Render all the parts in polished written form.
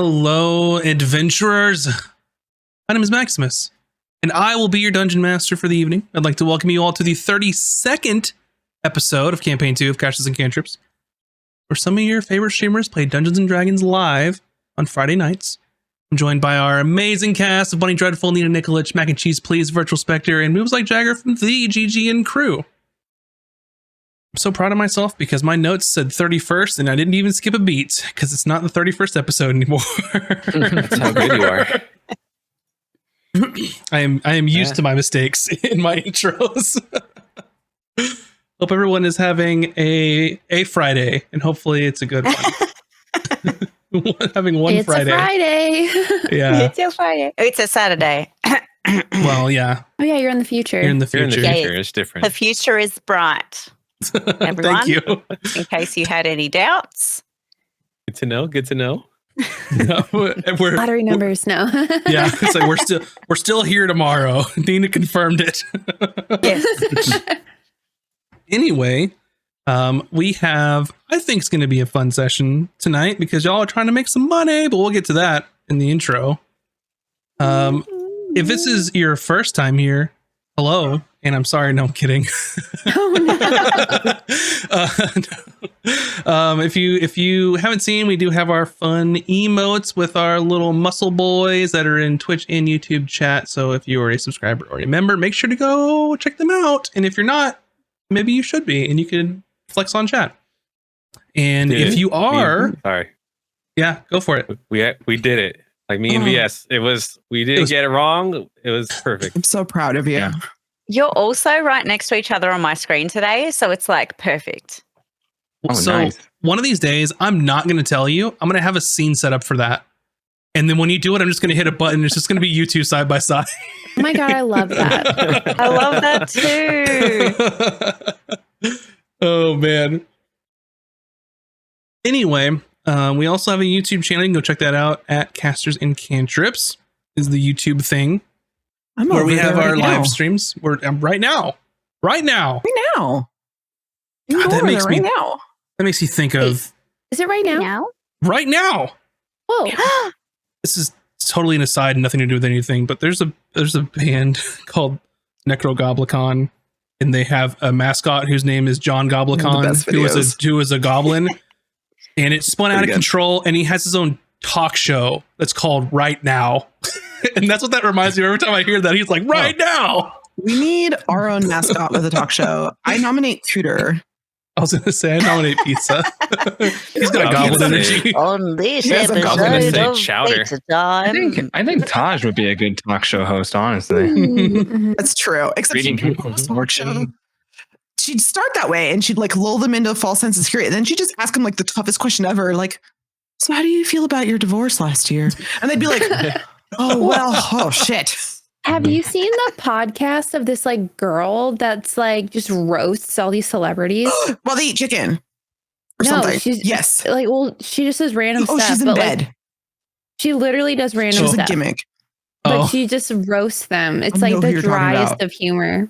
Hello, adventurers. My name is Maximus, and I will be your dungeon master for the evening. I'd like to welcome you all to the 32nd episode of Campaign 2 of Caches and Cantrips, where some of your favorite streamers play Dungeons & Dragons live on Friday nights. I'm joined by our amazing cast of Bunny Dreadful, Nina Nikolic, Mac and Cheese Please, Virtual Spectre, and Moves Like Jagger from the GGN crew. I'm so proud of myself because my notes said 31st and I didn't even skip a beat because it's not the 31st episode anymore. That's how good you are. I am used to my mistakes in my intros. Hope everyone is having a Friday, and hopefully it's a good one. Having one Friday. It's a Friday. Yeah. It's a Friday. It's a Saturday. Well, yeah. Oh yeah, you're in the future. You're in the future. It's different. The future is bright. Everyone, Thank you. in case you had any doubts. Good to know. Good to know. No, we're Lottery numbers, no. yeah, it's like we're still here tomorrow. Nina confirmed it. Yes. Anyway, we have, I think it's going to be a fun session tonight because y'all are trying to make some money, but we'll get to that in the intro. If this is your first time here, hello, and I'm sorry, no, I'm kidding. Oh no. If you haven't seen, we do have our fun emotes with our little muscle boys that are in Twitch and YouTube chat. So if you are a subscriber or a member, make sure to go check them out. And if you're not, maybe you should be, and you can flex on chat. And if you are, sorry, yeah, go for it. We did it. Like me and VS, we didn't get it wrong. It was perfect. I'm so proud of you. Yeah. You're also right next to each other on my screen today, so it's like perfect. So nice. One of these days, I'm not going to tell you. I'm going to have a scene set up for that. And then when you do it, I'm just going to hit a button. It's just going to be you two side by side. Oh my god, I love that. I love that too. Oh man. Anyway, we also have a YouTube channel. You can go check that out at Casters and Cantrips is the YouTube thing where we have our live streams. We're right now. God, that makes me now. That makes you think of Is it right now? right now. Oh, This is totally an aside, nothing to do with anything. But there's a band called Necrogoblicon, and they have a mascot whose name is John Goblicon, who is a goblin, and it spun out of control. And he has his own talk show that's called Right Now, and that's what that reminds me of every time I hear that. He's like, right now. We need our own mascot with a talk show. I nominate Tudor. I was gonna say I nominate Pizza. He's got a goblin energy. On this He has a goblin episode say of chowder. Pizza Time. I think Taj would be a good talk show host, honestly. That's true. Except Reading she'd people's fortune. she'd start that way and she'd like lull them into a false sense of security. And then she'd just ask them like the toughest question ever. Like, so how do you feel about your divorce last year? And they'd be like, oh, well, oh shit. have you seen the podcast of this like girl that's like just roasts all these celebrities? Well, they eat chicken. Or No, something. she's yes. like, well, she just does random Oh, stuff. she's in but bed. like, she literally does random She's a stuff. gimmick. But Oh, she just roasts them. It's I know like who the you're talking driest about. of humor.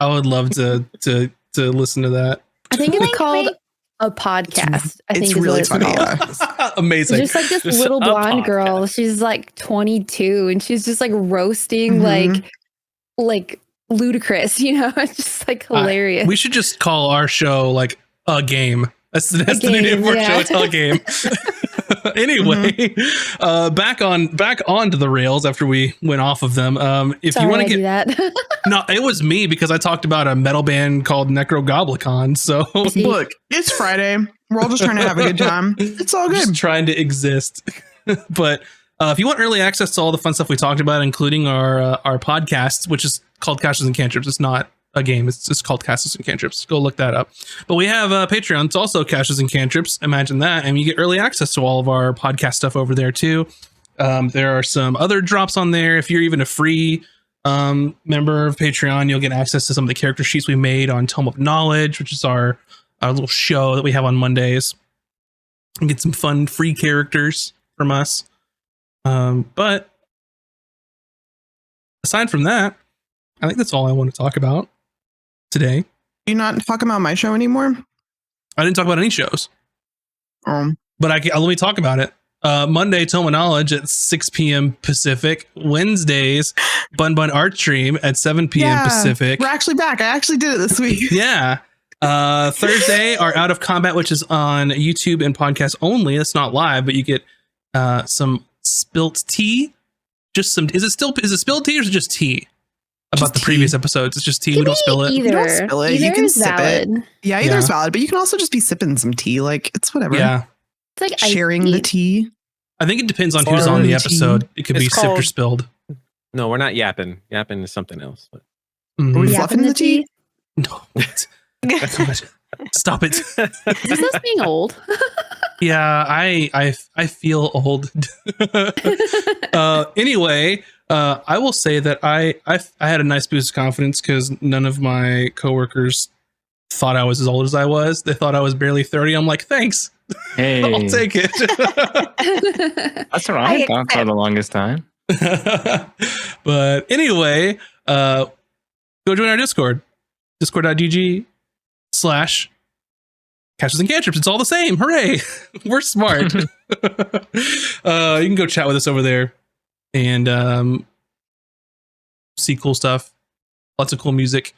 I would love to listen to that. I think it's Wink, called wink. a podcast. I think It's is really what it's funny. called. Amazing. It's just like this Just little a blonde podcast. girl. She's like 22 and she's just like roasting Mhm. like ludicrous, you know? It's just like hilarious. We should just call our show like a game. That's the name of our show. It's a game. Anyway, back onto the rails after we went off of them. If Sorry, you want I to do get that. no, it was me because I talked about a metal band called Necrogoblicon. So See? Look, it's Friday. We're all just trying to have a good time. It's all just good. trying to exist. But if you want early access to all the fun stuff we talked about, including our podcasts, which is called Caches and Cantrips, it's not a game. It's just called Caches and Cantrips. Go look that up. But we have Patreon. It's also Caches and Cantrips. Imagine that. And you get early access to all of our podcast stuff over there too. There are some other drops on there. If you're even a free member of Patreon, you'll get access to some of the character sheets we made on Tome of Knowledge, which is our little show that we have on Mondays. And get some fun free characters from us. But aside from that, I think that's all I want to talk about today. You not talk about my show anymore? I didn't talk about any shows, Um, but let me talk about it. Monday, Toma Knowledge at 6 p.m. Pacific. Wednesdays, Bun Bun Art Stream at 7 p.m. Pacific. We're actually back. I actually did it this week. Yeah. Thursday, our Out of Combat, which is on YouTube and podcast only. It's not live, but you get some spilt tea. Just some. Is it spilled tea or is it just tea? About the previous episodes, it's just tea. We don't spill it. Either. You don't spill it. You can is sip valid. it. Yeah, either's valid, but you can also just be sipping some tea. Like, it's whatever. Yeah. It's like Sharing the tea. I think it depends on who's on the episode. It could be It's sipped or called- spilled. No, we're not yapping. Yapping is something else. But Mhm. Are we Yapping fluffing the tea? No. God. Stop it. Is this us being old? Yeah, I feel old. Anyway, I will say that I had a nice boost of confidence because none of my coworkers thought I was as old as I was. They thought I was barely 30. I'm like, thanks. Hey, I'll take it. that's all right. I thought for the longest time. But anyway, go join our Discord. Discord.gg/Catches and Cantrips. It's all the same. Hooray. We're smart. You can go chat with us over there and see cool stuff. Lots of cool music.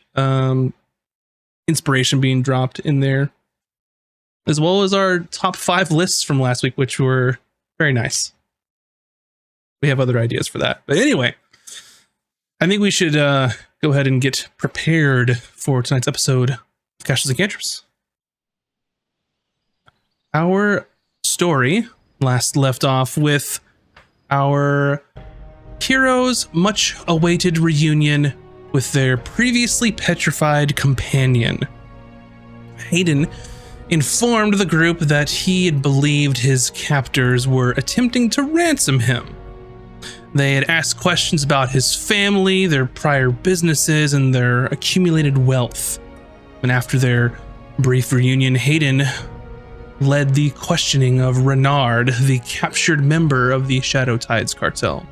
Inspiration being dropped in there. As well as our top 5 lists from last week, which were very nice. We have other ideas for that. But anyway, I think we should go ahead and get prepared for tonight's episode of Catches and Cantrips. Our story last left off with our heroes' much awaited reunion with their previously petrified companion. Hayden informed the group that he had believed his captors were attempting to ransom him. They had asked questions about his family, their prior businesses, and their accumulated wealth. And after their brief reunion, Hayden led the questioning of Renard, the captured member of the Shadow Tides cartel.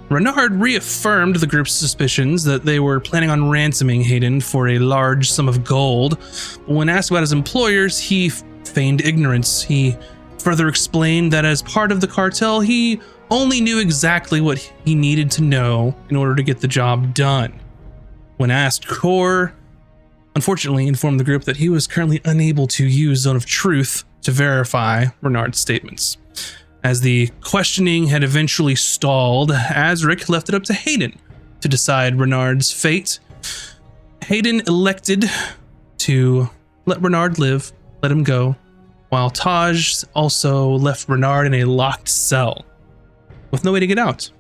Renard reaffirmed the group's suspicions that they were planning on ransoming Hayden for a large sum of gold. When asked about his employers, he feigned ignorance. He further explained that as part of the cartel, he only knew exactly what he needed to know in order to get the job done. When asked, Core unfortunately informed the group that he was currently unable to use Zone of Truth to verify Renard's statements. As the questioning had eventually stalled, Azric left it up to Hayden to decide Renard's fate. Hayden elected to let Renard live, let him go, while Taj also left Renard in a locked cell with no way to get out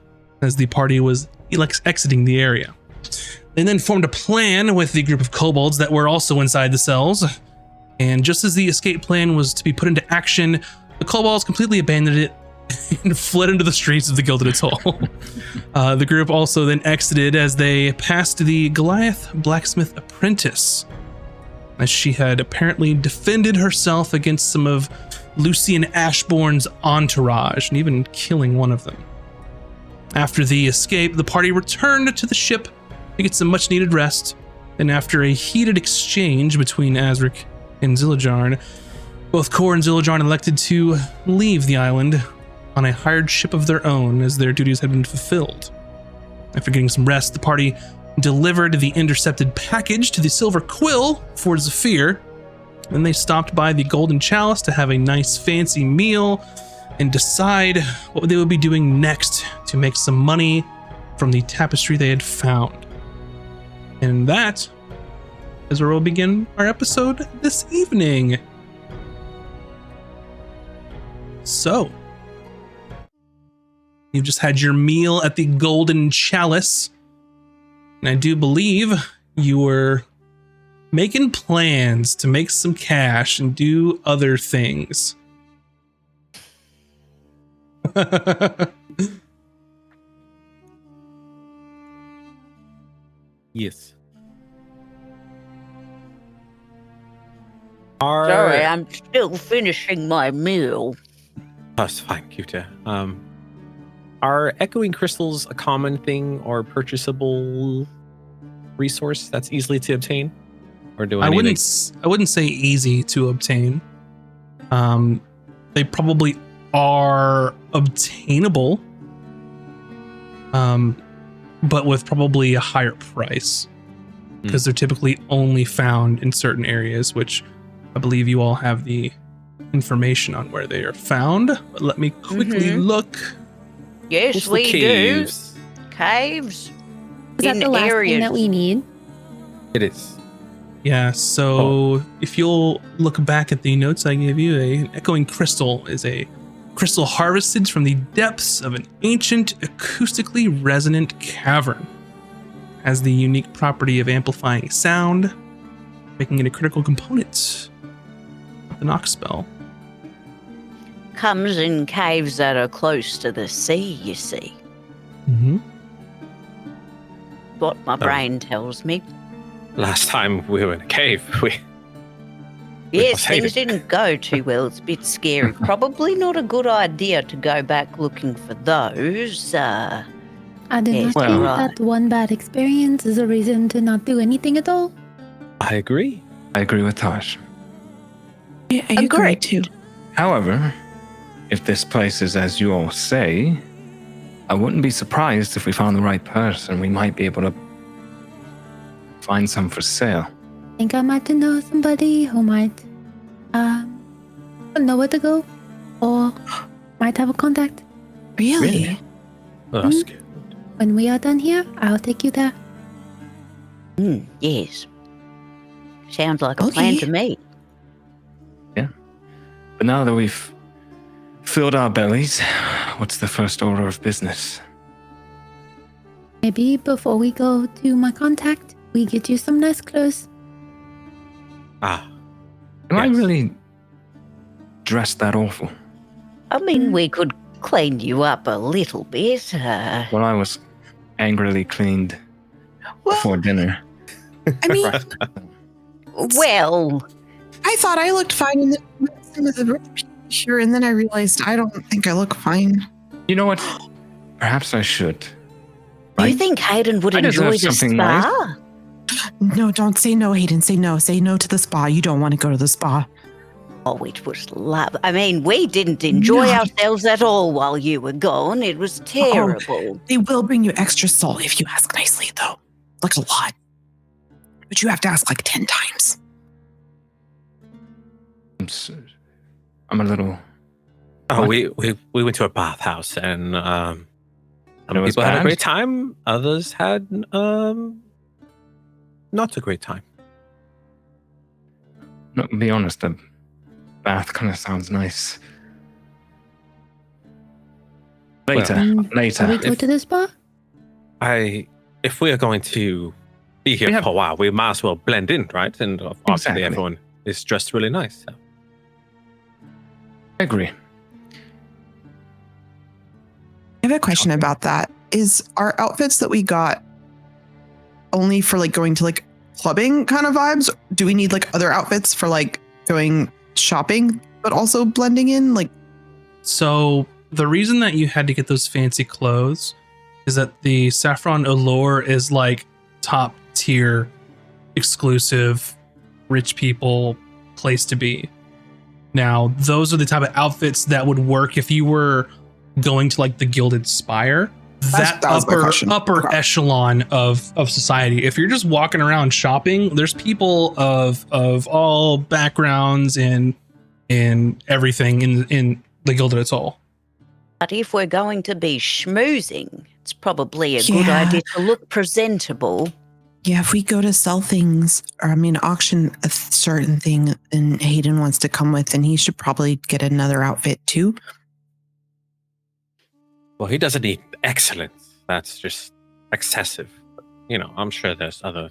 as the party was exiting the area. They then formed a plan with the group of kobolds that were also inside the cells, and just as the escape plan was to be put into action, the kobolds completely abandoned it and fled into the streets of the Gilded Atoll. The group also then exited as they passed the Goliath blacksmith apprentice, as she had apparently defended herself against some of Lucian Ashbourne's entourage and even killing one of them. After the escape, the party returned to the ship to get some much needed rest, and after a heated exchange between Azric and Zillajarn, both Kor and Zillajarn elected to leave the island on a hired ship of their own as their duties had been fulfilled. After getting some rest, the party delivered the intercepted package to the Silver Quill for Zephyr. Then they stopped by the Golden Chalice to have a nice fancy meal and decide what they would be doing next to make some money from the tapestry they had found. And that is where we'll begin our episode this evening. So, you've just had your meal at the Golden Chalice, and I do believe you were making plans to make some cash and do other things. yes. Sorry, I'm still finishing my meal. That's fine, Cuta. Are echoing crystals a common thing or purchasable resource that's easily to obtain? Or do I wouldn't say easy to obtain. They probably are obtainable, but with probably a higher price because they're typically only found in certain areas, which I believe you all have the information on where they are found. But let me quickly look. Yes, What's the we do. caves? Caves. Is that in the last thing that areas. we need? It is. Yeah, so if you'll look back at the notes I gave you, an echoing crystal is a crystal harvested from the depths of an ancient, acoustically resonant cavern. Has the unique property of amplifying sound, making it a critical component of the knock spell. Comes in caves that are close to the sea, you see. Mm-hmm. What my brain tells me. Last time we were in a cave, Yes, was hating. things didn't go too well. It's a bit scary. Probably not a good idea to go back looking for those. I do Yes, not well, think right. that one bad experience is a reason to not do anything at all. I agree. I agree with Tosh. Yeah, I agree too. However, if this place is as you all say, I wouldn't be surprised if we found the right person. We might be able to find some for sale. I think I might know somebody who might know where to go or might have a contact. Really? Well, that's good. When we are done here, I'll take you there. Yes. Sounds like a plan Okay. to me. But now that we've filled our bellies, what's the first order of business? Maybe before we go to my contact, we get you some nice clothes. Ah, Am I Yes. really dressed that awful? I mean, we could clean you up a little bit. Well, I was angrily cleaned Well, before dinner. I mean, Well, I thought I looked fine in some of the rich people here, and then I realized I don't think I look fine. You know what? Perhaps I should. do Right? you think Hayden would I deserve enjoy the something spa? No, don't say no, Hayden. Say no. Say no to the spa. You don't want to go to the spa. Oh, it was love. I mean, we didn't enjoy No. ourselves at all while you were gone. It was terrible. They will bring you extra salt if you ask nicely, though. Like a lot. But you have to ask like 10 times. I'm a little. oh, What? we went to a bathhouse and some And it was people had a bad? great time. Others had not a great time. No, be honest, the bath kind of sounds nice. Later, Shall later. we go to the spa? If we are going to be here We have- for a while, we might as well blend in, right? And obviously Exactly. everyone is dressed really nice. So. I agree. I have a question about that. Is our outfits that we got only for like going to like clubbing kind of vibes? Do we need like other outfits for like going shopping, but also blending in? Like, So the reason that you had to get those fancy clothes is that the Saffron Allure is like top tier, exclusive, rich people place to be. Now, those are the type of outfits that would work if you were going to like the Gilded Spire. That that was my question. upper Okay. echelon of society. If you're just walking around shopping, there's people of all backgrounds and everything in the Gilded Atoll. But if we're going to be schmoozing, it's probably a good Yeah. idea to look presentable. yeah, if we go to sell things or auction a certain thing and Hayden wants to come with, then he should probably get another outfit too. Well, he doesn't need excellence. That's just excessive. You know, I'm sure there's other.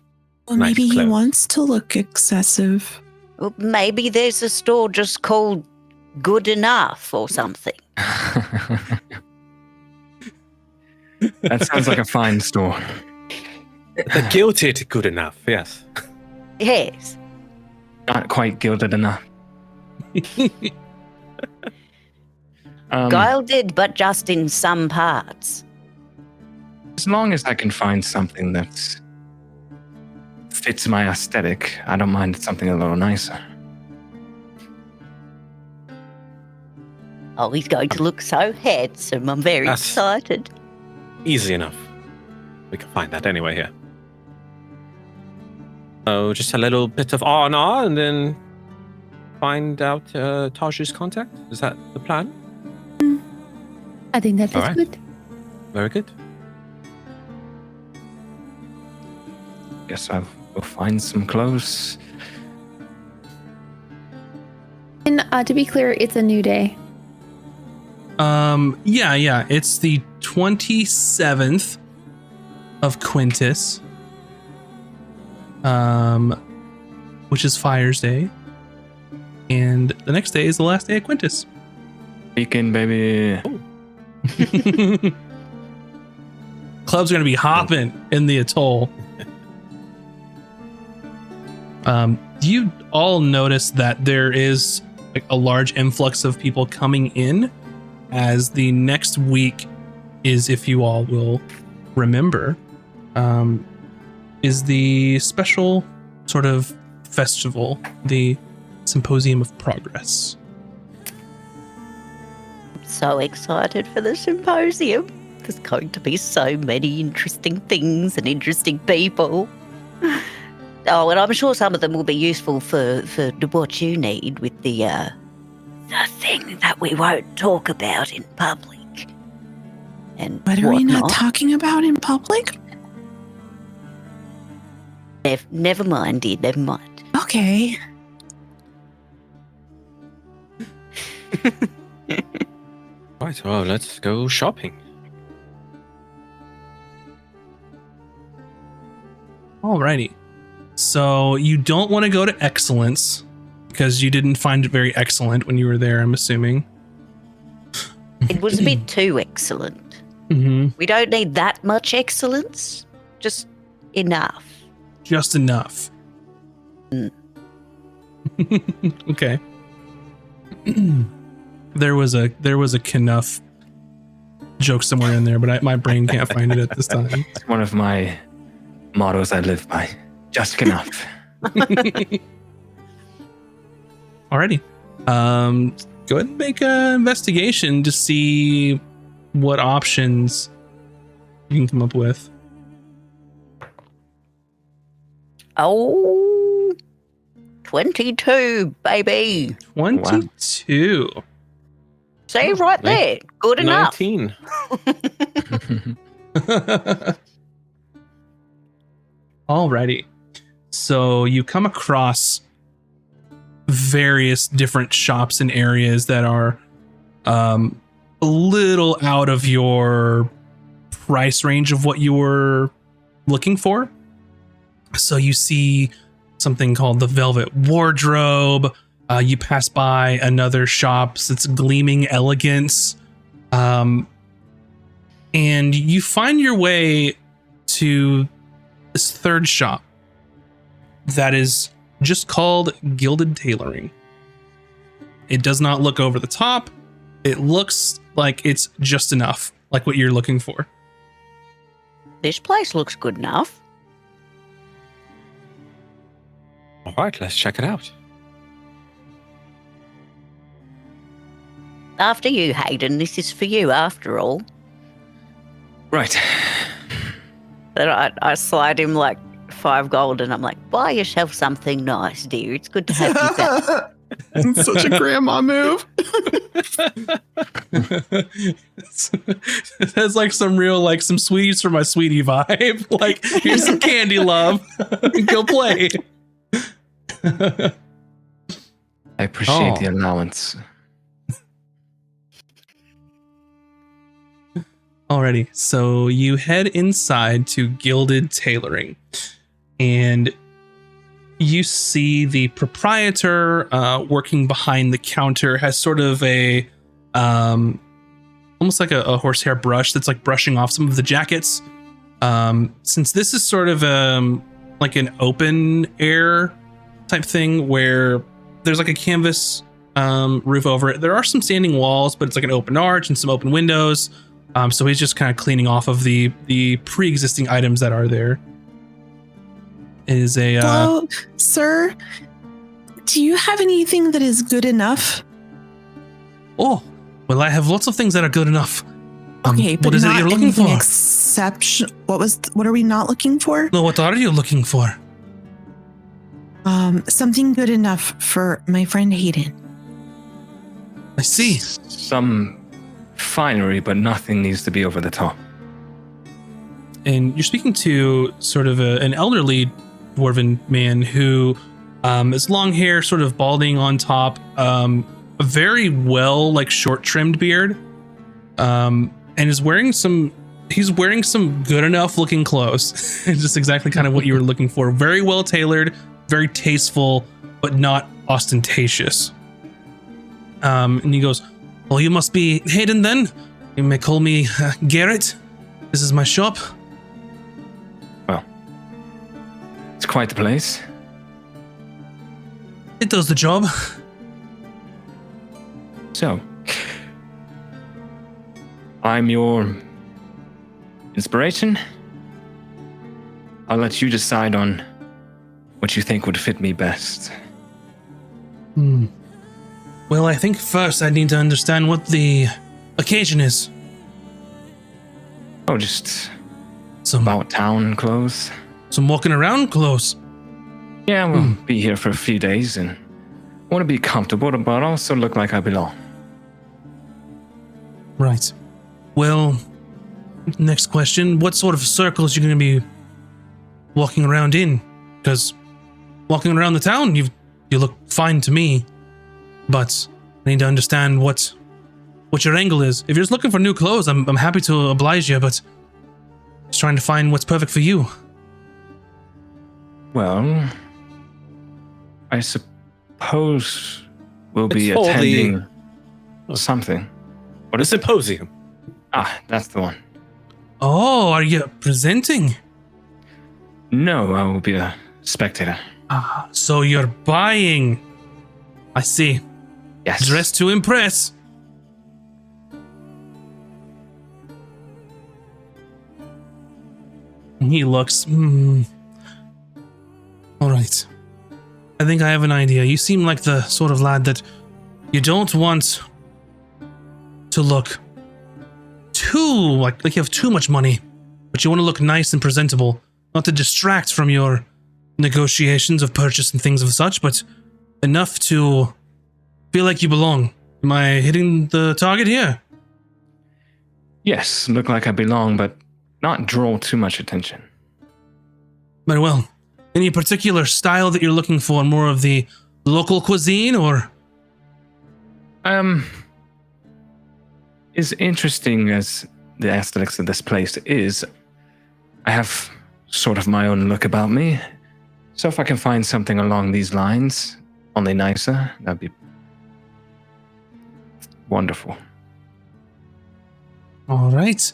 Well, Nice maybe he clothes. wants to look excessive. Well, maybe there's a store just called Good Enough or something. That sounds like a fine store. The gilded good enough, yes. Yes. Not quite gilded enough. Gilded, but just in some parts. As long as I can find something that fits my aesthetic, I don't mind something a little nicer. Oh, he's going to look so handsome. I'm very That's- excited. Easy enough. We can find that anyway here. So just a little bit of R&R and then find out Taj's contact. Is that the plan? I think that is Alright. good. Very good. Guess I'll go find some clothes. And to be clear, it's a new day. Yeah. It's the 27th of Quintus. Which is Fire's Day. And the next day is the last day of Quintus. Beacon, baby. Club's gonna be hopping in the atoll. Do you all notice that there is like a large influx of people coming in, as the next week is, if you all will remember, is the special sort of festival, the Symposium of Progress. So excited for the symposium. There's going to be so many interesting things and interesting people. Oh, and I'm sure some of them will be useful for what you need with the thing that we won't talk about in public. And What are we not whatnot. talking about in public? Never mind, dear, never mind. Okay. Right, well, let's go shopping. Alrighty. So you don't want to go to Excellence because you didn't find it very excellent when you were there, I'm assuming. It was a bit too excellent. Mm-hmm. We don't need that much excellence, just enough. Just enough. Mm. Okay. There was a Knuff joke somewhere in there, but my brain can't find it at this time. It's one of my mottos I live by. Just enough. Alrighty. Go ahead and make an investigation to see what options you can come up with. Oh, 22, baby. 22. See, right there. Good enough. 19. Alrighty. So you come across various different shops and areas that are a little out of your price range of what you were looking for. So you see something called the Velvet Wardrobe. You pass by another shop that's Gleaming Elegance. And you find your way to this third shop that is just called Gilded Tailoring. It does not look over the top. It looks like it's just enough, like what you're looking for. This place looks good enough. All right, let's check it out. After you, Hayden. This is for you, after all. Right. Then I slide him like 5 gold and I'm like, buy yourself something nice, dear. It's good to have you back. It's such a grandma move. It has like some real, like some sweets for my sweetie vibe. Like, here's some candy, love. Go play. I appreciate Oh. the allowance. Alrighty, so you head inside to Gilded Tailoring, and you see the proprietor working behind the counter, has sort of a almost like a horsehair brush that's like brushing off some of the jackets. Since this is sort of like an open air type thing where there's like a canvas roof over it. There are some standing walls, but it's like an open arch and some open windows. So he's just kind of cleaning off of the pre-existing items that are there. It is a Hello, sir. Do you have anything that is good enough? oh, Well, I have lots of things that are good enough. Okay, but what is it not you're looking anything for? exception. What are we not looking for? No, what are you looking for? Something good enough for my friend Hayden. I see. Some finery, but nothing needs to be over the top. And you're speaking to sort of an elderly dwarven man who is long hair, sort of balding on top, a very well, like, short trimmed beard, and is wearing some good enough looking clothes. It's just exactly kind of what you were looking for. Very well tailored, very tasteful, but not ostentatious. And he goes, "Oh, you must be Hayden then? You may call me Garrett. This is my shop." It's quite the place. It does the job. So, I'm your inspiration. I'll let you decide on what you think would fit me best. Well, I think first I need to understand what the occasion is. Oh, just Some about town clothes. walking around clothes. Yeah, we'll be here for a few days and I want to be comfortable, but also look like I belong. Right. Well, next question. What sort of circles are you going to be walking around in? Because walking around the town, you look fine to me. But I need to understand what your angle is. If you're just looking for new clothes, I'm happy to oblige you, but just trying to find what's perfect for you. Well, I suppose we'll be It's for attending something. What is symposium? Ah, that's the one. Oh, are you presenting? No, I will be a spectator. Ah, so you're buying. I see. Yes. Dressed to impress. He looks. All right. I think I have an idea. You seem like the sort of lad that you don't want to look too like you have too much money, but you want to look nice and presentable, not to distract from your negotiations of purchase and things of such, but enough to feel like you belong. Am I hitting the target here? Yes, look like I belong, but not draw too much attention. Very well. Any particular style that you're looking for? More of the local cuisine, or? As interesting as the aesthetics of this place is, I have sort of my own look about me. So if I can find something along these lines, only nicer, that'd be wonderful. All right.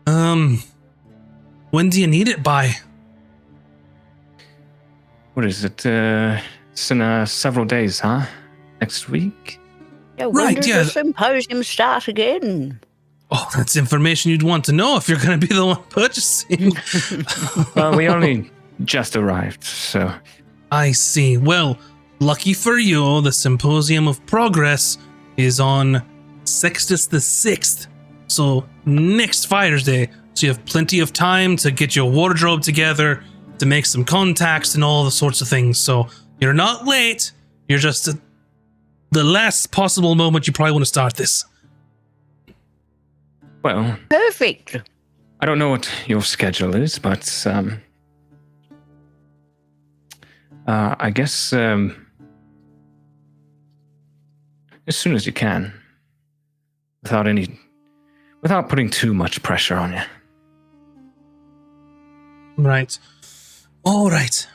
When do you need it by? What is it? It's in several days, huh? Next week? Yeah, when Right, does yeah. the symposium start again? Oh, that's information you'd want to know if you're going to be the one purchasing. Well, we only just arrived, so I see. Well, lucky for you, the Symposium of Progress is on Sextus the 6th. So next Fire's Day. So you have plenty of time to get your wardrobe together, to make some contacts and all the sorts of things. So you're not late. You're just at the last possible moment you probably want to start this. well, Perfect. I don't know what your schedule is, but I guess as soon as you can, without putting too much pressure on you. Right. All right.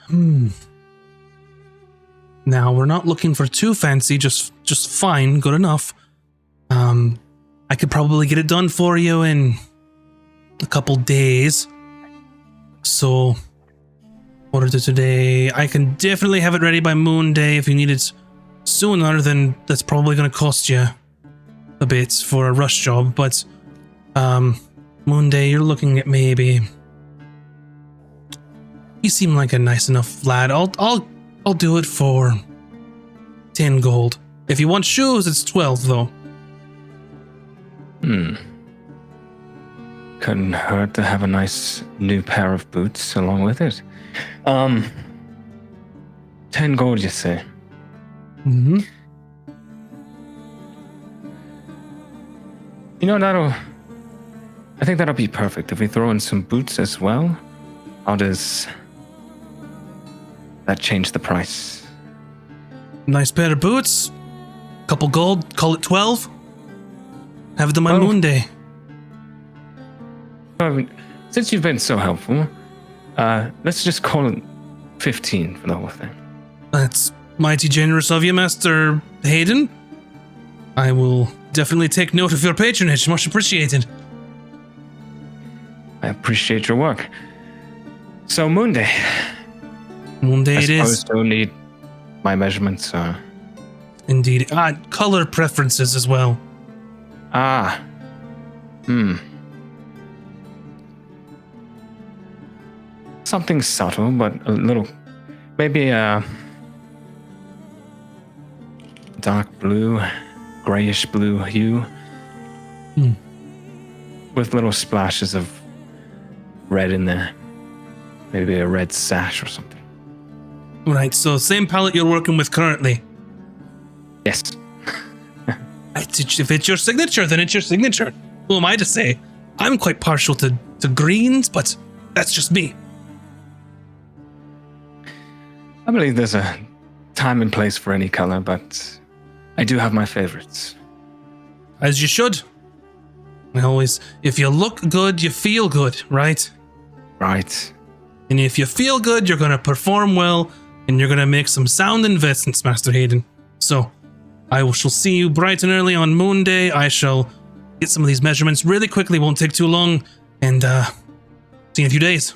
Now, we're not looking for too fancy, just fine, good enough. I could probably get it done for you in a couple days. So, what is it today? I can definitely have it ready by Moon Day. If you need it sooner, then that's probably going to cost you a bit for a rush job. But Moon Day, you're looking at maybe. You seem like a nice enough lad. I'll do it for 10 gold. If you want shoes, it's 12 though. Couldn't hurt to have a nice new pair of boots along with it. 10 gold, you say? Mm-hmm. You know, I think that'll be perfect if we throw in some boots as well. How does that change the price? Nice pair of boots. Couple gold. Call it 12. Have it on my 12? moon day. Since you've been so helpful, let's just call it 15 for the whole thing. That's mighty generous of you, Master Hayden. I will definitely take note of your patronage. Much appreciated. I appreciate your work. So, Moon Day. Moon day I it suppose is. still need my measurements. Indeed. Color preferences as well. Something subtle, but a little, maybe a dark blue, grayish blue hue, with little splashes of red in there. Maybe a red sash or something. Right, so same palette you're working with currently. Yes. If it's your signature, then it's your signature. Who am I to say? I'm quite partial to greens, but that's just me. I believe there's a time and place for any color, but I do have my favorites. As you should. If you look good, you feel good, right? Right. And if you feel good, you're going to perform well, and you're going to make some sound investments, Master Hayden. So, shall see you bright and early on Moon Day. I shall get some of these measurements really quickly, won't take too long, and see you in a few days.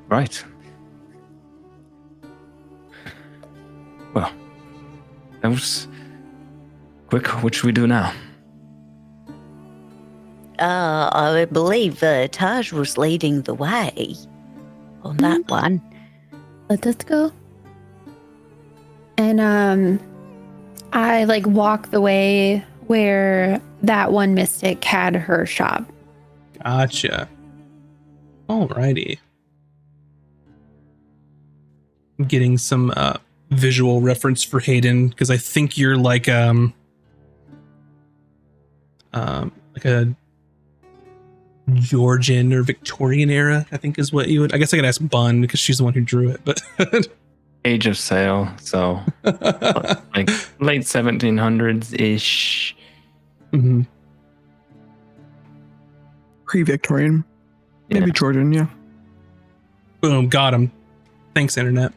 Right. Well, that was quick. What should we do now? I believe Taj was leading the way on that one. Let us go. And I walk the way where that one mystic had her shop. Gotcha. Alrighty. I'm getting some visual reference for Hayden because I think you're like a Georgian or Victorian era, I think is what you would. I guess I could ask Bun because she's the one who drew it, but Age of Sail, so like late 1700s ish. Mm-hmm. Pre-Victorian. Maybe Jordan, yeah. Boom, got him. Thanks, internet.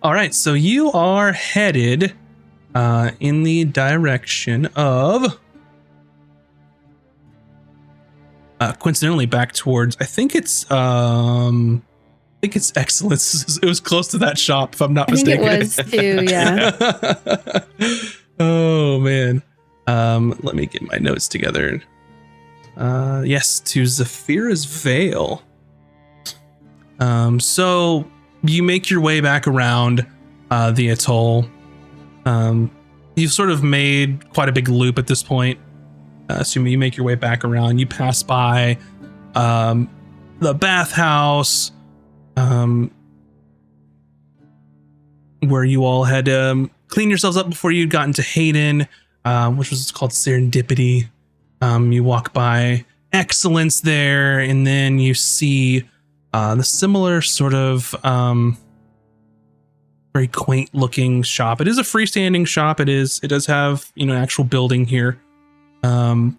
All right, so you are headed in the direction of coincidentally back towards I think it's Excellence. It was close to that shop if I'm not mistaken. I think it was too, yeah. Oh man. Let me get my notes together. Yes, to Zephyra's Vale. So you make your way back around the atoll. You've sort of made quite a big loop at this point. So you make your way back around. You pass by the bathhouse, where you all had cleaned yourselves up before you'd gotten to Hayden, which was called Serendipity. You walk by Excellence there, and then you see the similar sort of very quaint looking shop. It is a freestanding shop. It does have, an actual building here. And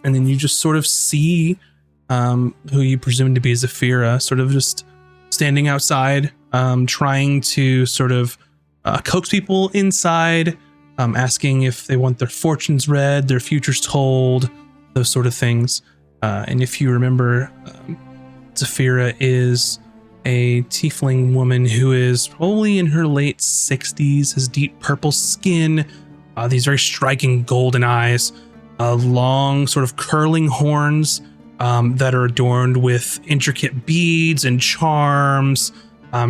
then you just sort of see who you presume to be Zephyra sort of just standing outside, trying to sort of coax people inside, asking if they want their fortunes read, their futures told, those sort of things. And if you remember, Zephyra is a tiefling woman who is probably in her late 60s, has deep purple skin, these very striking golden eyes, long sort of curling horns that are adorned with intricate beads and charms.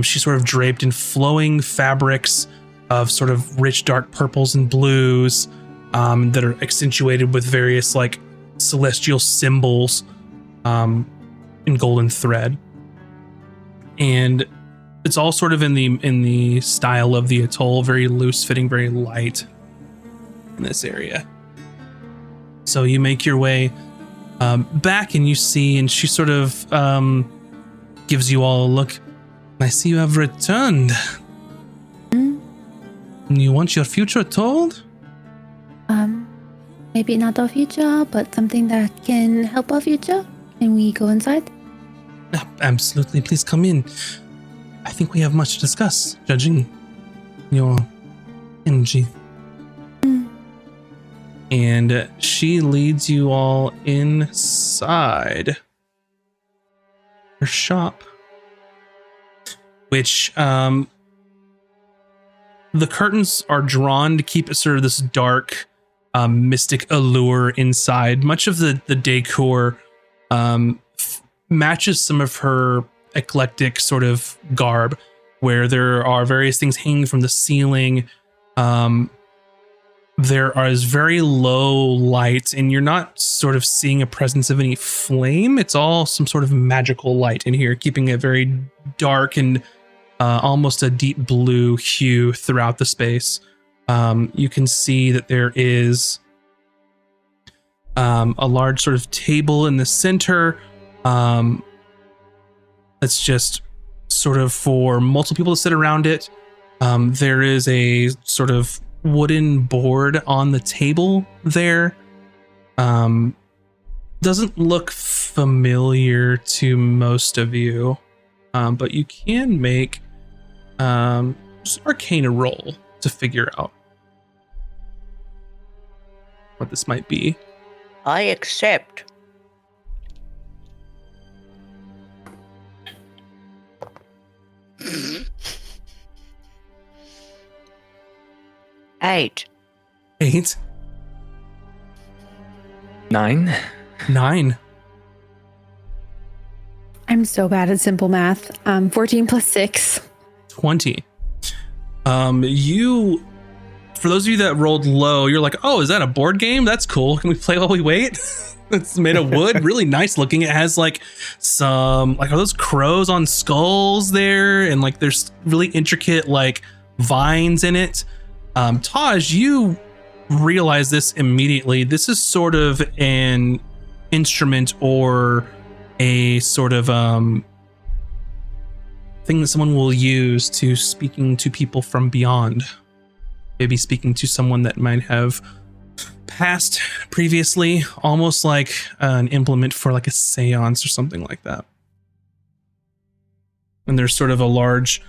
She's sort of draped in flowing fabrics of sort of rich dark purples and blues that are accentuated with various like celestial symbols in golden thread. And it's all sort of in the style of the atoll, very loose fitting, very light in this area. So you make your way back and you see, and she sort of gives you all a look. I see you have returned. You want your future told? Maybe not our future, but something that can help our future. Can we go inside? Absolutely. Please come in. I think we have much to discuss, judging your energy. And she leads you all inside her shop, which the curtains are drawn to keep it sort of this dark, mystic allure inside. Much of the decor matches some of her eclectic sort of garb, where there are various things hanging from the ceiling. There is very low light, and you're not sort of seeing a presence of any flame. It's all some sort of magical light in here, keeping it very dark and almost a deep blue hue throughout the space. You can see that there is a large sort of table in the center. It's just sort of for multiple people to sit around it. There is a sort of wooden board on the table there. Doesn't look familiar to most of you, but you can make just an Arcana roll to figure out what this might be. I accept. Eight. 9. 9. I'm so bad at simple math. 14 plus 6. 20. You, for those of you that rolled low, you're like, oh, is that a board game? That's cool. Can we play while we wait? It's made of wood, really nice looking. It has like some, like, are those crows on skulls there? And like there's really intricate like vines in it. Taj, you realize this immediately. This is sort of an instrument or a sort of thing that someone will use to speaking to people from beyond. Maybe speaking to someone that might have passed previously, almost like an implement for like a seance or something like that. And there's sort of a large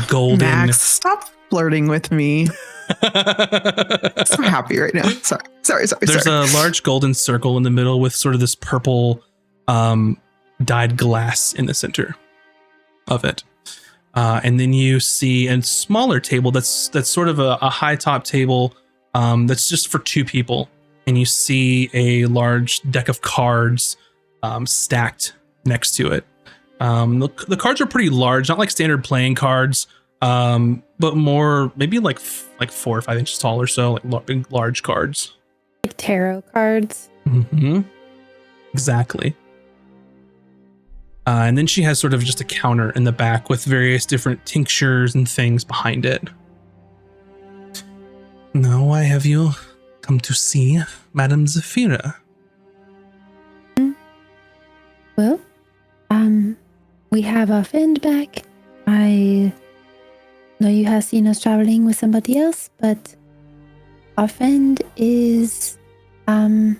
golden... Max, stop flirting with me. So happy right now. Sorry. There's a large golden circle in the middle with sort of this purple dyed glass in the center of it. And then you see a smaller table that's sort of a high top table that's just for 2 people. And you see a large deck of cards stacked next to it. The cards are pretty large, not like standard playing cards, but more maybe like 4 or 5 inches tall or so, like big, large cards. Like tarot cards. Mm-hmm. Exactly. And then she has sort of just a counter in the back with various different tinctures and things behind it. Now, why have you come to see Madame Zafira? Well, we have our friend back. I know you have seen us traveling with somebody else, but our friend is, I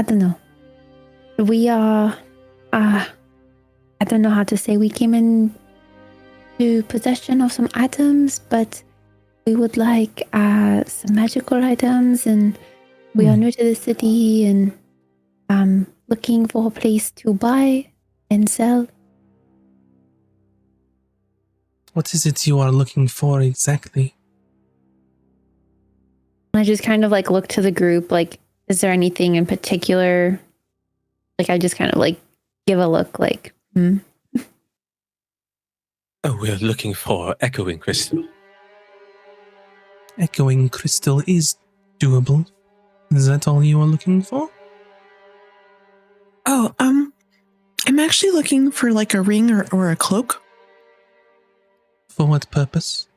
don't know. We are, I don't know how to say. We came into possession of some items, but we would like some magical items, and we are new to the city and looking for a place to buy and sell. What is it you are looking for exactly? I just kind of like look to the group, like, is there anything in particular? Like, I just kind of like give a look like, Oh, we're looking for echoing crystal. echoing crystal is doable. Is that all you are looking for? Oh, I'm actually looking for like a ring or a cloak. For what purpose?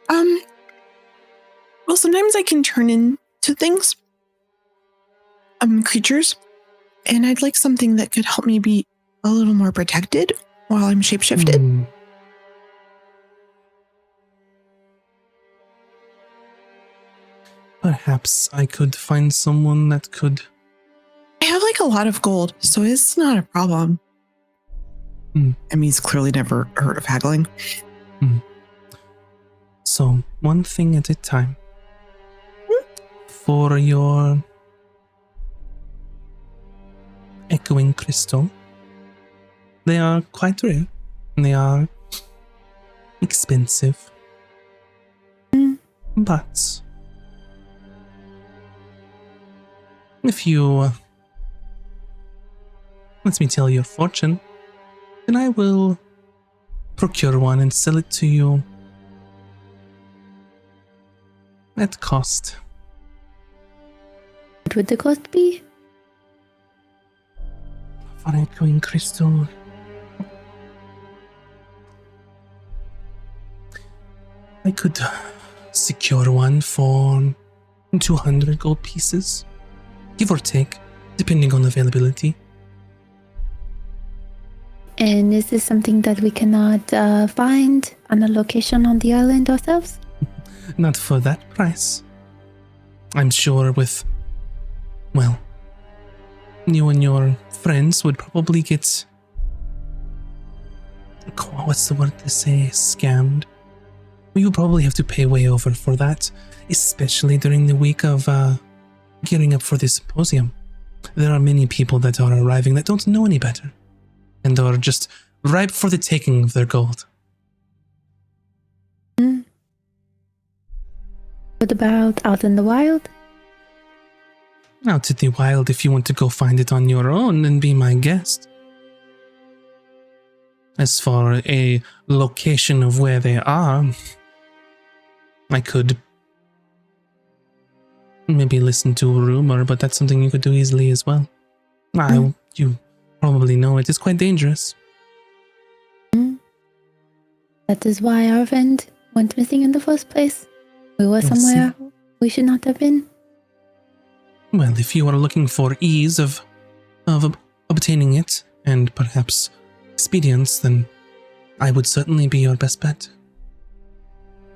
Well, sometimes I can turn into things, creatures, and I'd like something that could help me be a little more protected while I'm shapeshifted. Perhaps I could find someone that could. I have like a lot of gold, so it's not a problem. I mean, he's clearly never heard of haggling. So, one thing at a time. For your echoing crystal, they are quite rare. They are expensive. But if you let me tell your fortune, then I will procure one and sell it to you at cost. What would the cost be? For echoing crystal, I could secure one for 200 gold pieces, give or take, depending on availability. And is this something that we cannot find on a location on the island ourselves? Not for that price. I'm sure with, well, you and your friends would probably get, what's the word to say, scammed. We would probably have to pay way over for that, especially during the week of gearing up for the symposium. There are many people that are arriving that don't know any better, and are just ripe for the taking of their gold. What about out in the wild? Out in the wild, if you want to go find it on your own, then be my guest. As for a location of where they are, I could maybe listen to a rumor, but that's something you could do easily as well. You probably know it is quite dangerous. That is why our friend went missing in the first place. We were somewhere we should not have been. Well, if you are looking for ease of obtaining it, and perhaps expedience, then I would certainly be your best bet.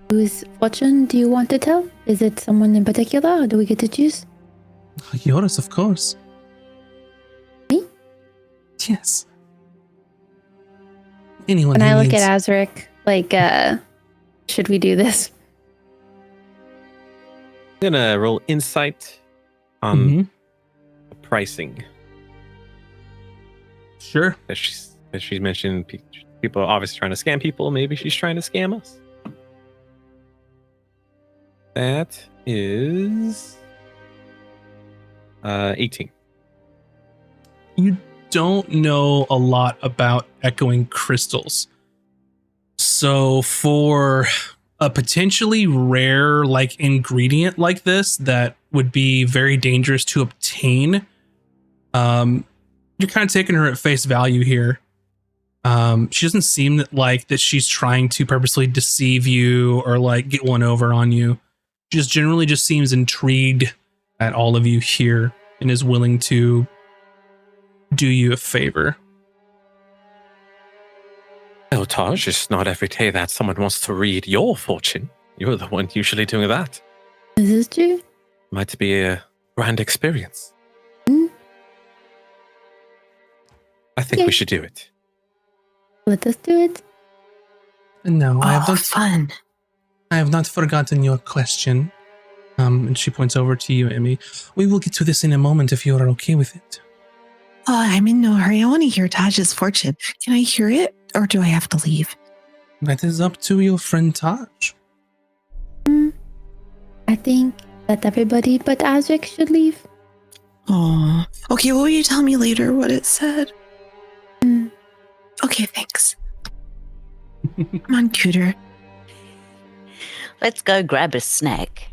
Whose fortune do you want to tell? Is it someone in particular, or do we get to choose? Yours, of course. Me? Yes. Anyone When who I look needs... at Azric, like, should we do this? I'm gonna roll insight on pricing. Sure. As she's mentioned, people are obviously trying to scam people. Maybe she's trying to scam us. That is 18. You don't know a lot about echoing crystals. So for a potentially rare like ingredient like this that would be very dangerous to obtain, you're kind of taking her at face value here. She doesn't seem that she's trying to purposely deceive you or like get one over on you. She just generally just seems intrigued at all of you here and is willing to do you a favor. No, Taj, it's not every day that someone wants to read your fortune. You're the one usually doing that. Is this true? Might be a grand experience. I think we should do it. Let us do it. No, I have not. Fun. I have not forgotten your question. And she points over to you, Emmy. We will get to this in a moment if you are okay with it. Oh, I'm in no hurry. I want to hear Taj's fortune. Can I hear it, or do I have to leave? That is up to your friend Taj. I think that everybody but Azric should leave. Oh, okay. Will you tell me later what it said? Okay, thanks. Come on, Cooter. let's go grab a snack.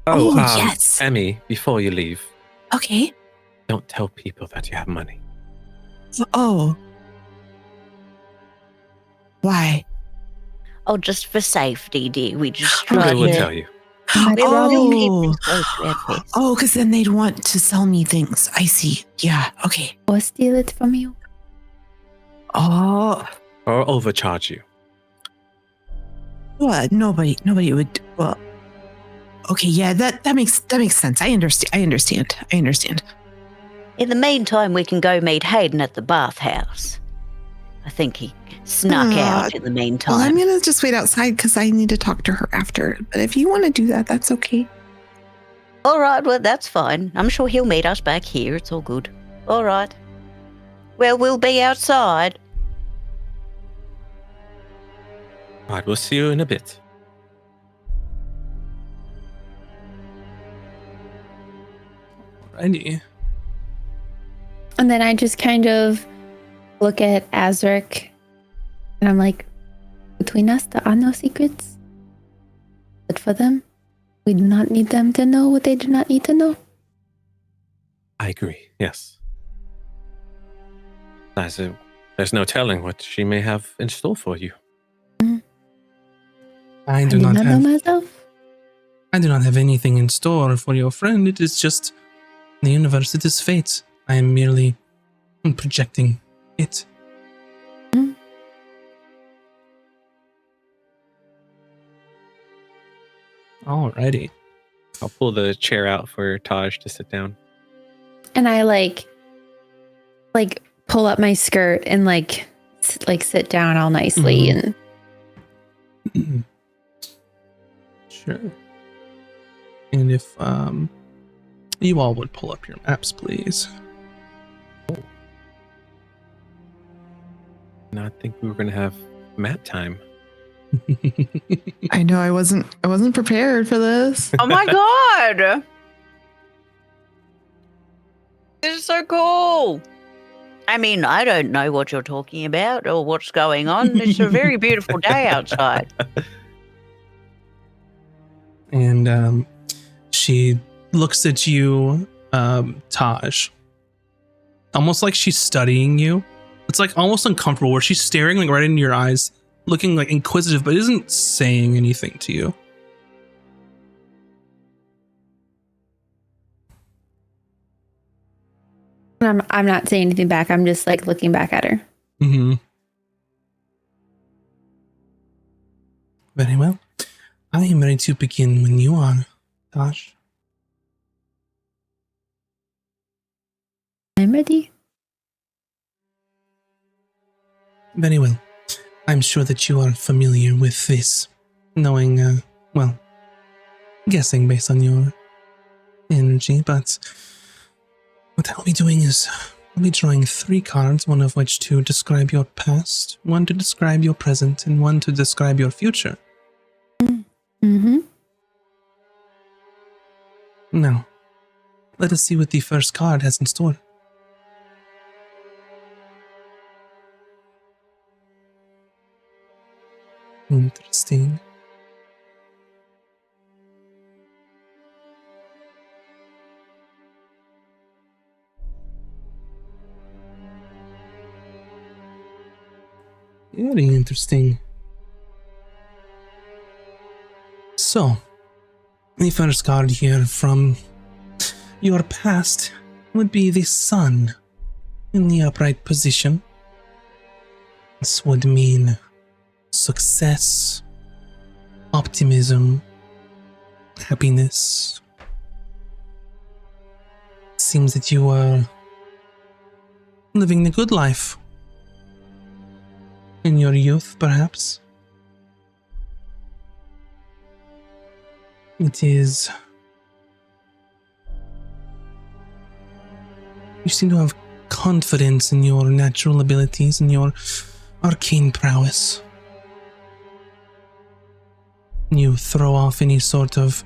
Oh, yes. Emmy, before you leave, Okay. don't tell people that you have money. Oh. Why? Oh, just for safety, dear. We just Who try would to. tell you? We'd rather keep Oh. this close to our chest. Oh, because then they'd want to sell me things. I see. Yeah. Okay. Or steal it from you. Oh. Or overcharge you. Well, nobody would. Well. Okay. Yeah. That makes sense. I understand. In the meantime, we can go meet Hayden at the bathhouse. I think he snuck out in the meantime. Well, I'm gonna just wait outside because I need to talk to her after. But if you want to do that, that's okay. All right, well, that's fine. I'm sure he'll meet us back here. It's all good. All right. Well, we'll be outside. All right, we'll see you in a bit. Alrighty. And then I just kind of look at Azric and I'm like, between us, there are no secrets. But for them, we do not need them to know what they do not need to know. I agree, yes. There's no telling what she may have in store for you. I do not know myself. I do not have anything in store for your friend. It is just the universe. It is fate. I am merely projecting it. Alrighty. I'll pull the chair out for Taj to sit down. And I like pull up my skirt and like sit down all nicely and Sure. And if you all would pull up your maps, please. And I think we were going to have map time. I know I wasn't prepared for this. Oh my god! This is so cool. I mean, I don't know what you're talking about or what's going on. It's a very beautiful day outside. And she looks at you, Taj, almost like she's studying you. It's like almost uncomfortable where she's staring like right into your eyes, looking like inquisitive, but isn't saying anything to you. I'm not saying anything back. I'm just like looking back at her. Mm-hmm. Very well. I am ready to begin when you are, Taj. I'm ready. Very well. I'm sure that you are familiar with this, knowing, guessing based on your energy, but what I'll be doing is I'll be drawing 3 cards, one of which to describe your past, one to describe your present, and one to describe your future. Mm-hmm. Now, let us see what the first card has in store. Interesting. Very interesting. So, the first card here from your past would be the sun in the upright position. This would mean success, optimism, happiness. It seems that you are living the good life in your youth, perhaps. It is. You seem to have confidence in your natural abilities and your arcane prowess. You throw off any sort of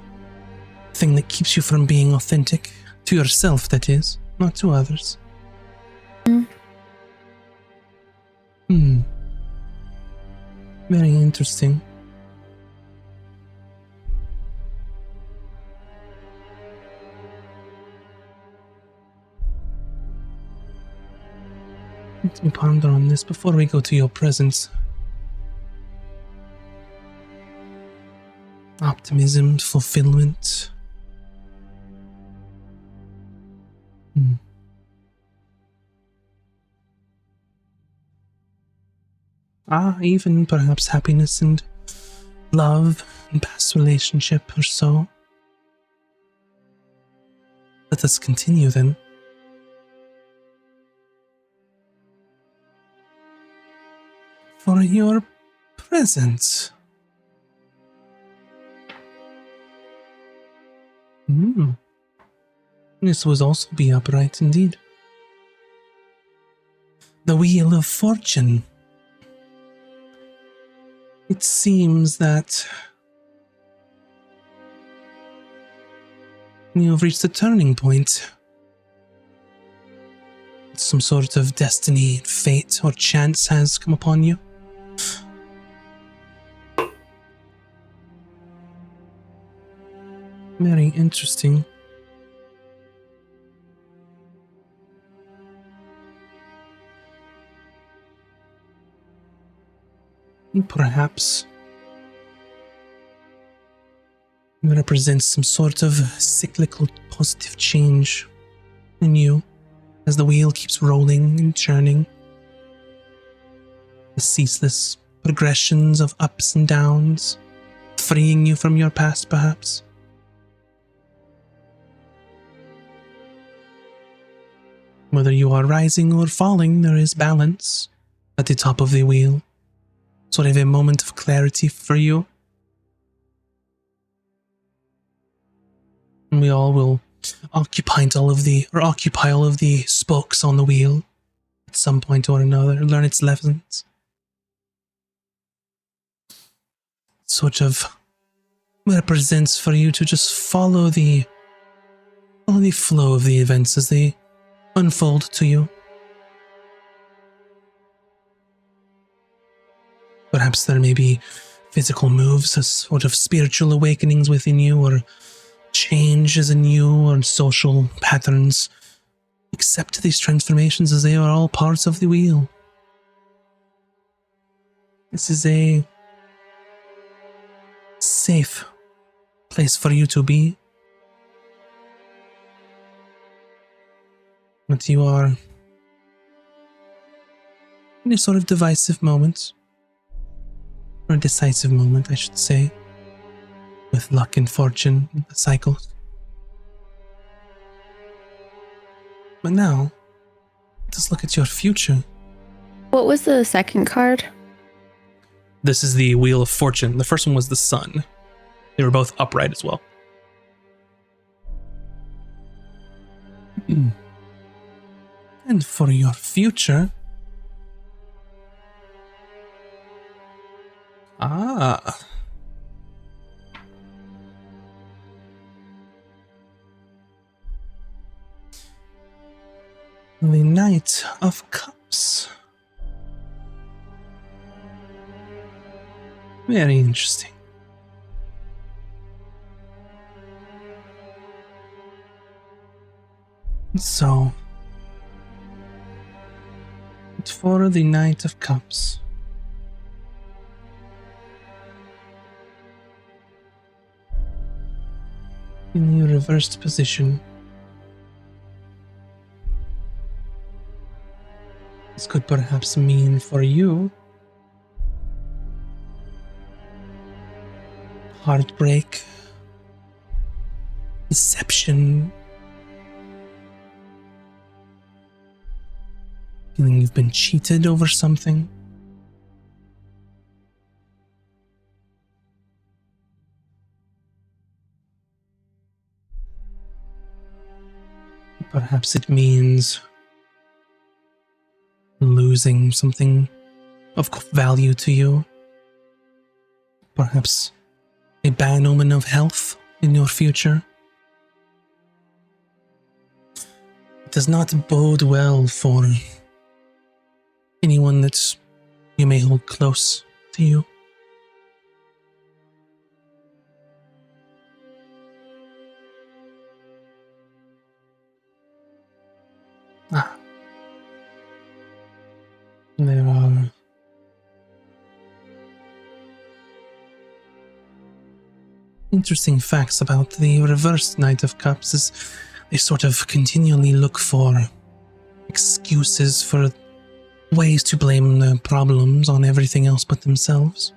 thing that keeps you from being authentic to yourself, that is, not to others. Very interesting. Let me ponder on this before we go to your presence. Optimism, fulfillment. Even perhaps happiness and love and past relationship or so. Let us continue then. For your presence. This would also be upright indeed. The Wheel of Fortune. It seems that you have reached a turning point. Some sort of destiny, fate, or chance has come upon you. Very interesting. Perhaps it represents some sort of cyclical positive change in you as the wheel keeps rolling and churning. The ceaseless progressions of ups and downs, freeing you from your past, perhaps. Whether you are rising or falling, there is balance at the top of the wheel. Sort of a moment of clarity for you. And we all will occupy all of the spokes on the wheel at some point or another, learn its lessons. Sort of represents for you to just follow the flow of the events as they unfold to you. Perhaps there may be physical moves as sort of spiritual awakenings within you, or changes in you, or social patterns. Accept these transformations as they are all parts of the wheel. This is a safe place for you to be. But you are in a sort of divisive moment. Or a decisive moment, I should say, with luck and fortune, the cycles. But now, let us look at your future. What was the second card? This is the Wheel of Fortune. The first one was the Sun. They were both upright as well. And for your future... The Knight of Cups. Very interesting. So, for the Knight of Cups, in the reversed position, this could perhaps mean for you heartbreak, deception, feeling you've been cheated over something. Perhaps it means losing something of value to you. Perhaps a bad omen of health in your future. It does not bode well for anyone that you may hold close to you. There are interesting facts about the reversed Knight of Cups is they sort of continually look for excuses for ways to blame the problems on everything else but themselves.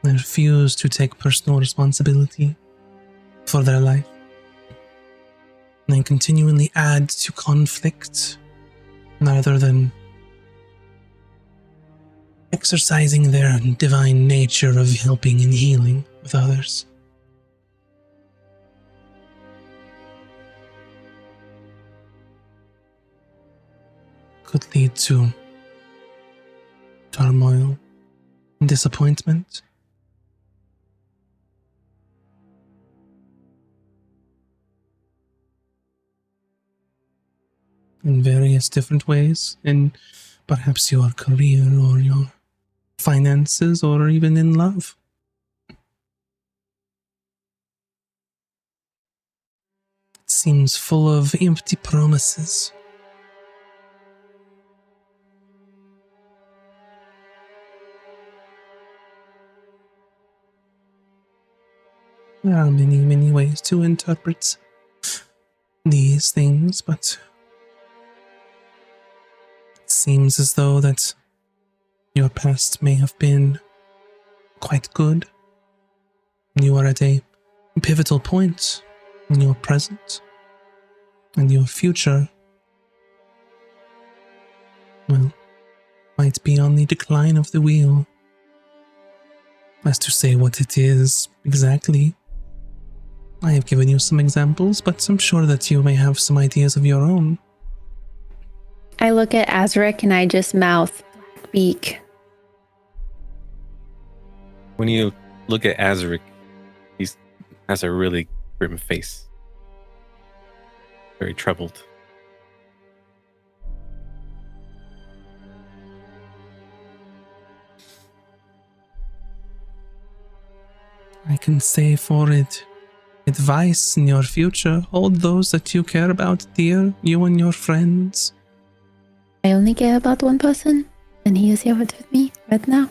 They refuse to take personal responsibility for their life. And they continually add to conflict rather than exercising their divine nature of helping and healing with others. Could lead to turmoil and disappointment. In various different ways, in perhaps your career or your finances or even in love. It seems full of empty promises. There are many, many ways to interpret these things, but it seems as though that your past may have been quite good. You are at a pivotal point in your present, and your future, well, might be on the decline of the wheel. As to say what it is exactly, I have given you some examples, but I'm sure that you may have some ideas of your own. I look at Azric and I just mouth beak. When you look at Azric, he has a really grim face. Very troubled. I can say for it, advice in your future, hold those that you care about dear, you and your friends. I only care about one person, and he is here with me right now.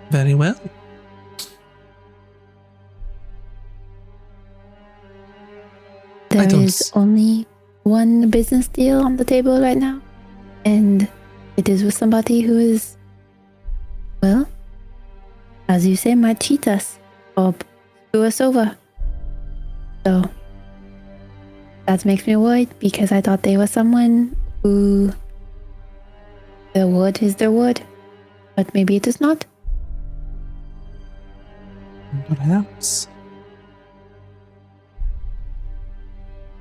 Very well. There is only one business deal on the table right now, and it is with somebody who is, well, as you say, might cheat us or screw us over. So that makes me worried because I thought they were someone who their word is their word, but maybe it is not. Perhaps.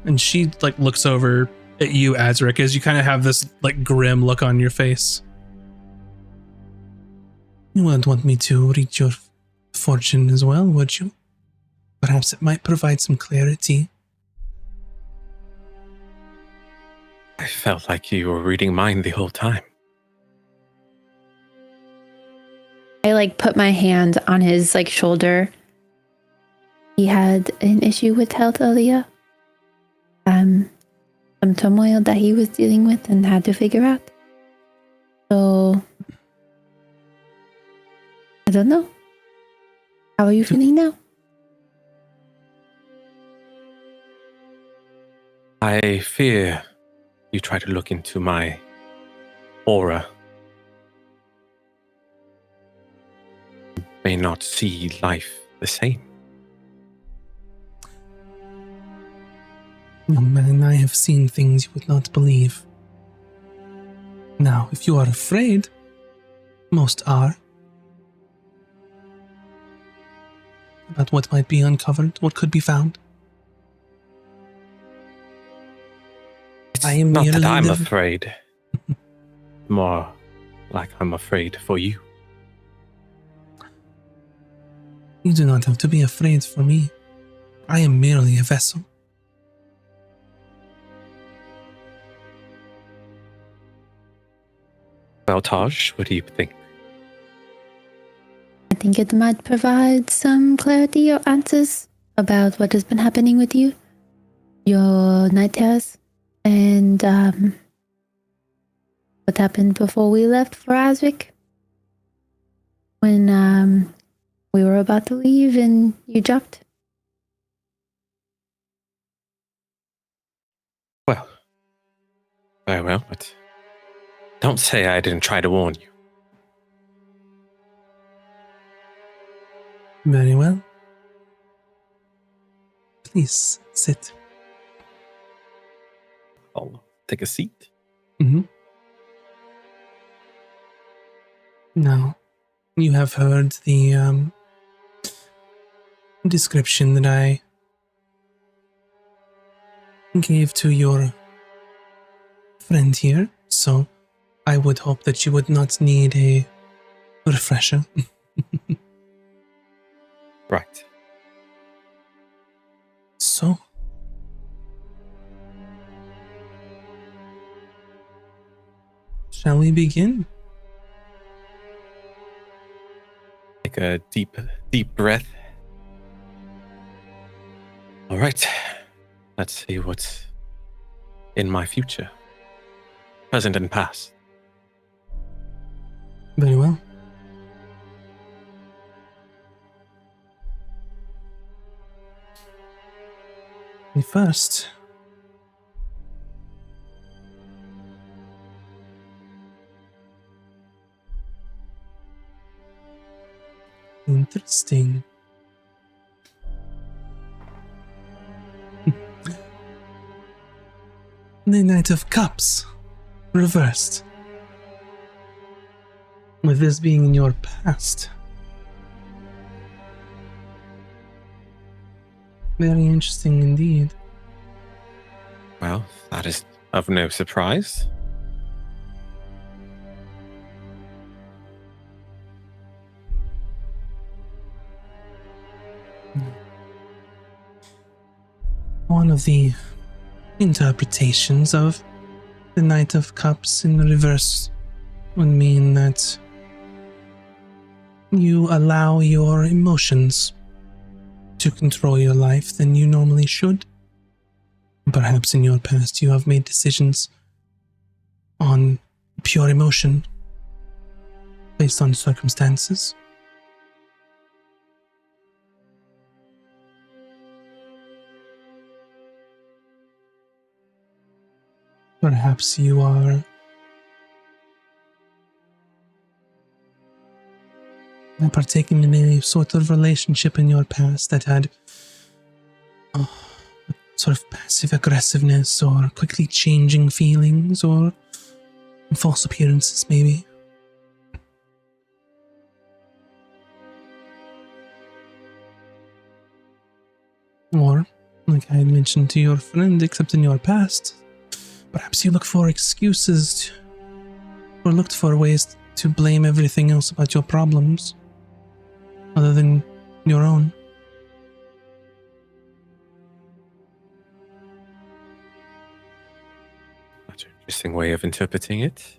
And she looks over at you, Azric, as you kind of have this grim look on your face. You wouldn't want me to read your fortune as well, would you? Perhaps it might provide some clarity. I felt like you were reading mine the whole time. I put my hand on his shoulder. He had an issue with health earlier. Some turmoil that he was dealing with and had to figure out. So I don't know. How are you feeling now? I fear you try to look into my aura. You may not see life the same. Young man, I have seen things you would not believe. Now, if you are afraid, most are, about what might be uncovered, what could be found. I am Not that merely I'm afraid. More like I'm afraid for you. You do not have to be afraid for me. I am merely a vessel. Well, Taj, what do you think? I think it might provide some clarity or answers about what has been happening with you. your night terrors and what happened before we left for Aswick when we were about to leave and you jumped. Well, very well, but don't say I didn't try to warn you. Very well. Please sit. I'll take a seat. Mm-hmm. Now, you have heard the description that I gave to your friend here, so I would hope that you would not need a refresher. Right. So, shall we begin? Take a deep breath. All right. Let's see what's in my future, present and past. Very well. First, interesting. The Knight of Cups, reversed. With this being in your past. Very interesting indeed. Well, that is of no surprise. One of the interpretations of the Knight of Cups in reverse would mean that you allow your emotions to control your life than you normally should. Perhaps in your past you have made decisions on pure emotion based on circumstances. Perhaps you are partaking in a sort of relationship in your past that had sort of passive aggressiveness or quickly changing feelings or false appearances, maybe. Or, like I had mentioned to your friend, except in your past, perhaps you look for excuses or looked for ways to blame everything else about your problems other than your own. That's an interesting way of interpreting it.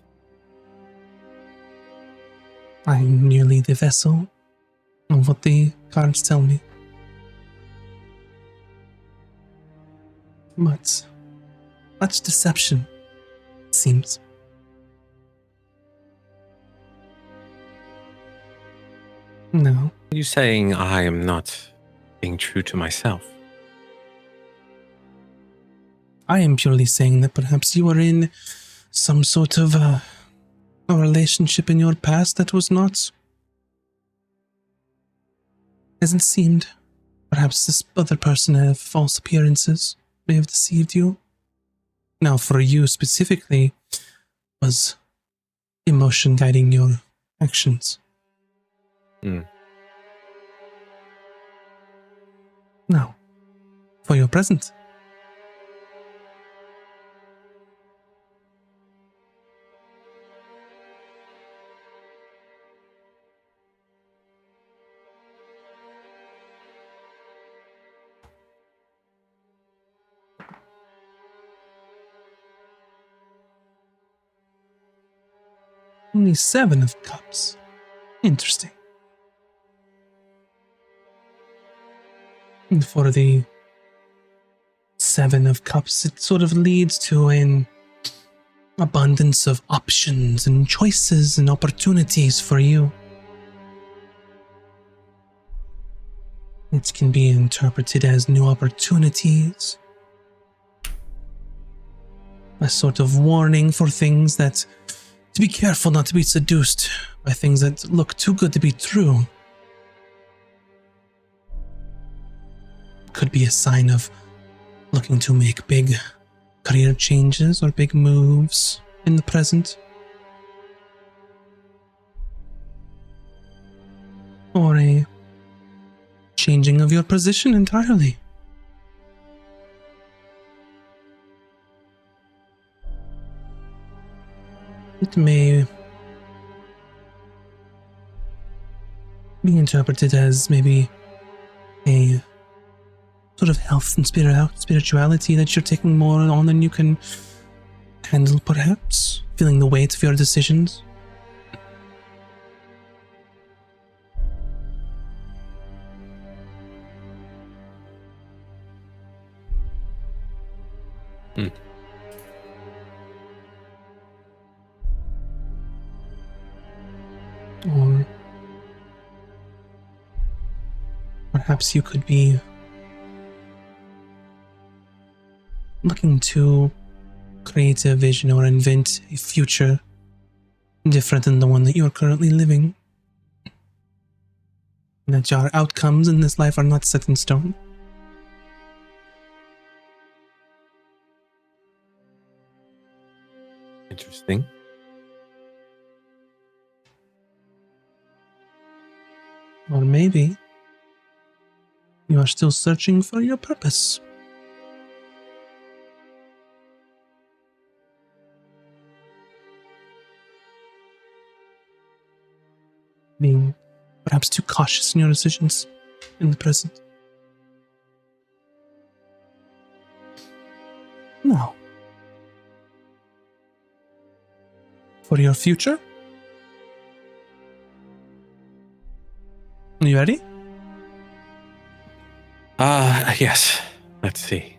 I'm merely the vessel of what the cards tell me. But much deception, it seems. No. Are you saying I am not being true to myself? I am purely saying that perhaps you were in some sort of a relationship in your past that was not as it seemed. Perhaps this other person had false appearances, may have deceived you. Now, for you specifically, was emotion guiding your actions. Now, for your present. Only 7 of Cups. Interesting. And for the Seven of Cups, it sort of leads to an abundance of options and choices and opportunities for you. It can be interpreted as new opportunities, a sort of warning for things that, to be careful not to be seduced by things that look too good to be true. Could be a sign of looking to make big career changes or big moves in the present. Or a changing of your position entirely. It may be interpreted as maybe a sort of health and spirituality that you're taking more on than you can handle, perhaps, feeling the weight of your decisions. Or perhaps you could be looking to create a vision or invent a future different than the one that you are currently living. That your outcomes in this life are not set in stone. Interesting. Or maybe you are still searching for your purpose. Being perhaps too cautious in your decisions in the present. Now, for your future, are you ready? Yes. Let's see.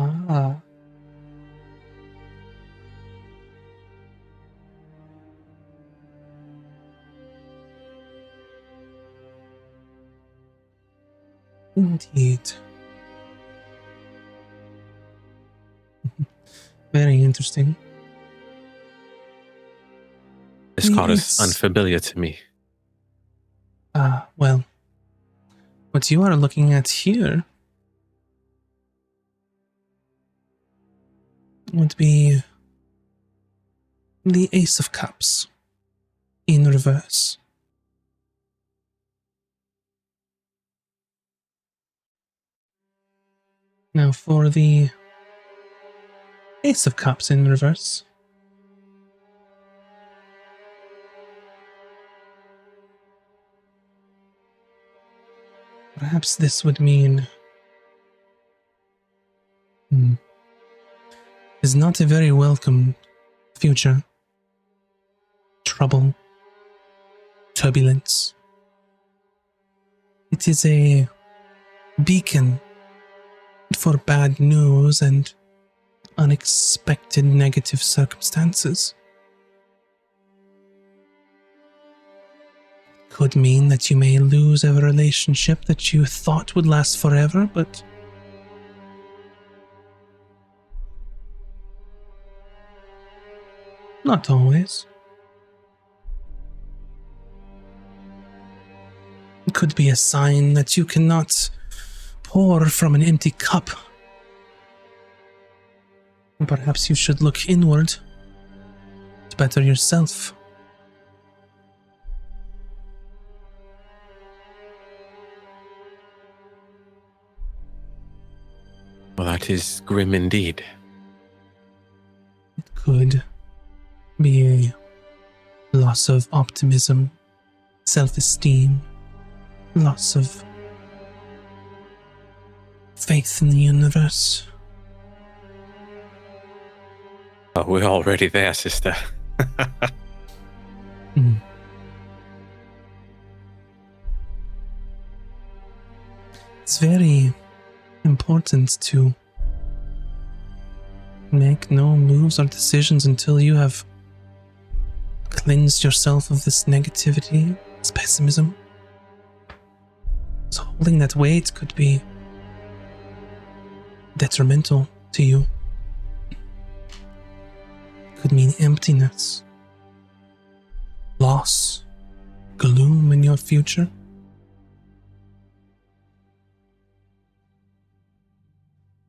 Ah. Indeed. Very interesting. This card is Yes. unfamiliar to me. Well, what you are looking at here would be the Ace of Cups in reverse. Now for the Ace of Cups in reverse. Perhaps this would mean is not a very welcome future. Trouble, turbulence. It is a beacon for bad news and unexpected negative circumstances. Could mean that you may lose a relationship that you thought would last forever, but not always. It could be a sign that you cannot pour from an empty cup. Perhaps you should look inward to better yourself. Well, that is grim indeed. It could be a loss of optimism, self-esteem, loss of faith in the universe, Oh, we're already there, sister. It's very important to make no moves or decisions until you have cleansed yourself of this negativity, this pessimism. So holding that weight could be detrimental to you. Could mean emptiness, loss, gloom in your future.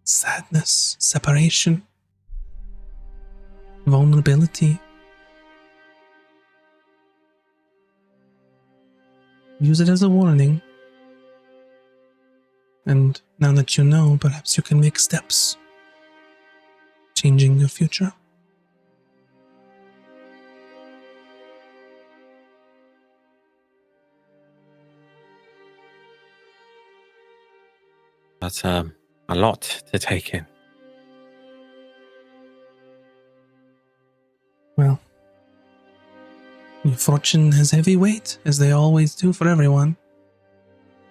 Sadness, separation, vulnerability. Use it as a warning. And now that you know, perhaps you can make steps, changing your future. That's a lot to take in. Well, your fortune has heavy weight, as they always do for everyone.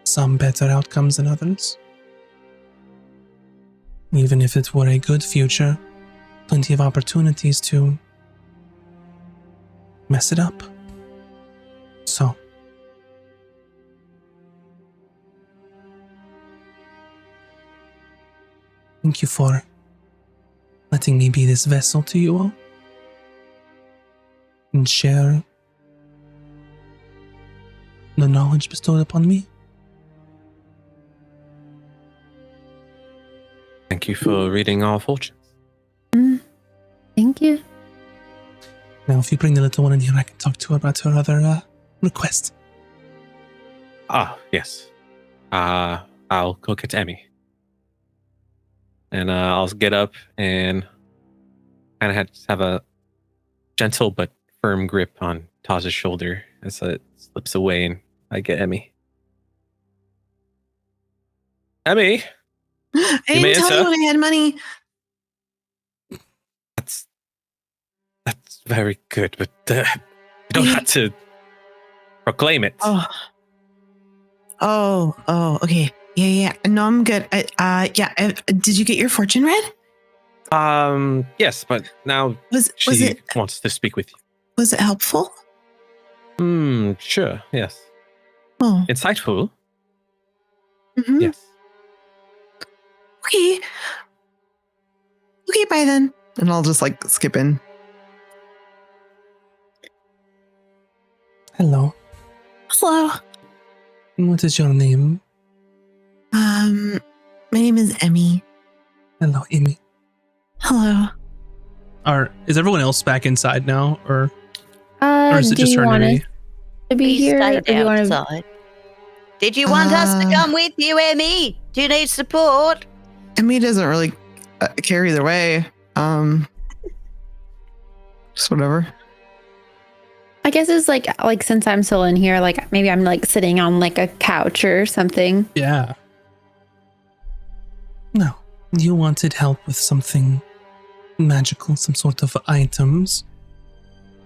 Some better outcomes than others. Even if it were a good future, plenty of opportunities to mess it up. So, thank you for letting me be this vessel to you all and share the knowledge bestowed upon me. Thank you for reading our fortunes. Thank you. Now, if you bring the little one in here, I can talk to her about her other request. Ah, yes. I'll go get Emmy. And I'll get up and kind of have a gentle but firm grip on Taj's shoulder as it slips away and I get Emmy. Emmy! I You may didn't tell enter. you when I had money. That's very good, but you don't have to proclaim it. Oh, okay. Yeah. No, I'm good. Did you get your fortune read? Yes, but now Was she it wants to speak with was it helpful? you. Sure, yes. Oh, Insightful, mhm. yes. Okay. Okay, bye then. And I'll just like skip in. Hello. Hello. What is your name? My name is Emmy. Hello, Amy. Hello. Is everyone else back inside now, or is it Do just you her and want us Emmy? to be We here? Or stayed do you want to? outside. Did you want us to come with you, Emmy? Do you need support? Emmy doesn't really care either way. Just whatever. I guess it's like since I'm still in here, like maybe I'm like sitting on like a couch or something. Yeah. No, you wanted help with something magical, some sort of items.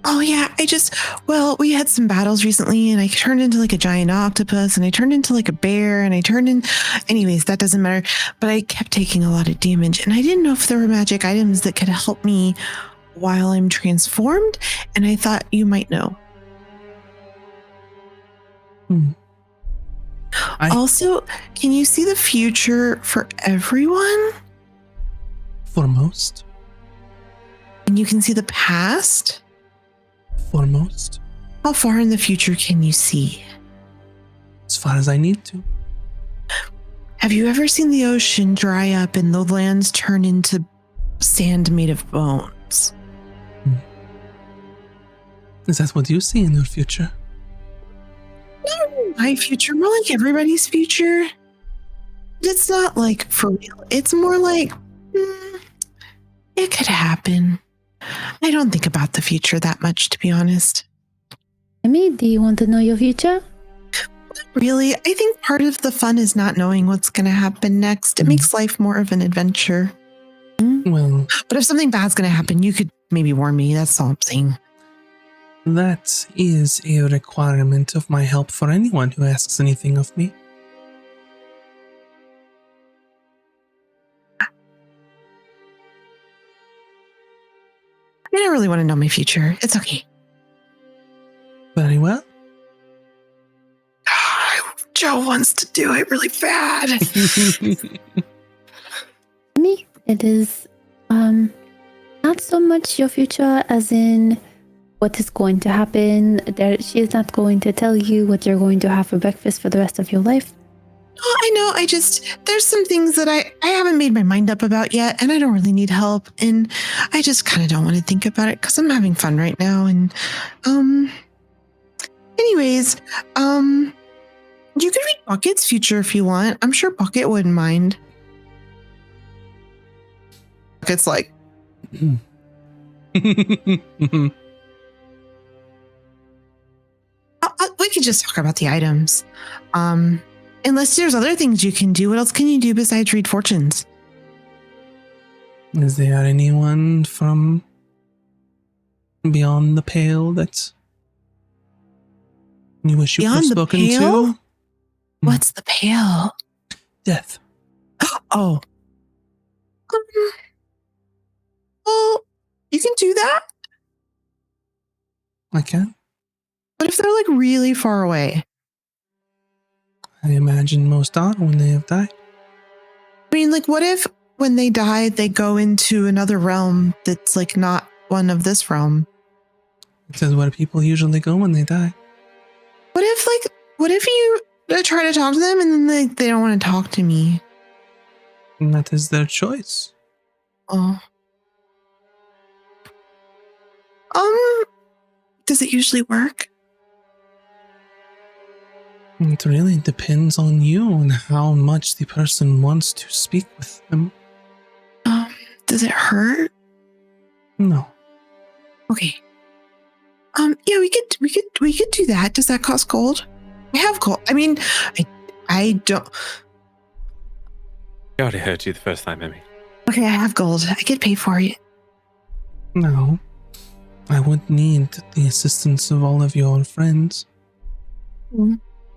Oh yeah, we had some battles recently and I turned into like a giant octopus and I turned into like a bear and anyways, that doesn't matter. But I kept taking a lot of damage and I didn't know if there were magic items that could help me while I'm transformed, and I thought you might know. Also, can you see the future for everyone? Foremost. And you can see the past? Foremost. How far in the future can you see? As far as I need to. Have you ever seen the ocean dry up and the lands turn into sand made of bones? Is that what you see in your future? No, my future, more like everybody's future. It's not like for real. It's more like it could happen. I don't think about the future that much, to be honest. Emmy, do you want to know your future? Really, I think part of the fun is not knowing what's going to happen next. It makes life more of an adventure. Well, But if something bad's going to happen, you could maybe warn me. That's all I'm saying. That is a requirement of my help for anyone who asks anything of me. I don't really want to know my future. It's okay. Very well. Joe wants to do it really bad. Me, it is not so much your future as in what is going to happen. She is not going to tell you what you're going to have for breakfast for the rest of your life. Oh, I know. There's some things that I haven't made my mind up about yet, and I don't really need help. And I just kind of don't want to think about it because I'm having fun right now. And, anyways, you could read Bucket's future if you want. I'm sure Bucket wouldn't mind. Bucket's like, we could just talk about the items. Unless there's other things you can do. What else can you do besides read fortunes? Is there anyone from beyond the pale that you wish you could have Beyond the spoken pale? to? What's the pale? Death. Oh. Well, you can do that. I can. What if they're like really far away? I imagine most are when they have died. I mean, like, what if when they die, they go into another realm that's like not one of this realm? It says where people usually go when they die. What if you try to talk to them and then they don't want to talk to me? And that is their choice. Oh. Does it usually work? It really depends on you and how much the person wants to speak with them. Does it hurt? No. Okay. Yeah, we could do that. Does that cost gold? I have gold. I mean, I don't. I already heard you the first time, Emmy. Okay, I have gold. I could pay for it. No. I would need the assistance of all of your friends.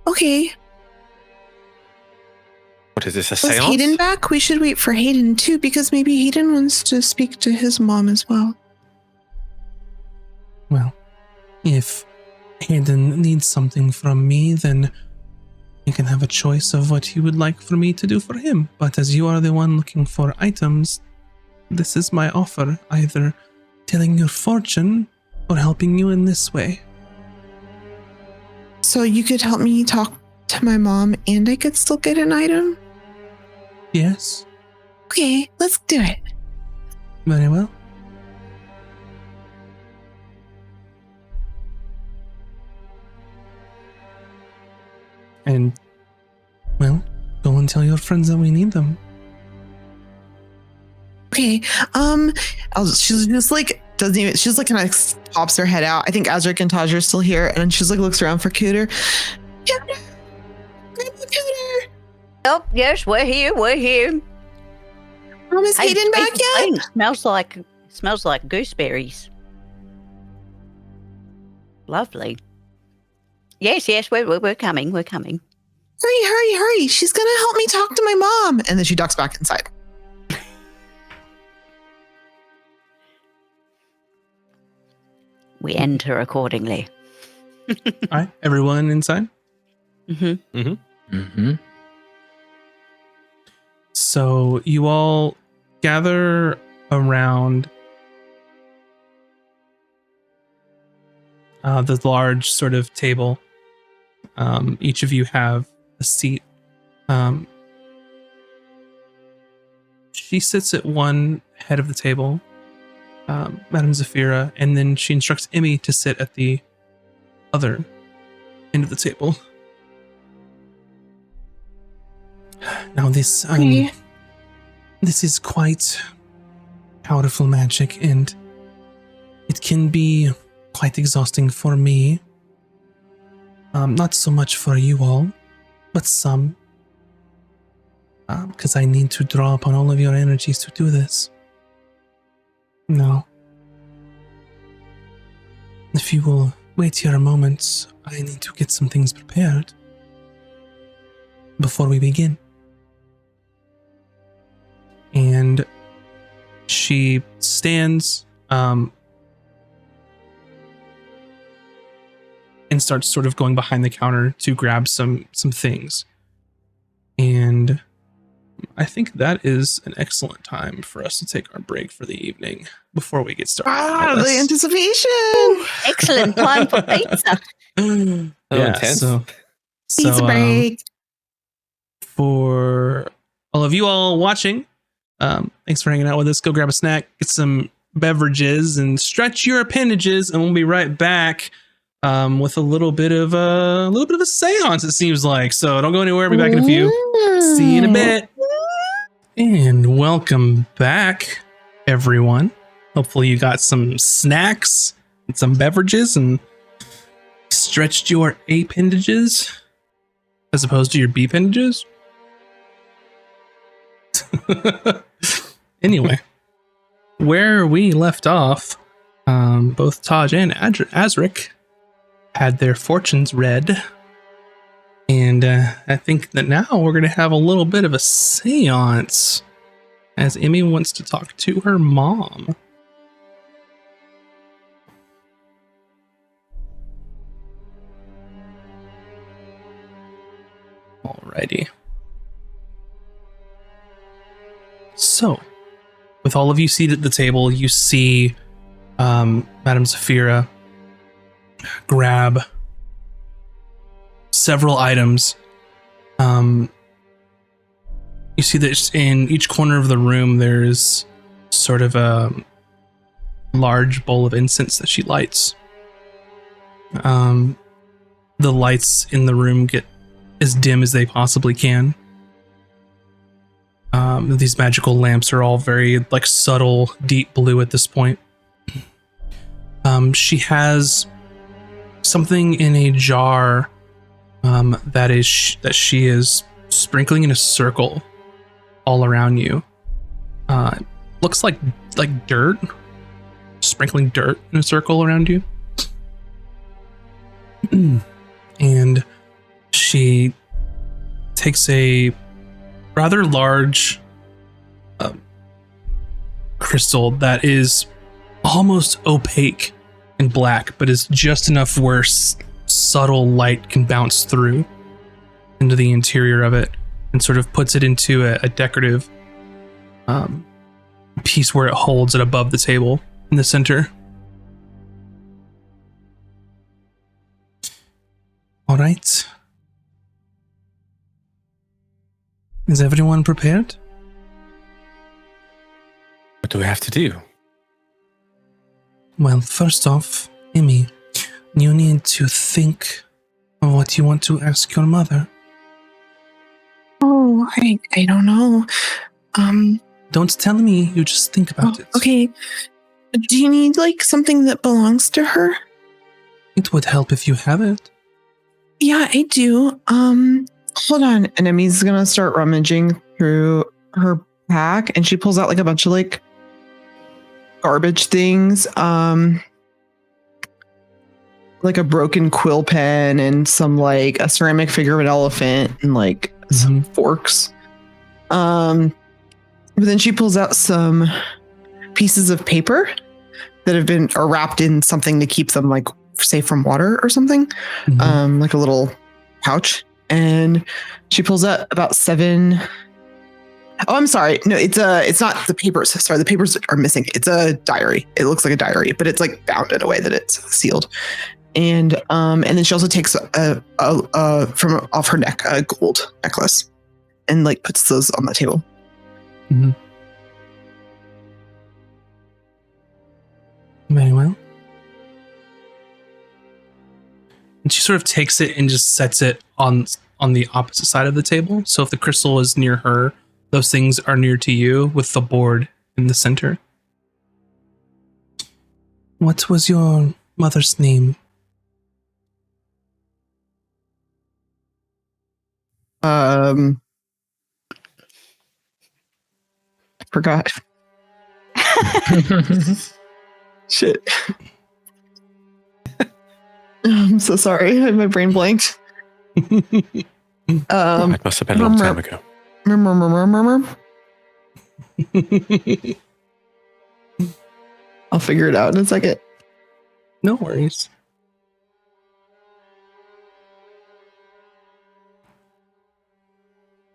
Okay. What is this, a Was seance? Hayden back? We should wait for Hayden too, because maybe Hayden wants to speak to his mom as well. Well, if Hayden needs something from me, then you can have a choice of what he would like for me to do for him. But as you are the one looking for items, this is my offer, either telling your fortune or helping you in this way. So you could help me talk to my mom and I could still get an item? Yes? Okay, let's do it. Very well. And, well, go and tell your friends that we need them. Okay, she's just like, doesn't even, she's like kind of pops her head out. I think Azric and Taj are still here, and she's like looks around for Cooter. Cooter! Grandpa Cooter! Oh, yes, we're here. We're here. Mom, is Hayden back yet? It smells like gooseberries. Lovely. Yes, we're coming. We're coming. Hurry. She's going to help me talk to my mom. And then she ducks back inside. We enter accordingly. All right, everyone inside? So you all gather around the large sort of table. Each of you have a seat. She sits at one head of the table, Madame Zafira, and then she instructs Emmy to sit at the other end of the table. Now this is quite powerful magic, and it can be quite exhausting for me. Not so much for you all, but some. Because I need to draw upon all of your energies to do this. No. If you will wait here a moment, I need to get some things prepared before we begin. And she stands and starts sort of going behind the counter to grab some things. And I think that is an excellent time for us to take our break for the evening before we get started. The anticipation. Excellent plan for pizza. Intense. Pizza break. For all of you all watching, thanks for hanging out with us. Go grab a snack, get some beverages, and stretch your appendages, and we'll be right back with a little bit of a seance. It seems like, so don't go anywhere. I'll be back in a few. See you in a bit. And welcome back, everyone. Hopefully you got some snacks and some beverages and stretched your appendages as opposed to your B appendages. Anyway, where we left off, both Taj and Azric had their fortunes read. And I think that now we're going to have a little bit of a seance as Emmy wants to talk to her mom. Alrighty. So, with all of you seated at the table, you see Madame Zafira grab several items. You see that in each corner of the room there's sort of a large bowl of incense that she lights. The lights in the room get as dim as they possibly can. These magical lamps are all very like subtle, deep blue at this point. She has something in a jar that she is sprinkling in a circle all around you. Looks like dirt, sprinkling dirt in a circle around you. And she takes a rather large crystal that is almost opaque and black, but is just enough where subtle light can bounce through into the interior of it, and sort of puts it into a decorative piece where it holds it above the table in the center. All right. Is everyone prepared? What do we have to do? Well, first off, Emmy, you need to think of what you want to ask your mother. Oh, I don't know. Don't tell me, you just think about it. Okay. Do you need like something that belongs to her? It would help if you have it. Yeah, I do. Hold on. And Emmy's gonna start rummaging through her pack, and she pulls out like a bunch of like garbage things. Like a broken quill pen and some like a ceramic figure of an elephant and like some forks. But then she pulls out some pieces of paper that have been wrapped in something to keep them like safe from water or something. Like a little pouch. And she pulls out about 7. Oh, I'm sorry. No, it's not the papers. Sorry, the papers are missing. It's a diary. It looks like a diary, but it's like bound in a way that it's sealed. And then she also takes from off her neck a gold necklace and like puts those on the table. Very well. And she sort of takes it and just sets it on the opposite side of the table. So if the crystal is near her, those things are near to you, with the board in the center. What was your mother's name? I forgot. Shit. I'm so sorry. My brain blanked. It must have been a long time ago. I'll figure it out in a second. No worries.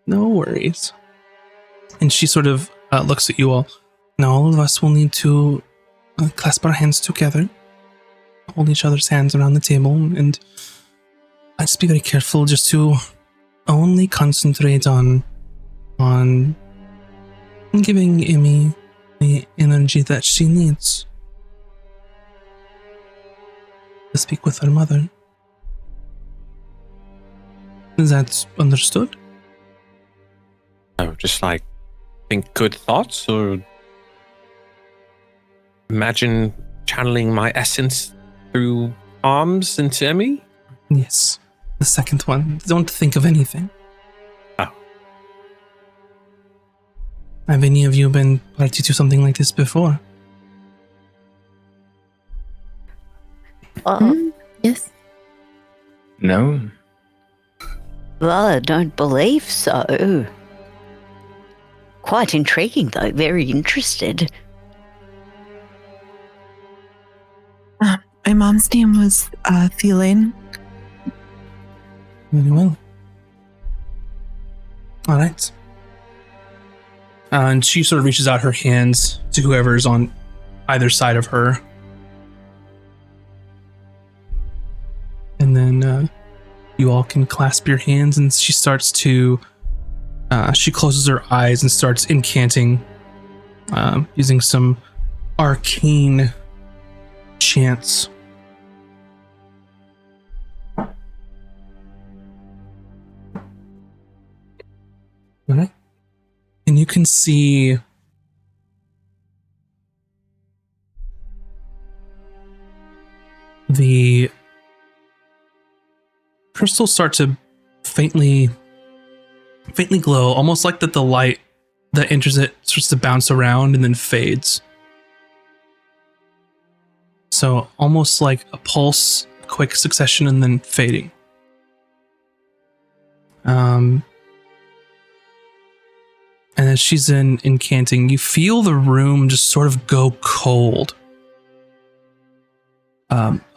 No worries. And she sort of looks at you all. Now all of us will need to clasp our hands together, hold each other's hands around the table, and let's be very careful just to only concentrate on giving Emmy the energy that she needs to speak with her mother. Is that understood? Oh, just like think good thoughts or imagine channeling my essence through arms into Emmy? Yes. The second one. Don't think of anything. Oh. Have any of you been party to something like this before? Yes. No. Well, I don't believe so. Quite intriguing, though. Very interested. My mom's name was Thielaine. Very well. All right. And she sort of reaches out her hands to whoever's on either side of her. And then you all can clasp your hands, and she starts to... she closes her eyes and starts incanting using some arcane chants. Alright. And you can see the crystals start to faintly glow, almost like that the light that enters it starts to bounce around and then fades. So almost like a pulse, quick succession, and then fading. And as she's incanting, you feel the room just sort of go cold.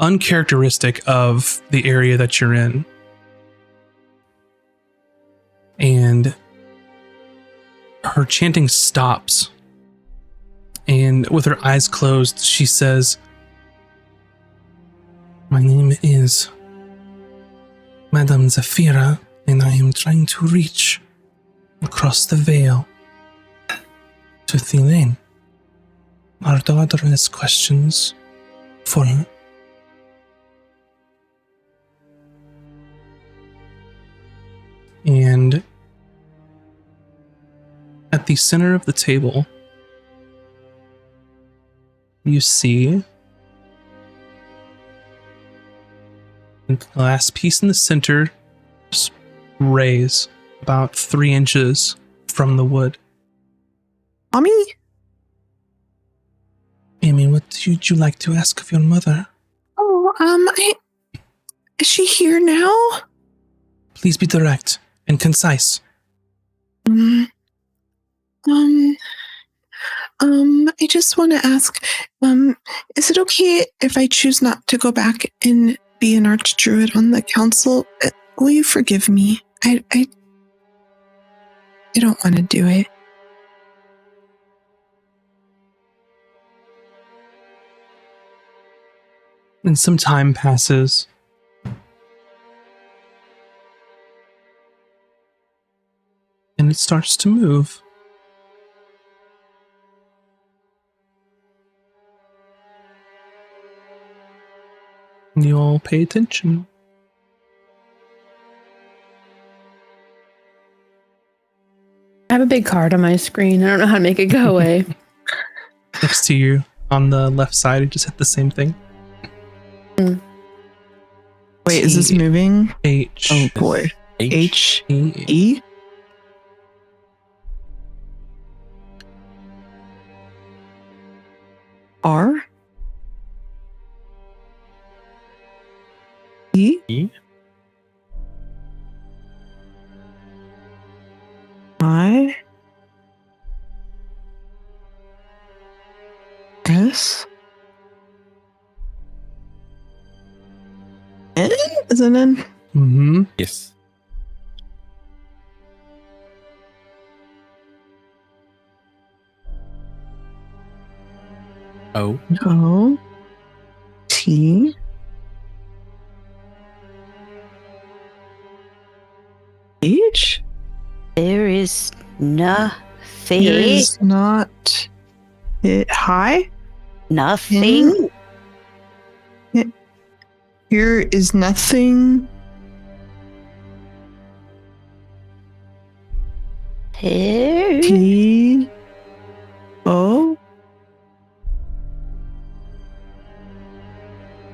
Uncharacteristic of the area that you're in. And her chanting stops. And with her eyes closed, she says, "My name is Madame Zafira, and I am trying to reach across the veil to Thielaine. Our daughter has questions for her." And at the center of the table, you see the glass piece in the center just raise about 3 inches from the wood. Mommy? Amy, what would you like to ask of your mother? Is she here now? Please be direct and concise. I just want to ask, is it okay if I choose not to go back and be an archdruid on the council? Will you forgive me? I don't want to do it. And some time passes. And it starts to move. And you all pay attention. I have a big card on my screen. I don't know how to make it go away. Next to you on the left side, it just hit the same thing. Wait, is this moving? H. Oh boy. H. E? R? E? I S N is an N. Mm-hmm. Yes. O. O T H. There is nothing. There is not it. Hi. Nothing. Here is nothing. Here. T O.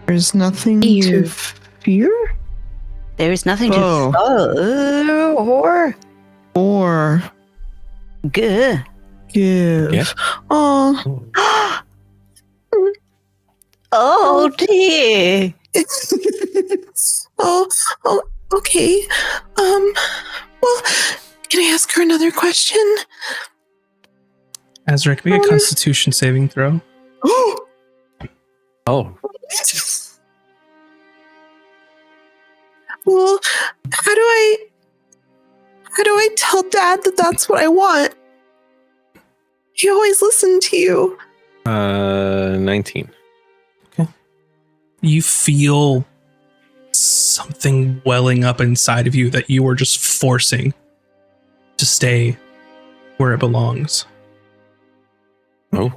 There's nothing to fear There is nothing Oh. to or give. give. Yeah. Oh. Oh dear. oh, okay. Well, can I ask her another question? Azric, make a Constitution saving throw. Oh. Well, how do I tell Dad that that's what I want? He always listened to you. 19. You feel something welling up inside of you that you are just forcing to stay where it belongs. Oh.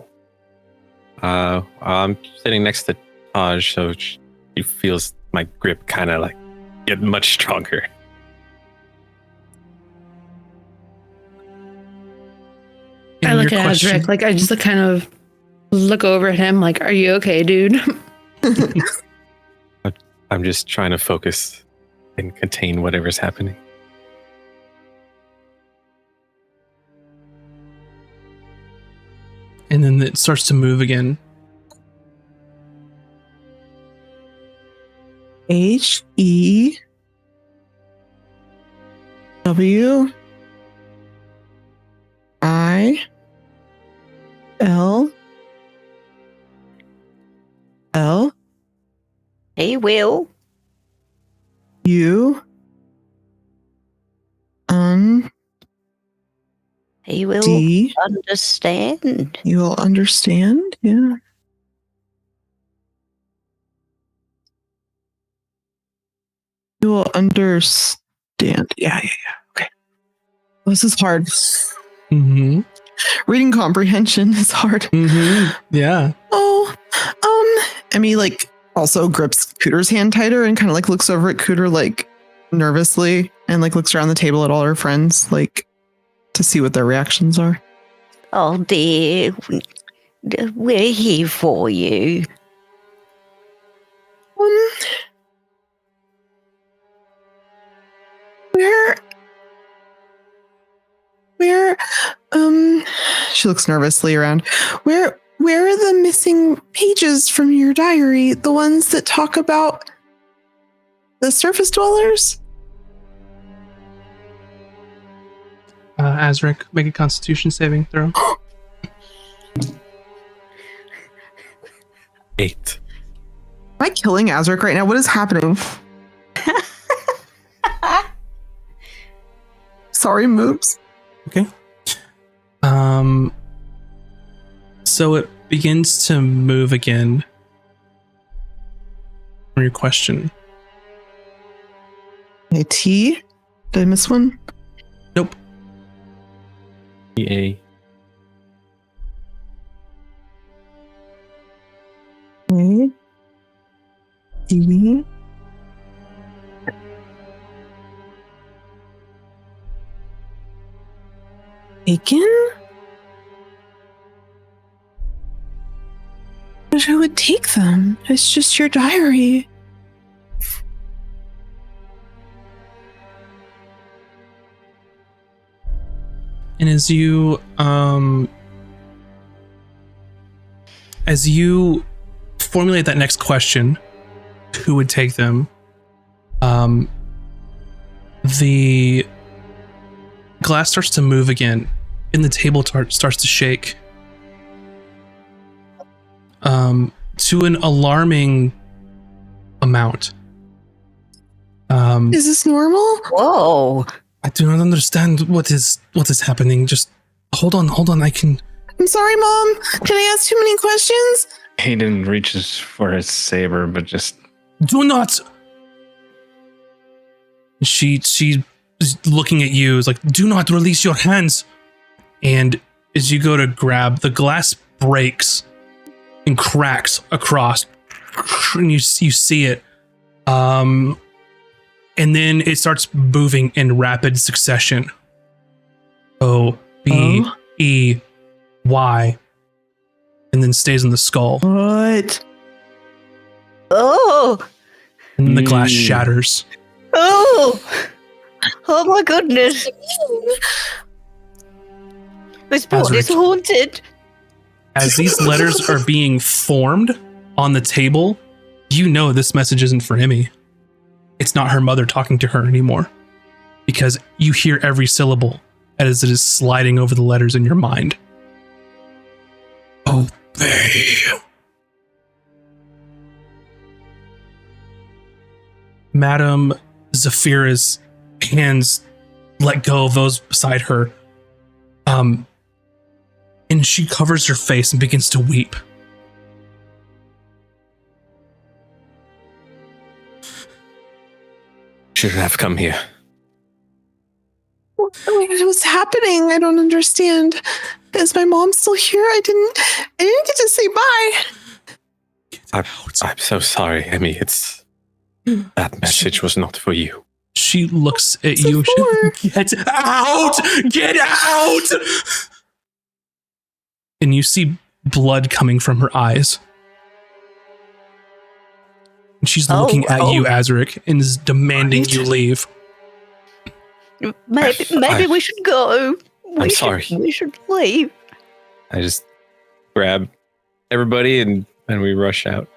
I'm sitting next to Taj, so she feels my grip kind of like get much stronger. I And look your at question- Azric, like I just kind of look over at him, like, "Are you okay, dude?" I'm just trying to focus and contain whatever's happening. And then it starts to move again. H E W I L L He will. U N He will D. understand. You'll understand, yeah. You will understand. Yeah. Okay. This is hard. Mm-hmm. Reading comprehension is hard. Mm-hmm. Yeah. Oh, Emmy like also grips Cooter's hand tighter and kind of like looks over at Cooter like nervously and like looks around the table at all her friends like to see what their reactions are. Oh dear. We're here for you. Where she looks nervously around. Where are the missing pages from your diary? The ones that talk about the surface dwellers? Azric, make a Constitution saving throw. 8. Am I killing Azric right now? What is happening? Sorry, moves. Okay. So it begins to move again. From your question. Okay, T. Did I miss one? Nope. EA. A. D. Bacon? But who would take them? It's just your diary. And as you formulate that next question, who would take them? The glass starts to move again, and the table starts to shake. To an alarming amount. Is this normal? Whoa. I do not understand what is happening. Just hold on. I'm sorry, Mom. Can I ask too many questions? Hayden reaches for his saber, but just Do not. She is looking at you. Is like, do not release your hands. And as you go to grab, the glass breaks and cracks across, and you see it. And then it starts moving in rapid succession. O B E Y, and then stays in the skull. What? Oh. And then the glass shatters. Oh. Oh my goodness. This board is haunted. As these letters are being formed on the table, you know this message isn't for Emmy. It's not her mother talking to her anymore. Because you hear every syllable as it is sliding over the letters in your mind. Obey. Madame Zafira's hands let go of those beside her. And she covers her face and begins to weep. Shouldn't have come here. What's happening? I don't understand. Is my mom still here? I didn't get to say bye. I'm so sorry, Emmy. That message was not for you. She looks at you. Get out! Get out! And you see blood coming from her eyes. And she's looking at you, Azric, and is demanding you leave. Maybe we should go. I'm sorry. We should leave. I just grab everybody and we rush out.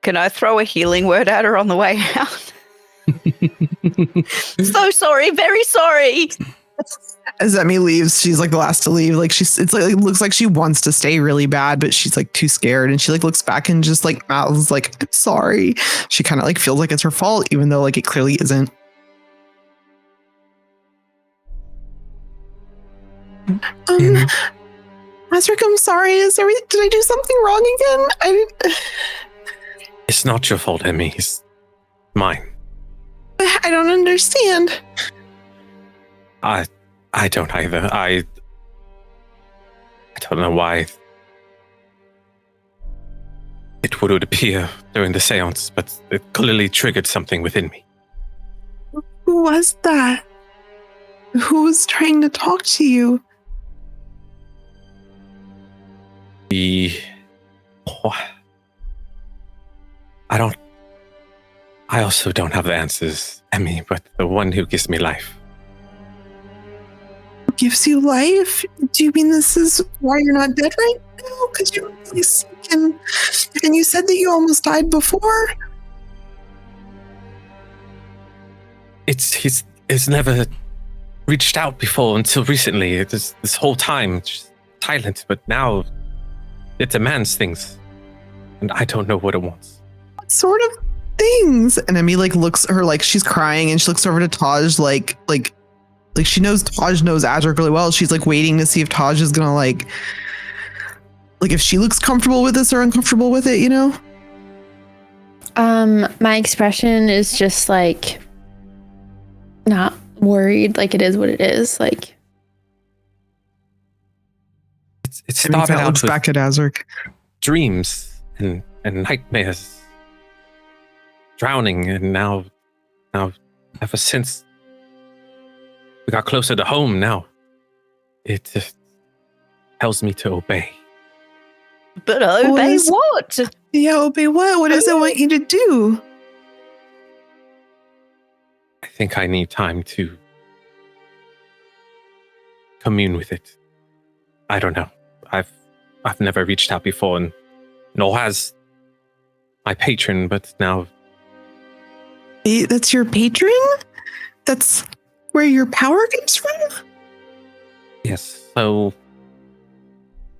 Can I throw a healing word at her on the way out? So sorry, very sorry. As Emmy leaves, she's like the last to leave. Like it looks like she wants to stay really bad, but she's like too scared. And she like looks back and just like mouths like, I'm sorry. She kind of like feels like it's her fault, even though like it clearly isn't. Azric, I'm sorry. Did I do something wrong again? It's not your fault, Emmy. It's mine. I don't understand. I don't either. I don't know why it would appear during the seance, but it clearly triggered something within me. Who was that? Who was trying to talk to you? I also don't have the answers, Emmy, but the one who gives me life. Gives you life? Do you mean this is why you're not dead right now? Because you're really sick and you said that you almost died before? He's never reached out before until recently. This whole time, just silent, but now it demands things. And I don't know what it wants. What sort of things? And Emmy like looks at her like she's crying and she looks over to Taj like she knows Taj knows Azric really well. She's like waiting to see if Taj is gonna like if she looks comfortable with this or uncomfortable with it, you know? My expression is just like not worried, like it is what it is. Like it started out looks with back at Azric. dreams and nightmares, drowning, and now ever since we got closer to home, now it just tells me to obey. But obey what? Yeah, obey what? What does it want you to do? I think I need time to commune with it. I don't know. I've never reached out before, and nor has my patron, but now... That's your patron? That's where your power comes from? Yes, so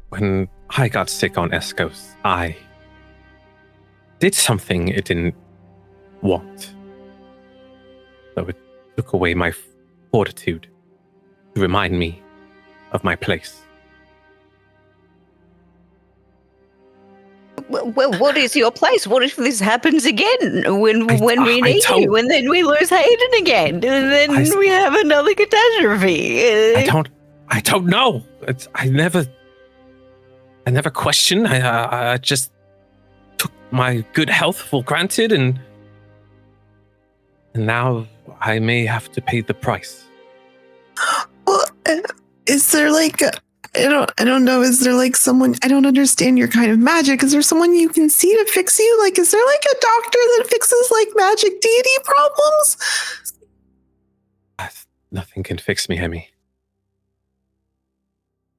when I got sick on Escos, I did something it didn't want. So it took away my fortitude to remind me of my place. Well, what is your place? What if this happens again when we need you, and then we lose Hayden again, and then we have another catastrophe? I don't know. I never questioned. I just took my good health for granted, and now I may have to pay the price. Well, is there like I don't know. Is there like someone? I don't understand your kind of magic. Is there someone you can see to fix you? Like, is there like a doctor that fixes like magic deity problems? Nothing can fix me, Hemi.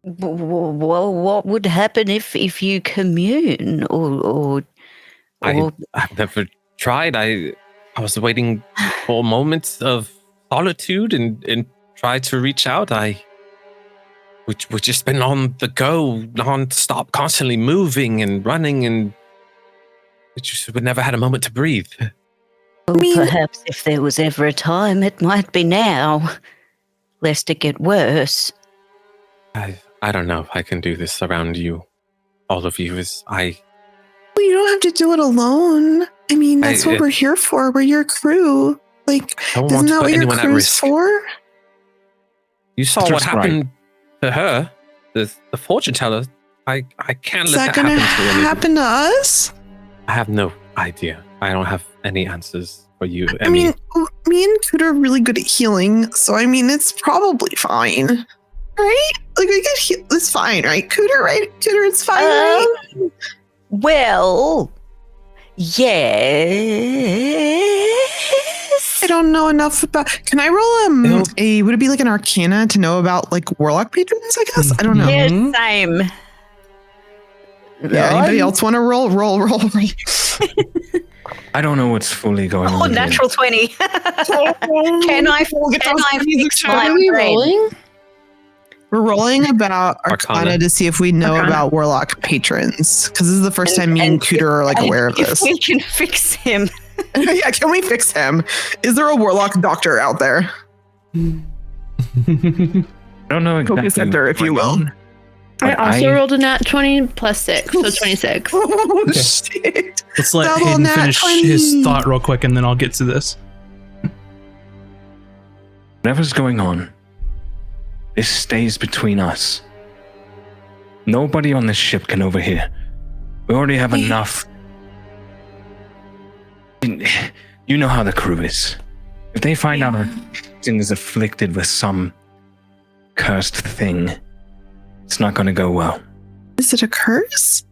Well, what would happen if you commune or I've never tried. I was waiting for moments of solitude and tried to reach out. We've just been on the go, non-stop, constantly moving and running, and we never had a moment to breathe. Well, perhaps if there was ever a time, it might be now, lest it get worse. I don't know if I can do this around you, all of you. Well, you don't have to do it alone. I mean, that's what we're here for. We're your crew. Like, isn't that what your crew's for? You saw what happened to her, the fortune teller. I can't let that happen to anyone. Is that gonna happen to us? I have no idea. I don't have any answers for you. I mean, me and Cooter are really good at healing, so I mean, it's probably fine, right? Like, we could heal. It's fine, right, Cooter? Right, Cooter, it's fine, right? Well, yes. I don't know enough about. Can I roll would it be like an Arcana to know about like warlock patrons? I guess I don't know. Yeah, same. Yeah. Anybody else want to roll? I don't know what's fully going on. Oh, natural 20. Can I fix my brain? We're rolling about Arcana to see if we know about warlock patrons, because this is the first time me and Cooter are like aware of this. If we can fix him. Yeah, can we fix him? Is there a warlock doctor out there? I don't know exactly. Focus center, if you will. I also rolled a nat 20 plus 6, so 26. Oh, shit. Let's let Hayden finish his thought real quick, and then I'll get to this. Whatever's going on, this stays between us. Nobody on this ship can overhear. We already have enough. You know how the crew is. If they find out our captain is afflicted with some cursed thing, it's not going to go well. Is it a curse?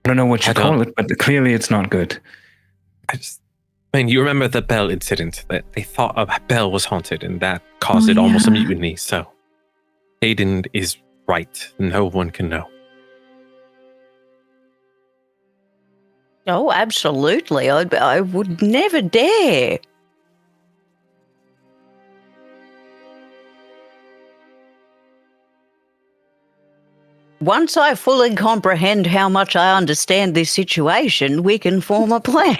I don't know what you call it, but clearly it's not good. I mean, you remember the Bell incident, that they thought a Bell was haunted, and that caused almost a mutiny. So Hayden is right. No one can know. Oh, absolutely. I would never dare. Once I fully comprehend how much I understand this situation, we can form a plan.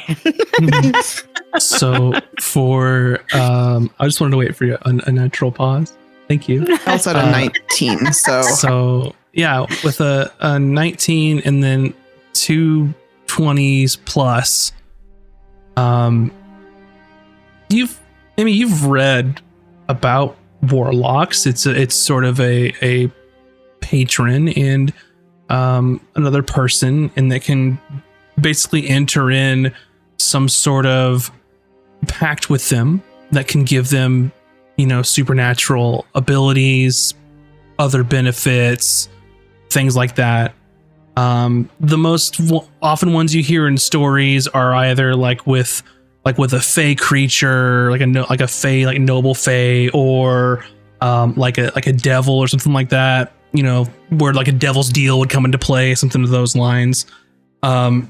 So for, I just wanted to wait for you, a natural pause. Thank you. I also had a 19, so. So yeah, with a 19 and then 2 20s plus, you've read about warlocks. It's sort of a patron and another person, and that can basically enter in some sort of pact with them that can give them, supernatural abilities, other benefits, things like that. The most often ones you hear in stories are either like with a fey creature, like a fey, like noble fey, or like a devil or something like that. Where like a devil's deal would come into play, something of those lines. The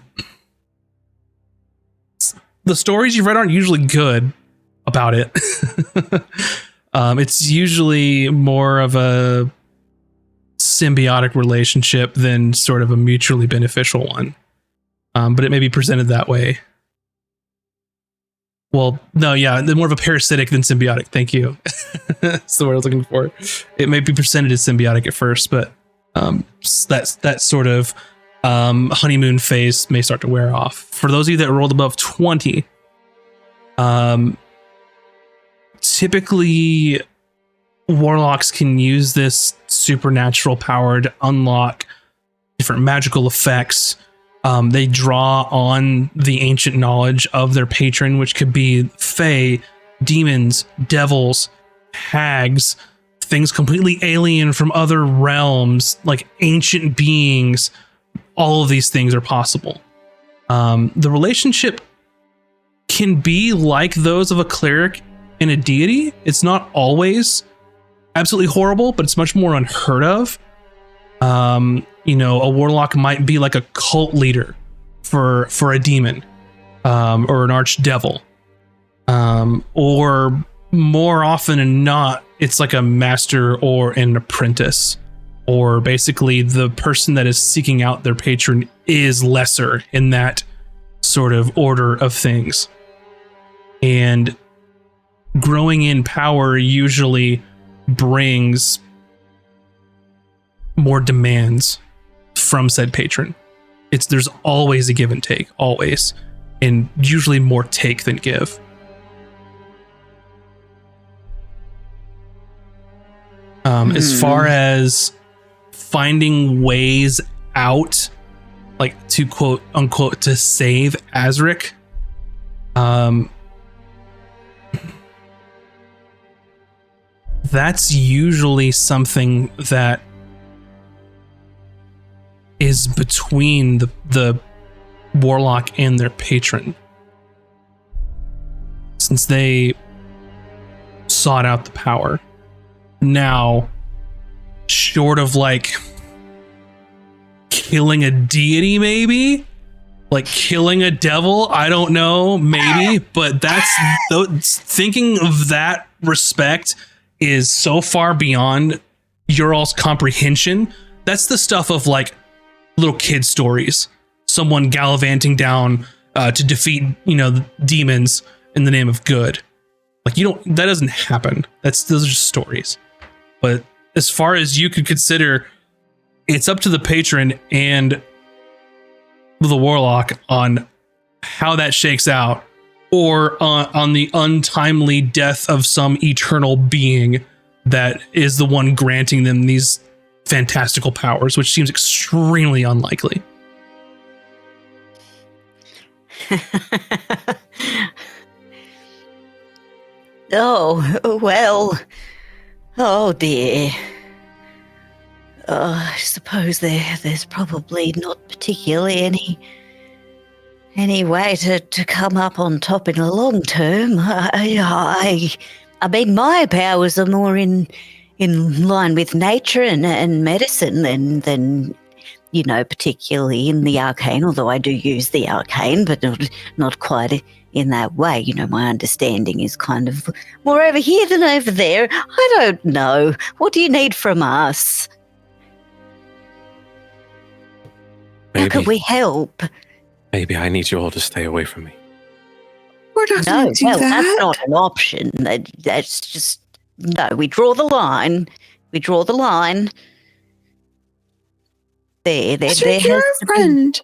stories you've read aren't usually good about it. It's usually more of a symbiotic relationship than sort of a mutually beneficial one. But it may be presented that way. Well, no, yeah, they're more of a parasitic than symbiotic. Thank you. That's the word I was looking for. It may be presented as symbiotic at first, but that sort of honeymoon phase may start to wear off. For those of you that rolled above 20, typically warlocks can use this supernatural power to unlock different magical effects. They draw on the ancient knowledge of their patron, which could be fae, demons, devils, hags, things completely alien from other realms, like ancient beings. All of these things are possible. The relationship can be like those of a cleric and a deity. It's not always absolutely horrible, but it's much more unheard of. A warlock might be like a cult leader for a demon, or an archdevil, or more often than not, it's like a master or an apprentice, or basically the person that is seeking out their patron is lesser in that sort of order of things. And growing in power usually brings more demands from said patron. There's always a give and take, always, and usually more take than give. As far as finding ways out, like to quote unquote to save Azric, that's usually something that is between the warlock and their patron, since they sought out the power. Now, short of like killing a deity, maybe like killing a devil, I don't know, maybe, but thinking of that respect is so far beyond your all's comprehension. That's the stuff of like little kid stories, someone gallivanting down to defeat demons in the name of good. Like, that doesn't happen. Those are just stories. But as far as you could consider, it's up to the patron and the warlock on how that shakes out, or on the untimely death of some eternal being that is the one granting them these fantastical powers, which seems extremely unlikely. Oh, well. Oh, dear. I suppose there's probably not particularly any way to come up on top in the long term. I mean, my powers are more in line with nature and medicine than particularly in the arcane, although I do use the arcane, but not quite in that way. My understanding is kind of more over here than over there. I don't know. What do you need from us? Maybe, how can we help? Maybe I need you all to stay away from me. We're not going to do that. That's not an option. That's just, no, we draw the line. There. You're a friend.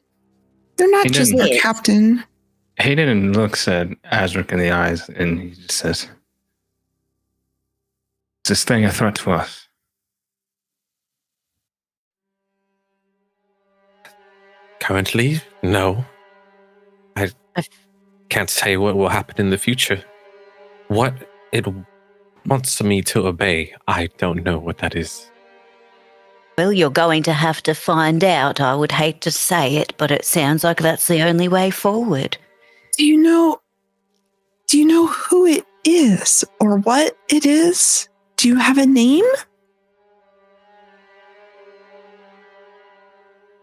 They're not just our captain. Hayden looks at Azric in the eyes and he just says, "Is this thing a threat to us?" Currently, no. I can't say what will happen in the future. What it wants me to obey, I don't know what that is. Well, you're going to have to find out. I would hate to say it, but it sounds like that's the only way forward. Do you know who it is or what it is? Do you have a name?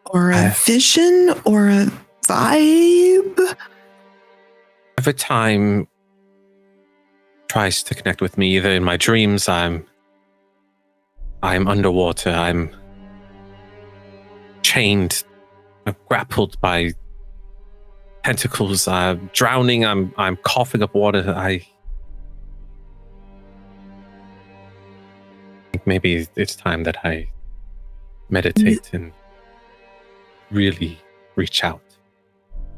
Or a vision or a vibe? Every time tries to connect with me. Either in my dreams, I'm underwater. I'm chained, I'm grappled by tentacles. I'm drowning. I'm coughing up water. I think maybe it's time that I meditate and really reach out.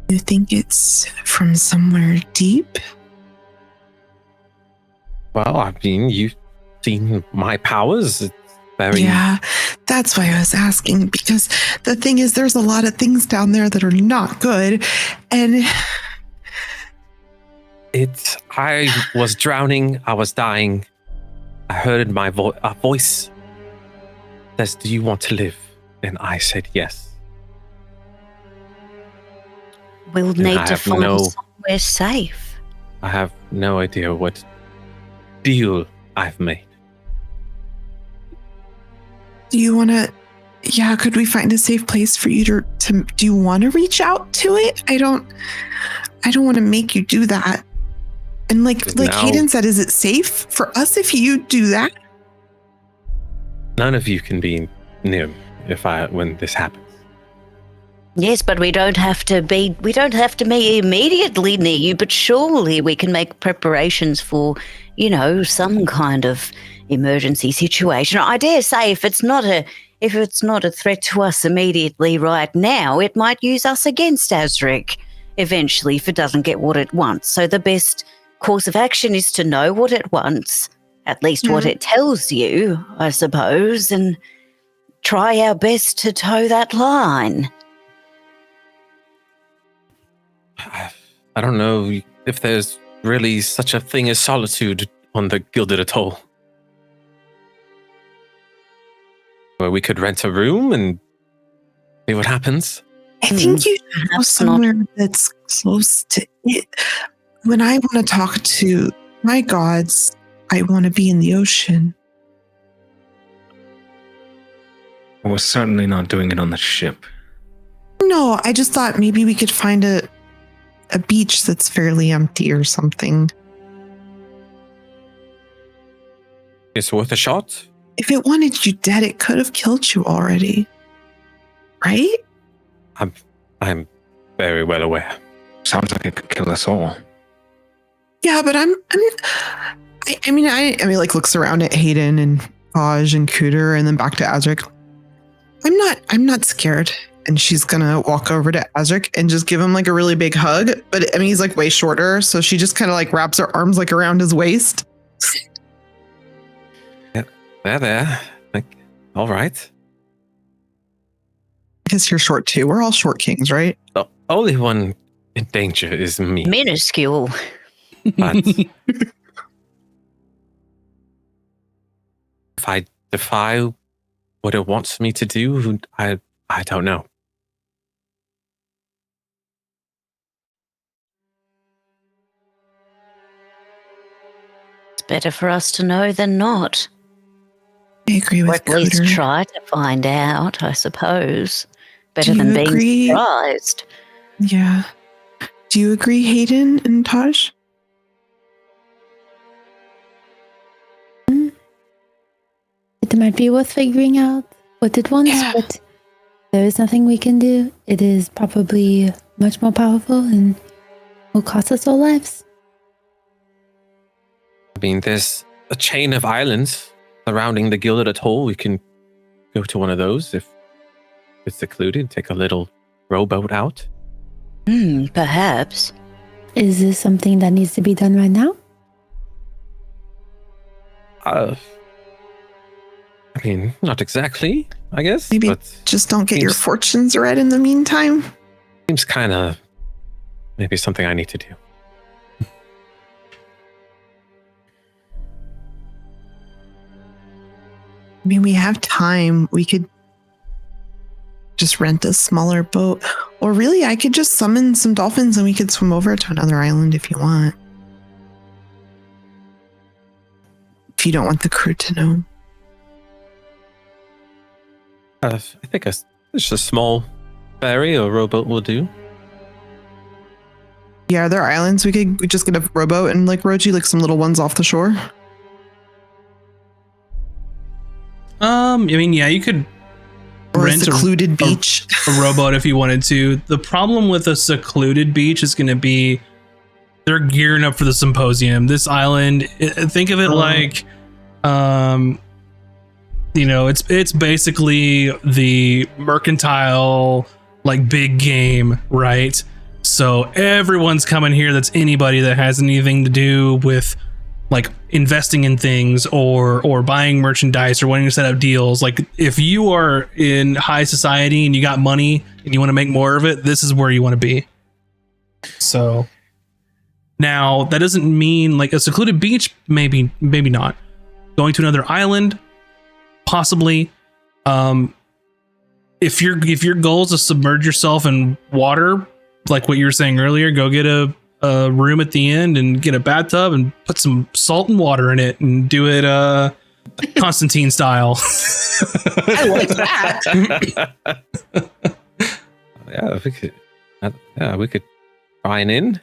You think it's from somewhere deep? Well, I mean, you've seen my powers. It's very... Yeah, that's why I was asking, because the thing is, there's a lot of things down there that are not good, and I was drowning. I was dying. I heard my voice says, "Do you want to live?" And I said yes. We'll And need I to have find no- somewhere safe. I have no idea what deal I've made. do you want to? Yeah, could we find a safe place for you to? Do you want to reach out to it? I don't want to make you do that. And like Now- Hayden said, is it safe for us if you do that? None of you can be near me when this happens. Yes, but we don't have to be immediately near you, but surely we can make preparations for, some kind of emergency situation. I dare say if it's not a threat to us immediately right now, it might use us against Azric eventually if it doesn't get what it wants. So the best course of action is to know what it wants, at least what it tells you, I suppose, and try our best to toe that line. I don't know if there's really such a thing as solitude on the Gilded Atoll. Where we could rent a room and see what happens. I think you should go Perhaps not. somewhere that's close to it. When I want to talk to my gods, I want to be in the ocean. We're certainly not doing it on the ship. No, I just thought maybe we could find a beach that's fairly empty or something. It's worth a shot. If it wanted you dead, it could have killed you already. Right? I'm very well aware. Sounds like it could kill us all. Yeah, but I mean, like looks around at Hayden and Taj and Cooter and then back to Azric. I'm not scared. And she's gonna walk over to Azric and just give him like a really big hug. But I mean, he's like way shorter, so she just kind of like wraps her arms like around his waist. There. Like, all right. Because you're short too. We're all short kings, right? The only one in danger is me. Minuscule. But if I defy what it wants me to do, I don't know. It's better for us to know than not. I agree Or with at least Cooter. try to find out, I suppose. Better Do than you being agree? surprised. Yeah. Do you agree, Hayden and Taj? It might be worth figuring out what it wants, Yeah. but there is nothing we can do. It is probably much more powerful and will cost us our lives. I mean, there's a chain of islands surrounding the Gilded Atoll. We can go to one of those if it's secluded, take a little rowboat out. Perhaps. Is this something that needs to be done right now? I mean, not exactly, I guess. Maybe but just don't get your seems- fortunes read in the meantime. seems kind of maybe something I need to do. I mean, we have time. We could just rent a smaller boat. Or really, I could just summon some dolphins and we could swim over to another island if you want. If you don't want the crew to know. I think just a small ferry or rowboat will do. Yeah, are there islands we could just get a rowboat and like row to, like some little ones off the shore? I mean, yeah, you could Or a rent secluded beach? a rowboat if you wanted to. The problem with a secluded beach is going to be they're gearing up for the symposium. This island, think of it like, you know, it's basically the mercantile, like big game, right? So everyone's coming here. That's anybody that has anything to do with like investing in things or buying merchandise or wanting to set up deals. Like if you are in high society and you got money and you want to make more of it, this is where you want to be. So now that doesn't mean like a secluded beach, maybe not. Going to another island, possibly. If your goal is to submerge yourself in water, like what you were saying earlier, go get a room at the end and get a bathtub and put some salt and water in it and do it Constantine style. I like that. Yeah, we could try an inn.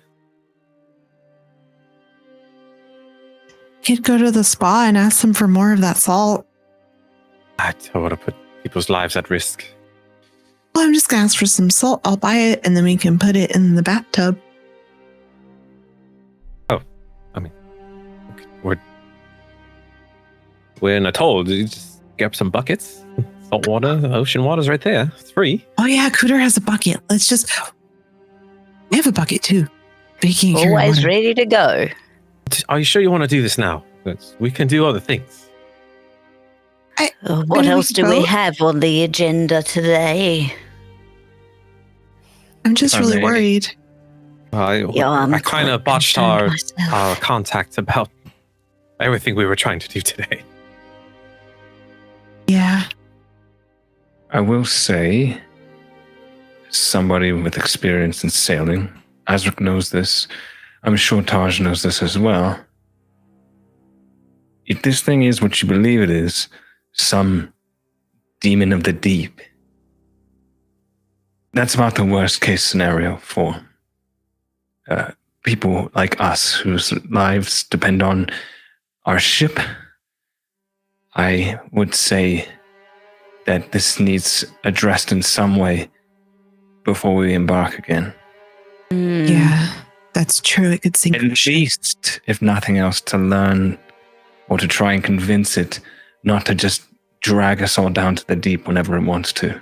Could go to the spa and ask them for more of that salt. I don't want to put people's lives at risk. Well, I'm just gonna ask for some salt. I'll buy it and then we can put it in the bathtub. We're in a atoll. You just grab some buckets, salt water, ocean water's right there. It's free. Oh yeah, Cooter has a bucket. Let's just. We have a bucket too. But he can't carry Always water. ready to go. Are you sure you want to do this now? We can do other things. What Maybe else we do could we vote? have on the agenda today? I'm just If I really may. worried. Yeah, I'm I kind of quite botched concerned our myself. contact about everything we were trying to do today. Yeah. I will say, somebody with experience in sailing, Azric knows this. I'm sure Taj knows this as well. If this thing is what you believe it is, some demon of the deep, that's about the worst case scenario for people like us whose lives depend on our ship. I would say that this needs addressed in some way before we embark again. Yeah. That's true. It could sink. At least, if nothing else, to learn or to try and convince it not to just drag us all down to the deep whenever it wants to.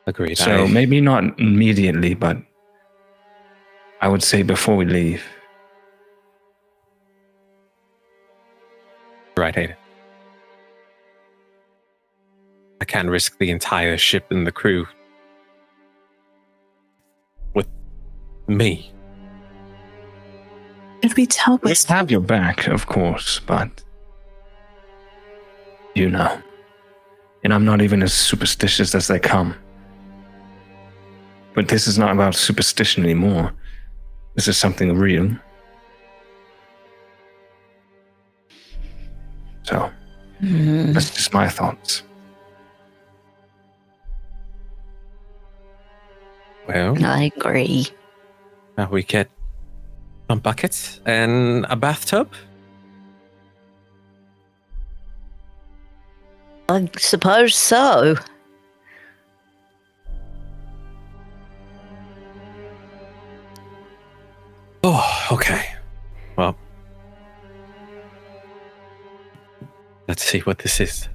Agreed. So maybe not immediately, but I would say before we leave. Right, Hayden. I can't risk the entire ship and the crew with me. Did we tell We us? have your back, of course, but you know. And I'm not even as superstitious as they come. But this is not about superstition anymore. This is something real. So, that's just my thoughts. Well, I agree. now we get some buckets and a bathtub. I suppose so. Oh, okay. Well, let's see what this is.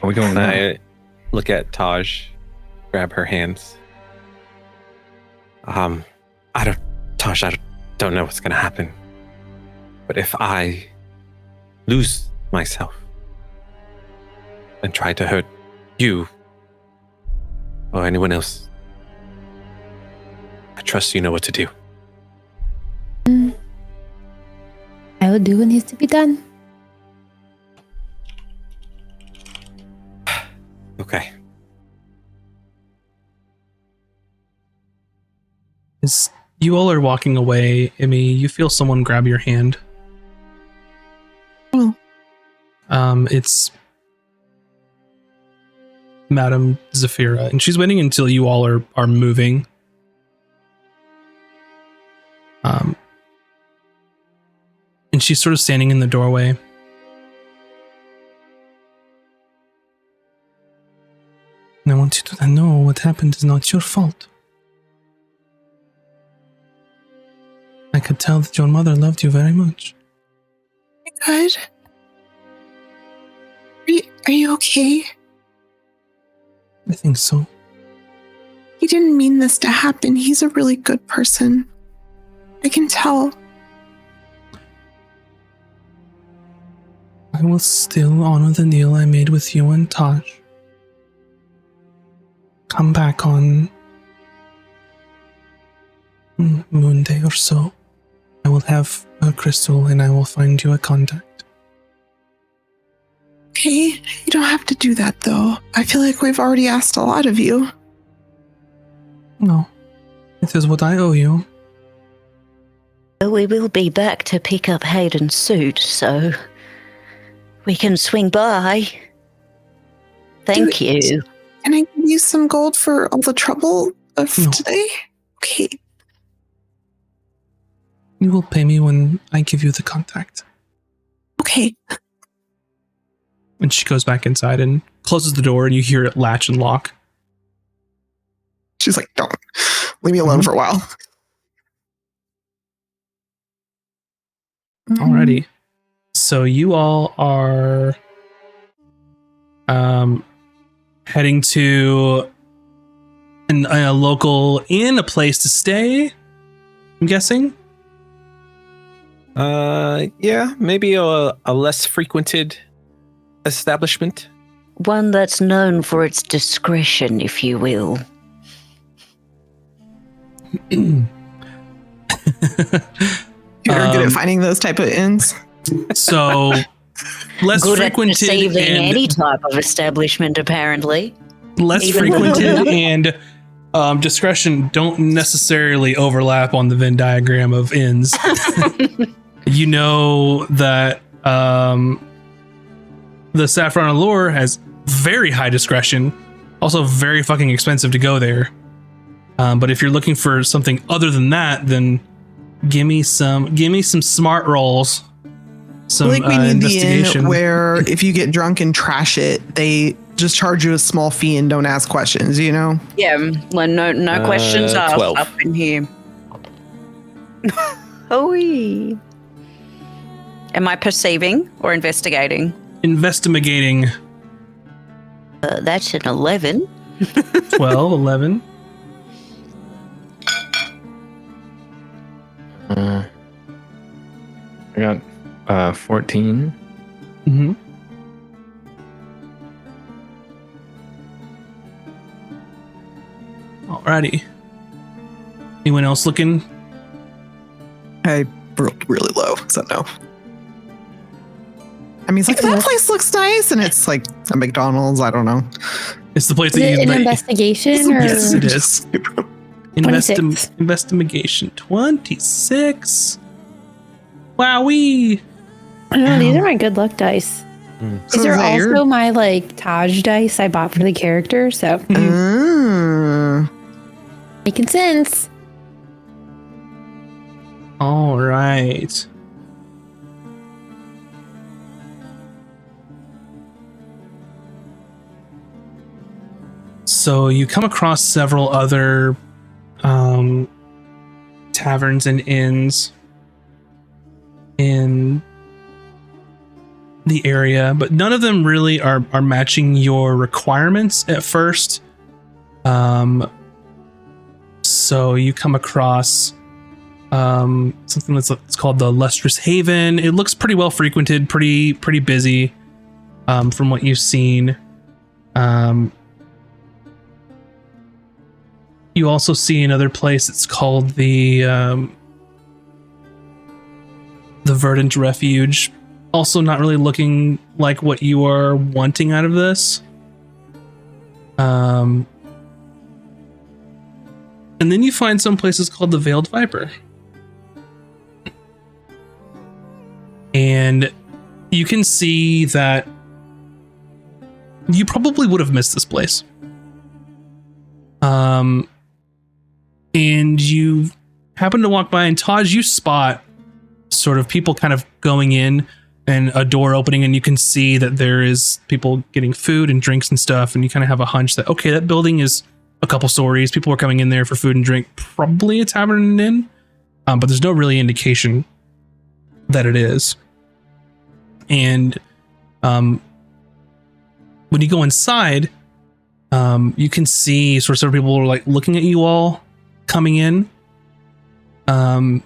Are we going now? I look at Taj, grab her hands. I don't know what's gonna happen. But if I lose myself and try to hurt you or anyone else, I trust you know what to do. I will do what needs to be done. Okay. As you all are walking away, Emmy, you feel someone grab your hand. Oh. It's Madam Zafira, and she's waiting until you all are moving. And she's sort of standing in the doorway. And I want you to know what happened is not your fault. I could tell that your mother loved you very much. Good. Are you okay? I think so. He didn't mean this to happen. He's a really good person. I can tell. I will still honor the deal I made with you and Taj. Come back on Moon Day or so. I will have a crystal and I will find you a contact. Okay, you don't have to do that though. I feel like we've already asked a lot of you. No, it is what I owe you. We will be back to pick up Hayden's suit, so we can swing by. Thank you. Can I give you some gold for all the trouble of today? Okay. You will pay me when I give you the contact. Okay. And she goes back inside and closes the door, and you hear it latch and lock. She's like, don't. Leave me alone for a while. Alrighty. So you all are heading to a local inn, a place to stay, I'm guessing? Yeah, maybe a less frequented establishment. One that's known for its discretion, if you will. You're good at finding those type of inns. So less Good frequented at deceiving and any type of establishment, apparently. less even frequented and discretion don't necessarily overlap on the Venn diagram of inns. You know that the Saffron Allure has very high discretion, also very fucking expensive to go there. But if you're looking for something other than that, then give me some smart rolls. Some We need investigation. the inn where if you get drunk and trash it, they just charge you a small fee and don't ask questions, you know? Yeah, well, no questions asked 12. up in here. Oh, am I perceiving or investigating? Investigating. That's an 11. 12, 11. I got 14. Mm-hmm. Alrighty. Anyone else looking? I rolled really low, so no. I mean, it's like, that place looks nice, and it's like a McDonald's, I don't know. It's the place Is that it you an that- investigation or Yes, it is. 26. Investigation 26. Wowee. I don't know, these are my good luck dice. These are also my like Taj dice I bought for the character, so making sense. All right. So you come across several other taverns and inns in the area, but none of them really are matching your requirements at first. So you come across something it's called the Lustrous Haven. It looks pretty well frequented, pretty busy from what you've seen. You also see another place. It's called the Verdant Refuge. Also not really looking like what you are wanting out of this. And then you find some places called the Veiled Viper. And you can see that you probably would have missed this place. And you happen to walk by, and Taj, you spot sort of people kind of going in and a door opening, and you can see that there is people getting food and drinks and stuff, and you kind of have a hunch that, okay, that building is a couple stories. People are coming in there for food and drink, probably a tavern and inn, but there's no really indication that it is. And when you go inside, you can see sort of people are like looking at you all coming in. And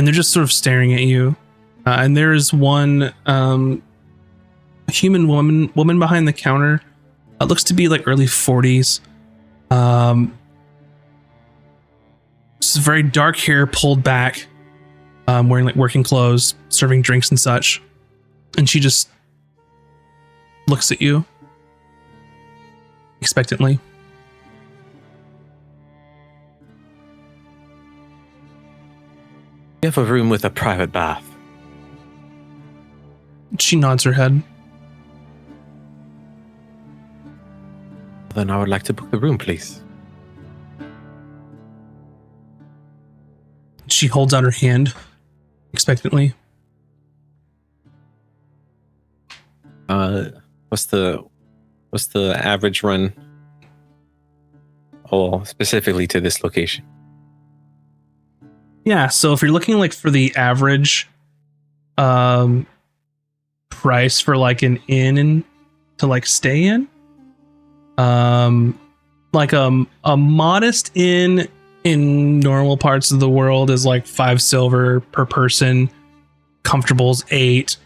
they're just sort of staring at you. And there is one human woman behind the counter. It looks to be like early 40s. Just very dark hair pulled back, wearing like working clothes, serving drinks and such. And she just looks at you expectantly. You have a room with a private bath. She nods her head. Then I would like to book the room, please. She holds out her hand expectantly. What's the average run? Oh, specifically to this location. Yeah, so if you're looking like for the average price for like an inn to like stay in, like a modest inn in normal parts of the world is like 5 silver per person. Comfortable's 8.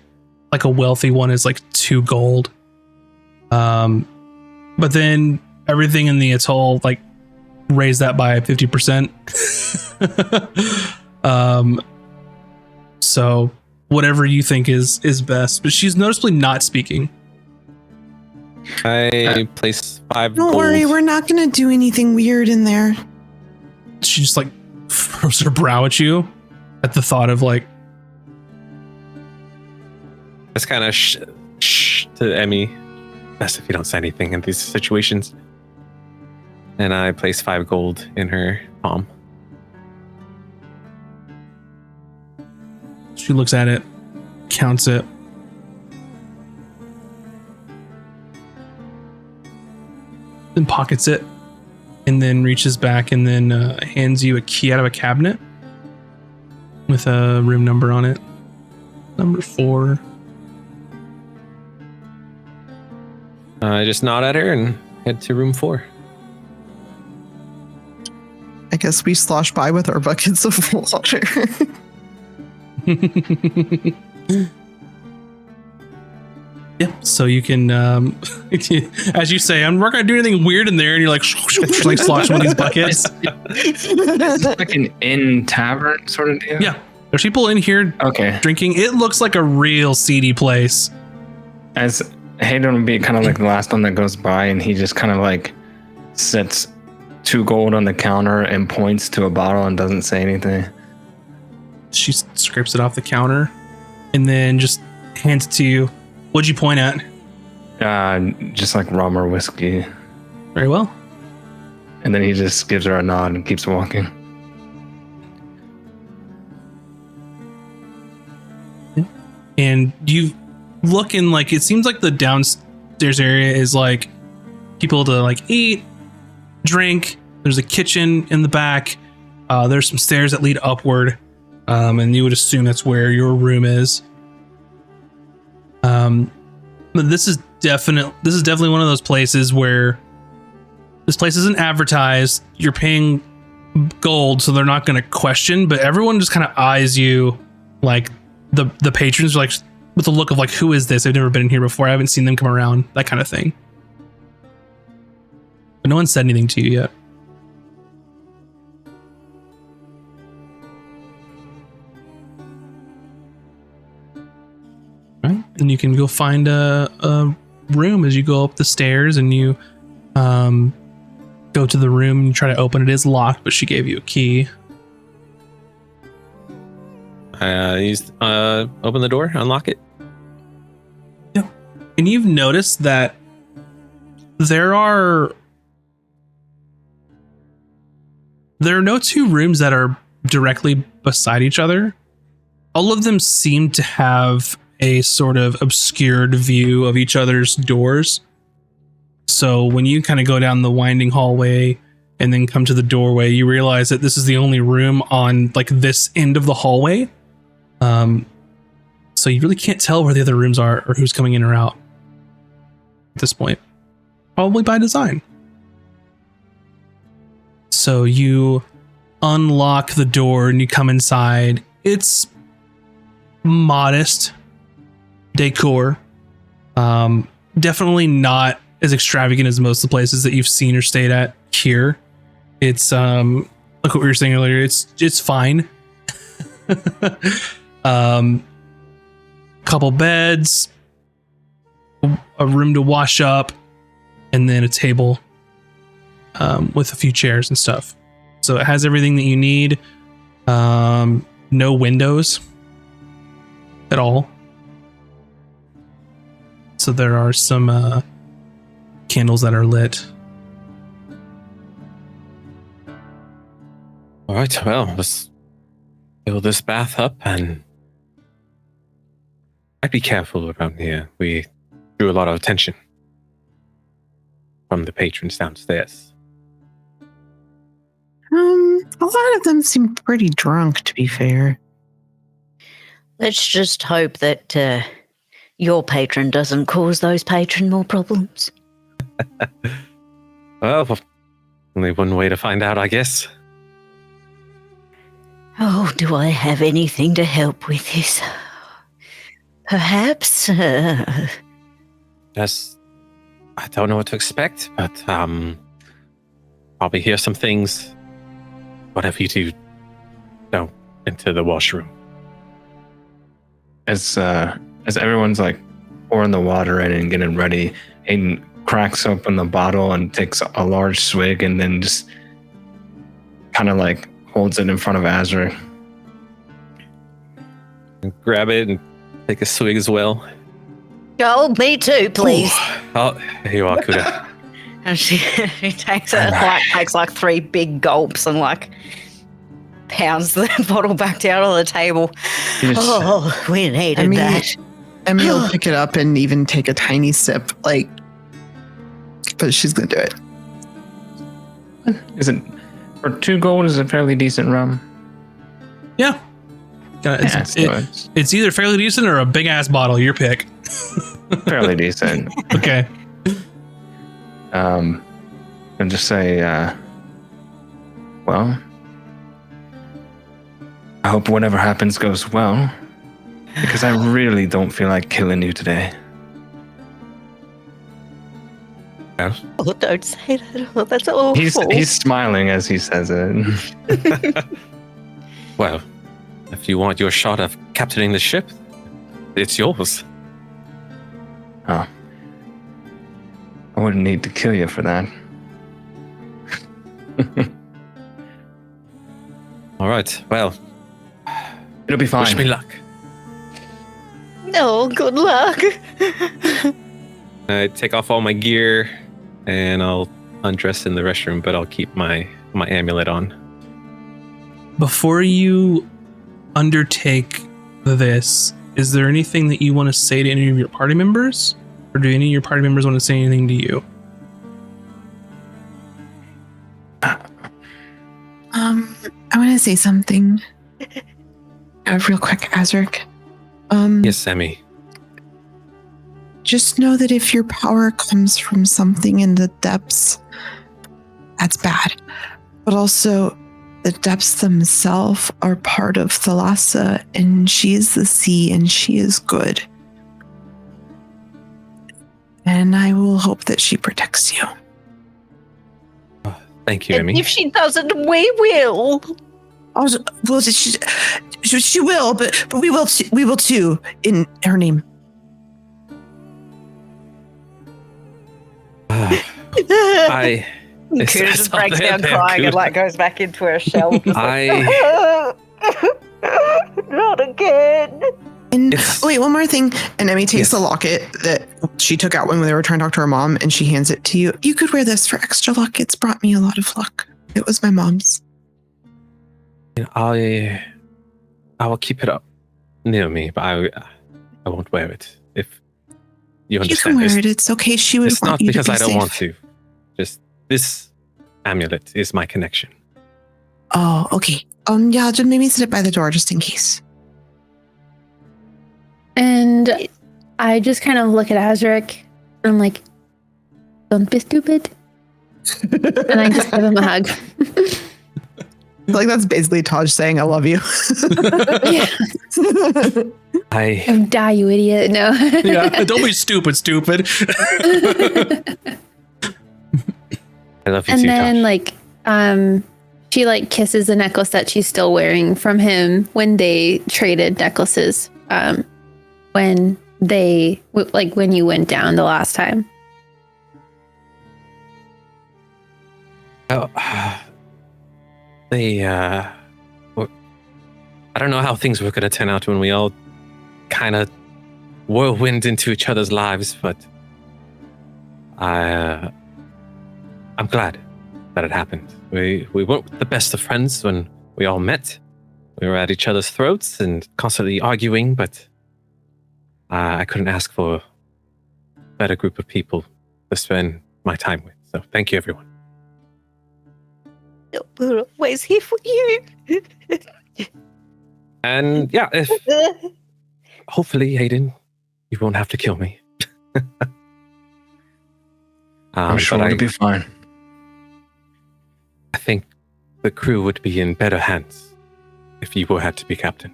Like a wealthy one is like 2 gold. But then everything in the atoll like raise that by 50%. So whatever you think is best, but she's noticeably not speaking. I place 5 Don't gold. worry, we're not going to do anything weird in there. She just like froze her brow at you at the thought of like, Just kind of shh to Emmy. Best if you don't say anything in these situations. And I place 5 gold in her palm. she looks at it, counts it. Then pockets it, and then reaches back and then hands you a key out of a cabinet with a room number on it. Number 4. I just nod at her and head to room 4. I guess we slosh by with our buckets of water. Yeah, so you can, as you say, I'm not going to do anything weird in there, and you're like, like slosh one of these buckets. Is it like an inn tavern sort of deal? Yeah, there's people in here Okay. drinking. It looks like a real seedy place. As Hayden would be kind of like the last one that goes by, and he just kind of like sets 2 gold on the counter and points to a bottle and doesn't say anything. She scrapes it off the counter and then just hands it to you. What'd you point at? Just like rum or whiskey. Very well. And then he just gives her a nod and keeps walking. And you look in, like, it seems like the downstairs area is like people to like eat, drink. There's a kitchen in the back. There's some stairs that lead upward. And you would assume that's where your room is. But this is definitely one of those places where this place isn't advertised. You're paying gold, so they're not going to question, but everyone just kind of eyes you like the patrons are like with a look of like, who is this? I've never been in here before. I haven't seen them come around, that kind of thing. But no one said anything to you yet. Right, and you can go find a room as you go up the stairs, and you go to the room and you try to open it. It is locked, but she gave you a key. I open the door, unlock it. Yeah. And you've noticed that there are no two rooms that are directly beside each other. All of them seem to have a sort of obscured view of each other's doors. So when you kind of go down the winding hallway and then come to the doorway, you realize that this is the only room on like this end of the hallway. So you really can't tell where the other rooms are or who's coming in or out at this point. Probably by design. So you unlock the door and you come inside. It's modest decor. Definitely not as extravagant as most of the places that you've seen or stayed at here. It's like what we were saying earlier, it's fine. Couple beds, a room to wash up, and then a table with a few chairs and stuff. So it has everything that you need. No windows at all. So there are some candles that are lit. All right, well, let's fill this bath up, and I'd be careful around here. We drew a lot of attention from the patrons downstairs. A lot of them seem pretty drunk, to be fair. Let's just hope that your patron doesn't cause those patron more problems. Well, only one way to find out, I guess. Oh, do I have anything to help with this? Perhaps? Just, I don't know what to expect, but probably hear some things. Whatever you do, go into the washroom. As everyone's like pouring the water in and getting ready, Aiden cracks open the bottle and takes a large swig and then just kind of like holds it in front of Azra. Grab it and take a swig as well. Oh, me too, please. Oh, here you are, Kuda. And she takes it, takes like 3 big gulps and like pounds the bottle back down on the table. Oh, we needed that. Emmy will pick it up and even take a tiny sip, like, but she's gonna do it. Is it for 2 gold? Is it fairly decent rum? Yeah. It's either fairly decent or a big ass bottle. Your pick. Fairly decent. Okay. And just say, well, I hope whatever happens goes well, because I really don't feel like killing you today. Oh, don't say that. Oh, that's awful. He's smiling as he says it. Well, if you want your shot of captaining the ship, it's yours. Oh. I wouldn't need to kill you for that. All right, well, it'll be fine. Wish me luck. No, good luck. I take off all my gear and I'll undress in the restroom, but I'll keep my amulet on. Before you undertake this, is there anything that you want to say to any of your party members? Or do any of your party members want to say anything to you? I want to say something real quick, Azric. Yes, Emmy. Just know that if your power comes from something in the depths, that's bad. But also, the depths themselves are part of Thalassa, and she is the sea, and she is good. And I will hope that she protects you. Thank you, Emmy. If she doesn't, we will. Also, well, she will, but we will too, in her name. Kuda just breaks down crying and like goes back into her shell. Not again. And It's- wait, one more thing. And Emmy takes Yes. the locket that she took out when they were trying to talk to her mom, and she hands it to you. You could wear this for extra luck. It's brought me a lot of luck. It was my mom's. I will keep it up near me, but I won't wear it if you You understand. can wear It's- it. It's okay. She would It's want not you because to be I don't safe. want to. Just this amulet is my connection. Oh, okay. Yeah, just maybe sit it by the door just in case. And I just kind of look at Azric and I'm like, don't be stupid. And I just give him a hug. Like that's basically Taj saying, "I love you." Yeah. I Die, you idiot. No. Yeah, don't be stupid. I love you And too, then Tosh. like she like kisses the necklace that she's still wearing from him when they traded necklaces when when you went down the last time. Oh, I don't know how things were going to turn out when we all kind of whirlwind into each other's lives, but I'm glad that it happened. We weren't the best of friends when we all met. We were at each other's throats and constantly arguing, but I couldn't ask for a better group of people to spend my time with. So thank you, everyone. We're always here for you. And yeah, if hopefully, Hayden, you won't have to kill me. I'm sure but it'll be fine. I think the crew would be in better hands if you had to be captain.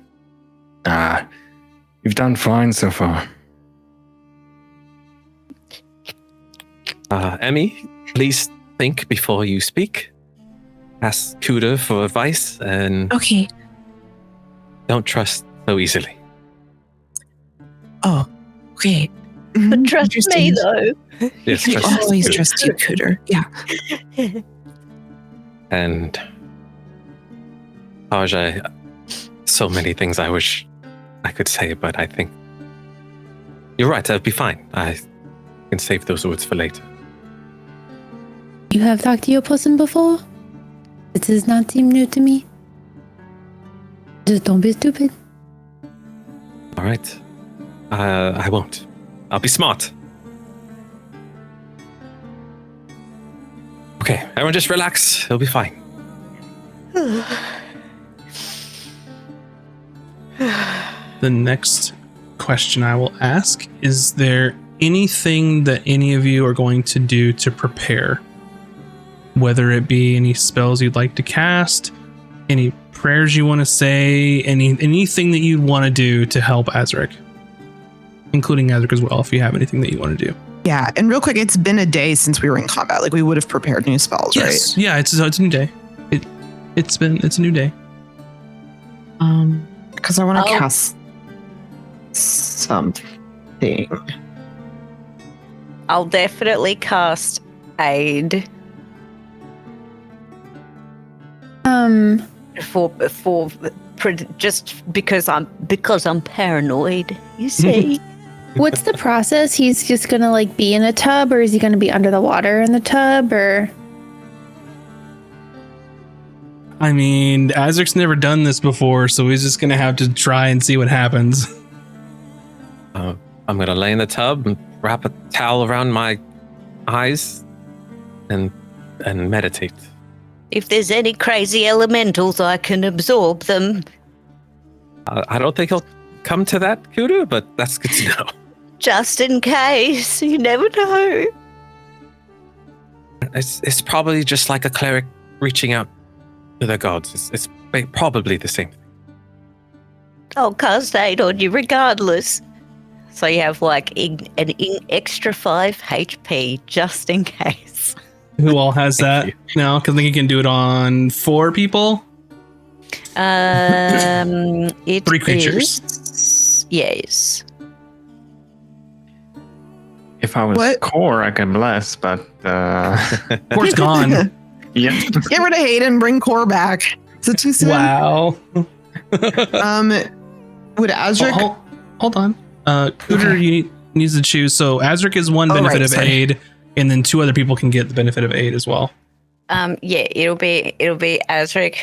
You've done fine so far. Emmy, please think before you speak. Ask Kuda for advice and Okay. don't trust so easily. Oh, okay. But Mhm, trust me, interesting. though. Yes, I trust always Kuda. trust you, Cooter. Yeah. And Taj, so many things I wish I could say, but I think you're right. I'll be fine. I can save those words for later. You have talked to your person before? It does not seem new to me. Just don't be stupid. All right. I won't. I'll be smart. Okay, everyone just relax. It'll be fine. The next question I will ask, is there anything that any of you are going to do to prepare? Whether it be any spells you'd like to cast, any prayers you want to say, anything that you'd want to do to help Azric, including Azric as well, if you have anything that you want to do. Yeah. And real quick, it's been a day since we were in combat. Like we would have prepared new spells, right? Yeah, it's a new day. It's a new day. Because I want to Oh. cast something. I'll definitely cast aid just because I'm paranoid. You see. What's the process? He's just gonna like be in a tub, or is he gonna be under the water in the tub, or? I mean, Azric's never done this before, so he's just gonna have to try and see what happens. I'm gonna lay in the tub and wrap a towel around my eyes and meditate. If there's any crazy elementals, I can absorb them. I don't think he'll come to that, Kuda, but that's good to know. Just in case. You never know. It's probably just like a cleric reaching out to their gods. It's probably the same. I'll cast aid on you regardless. So you have like an extra 5 HP just in case. Who all has that you. now? Because I think you can do it on 4 people. It 3 creatures. is- yes. If I was What? core, I could bless, but Core's gone. yeah. Get rid of Hayden, bring Core back. Is it too soon? Wow. Would Azric hold on. Cooter needs to choose. So Azric is one benefit of aid, and then 2 other people can get the benefit of aid as well. Yeah, it'll be Azric.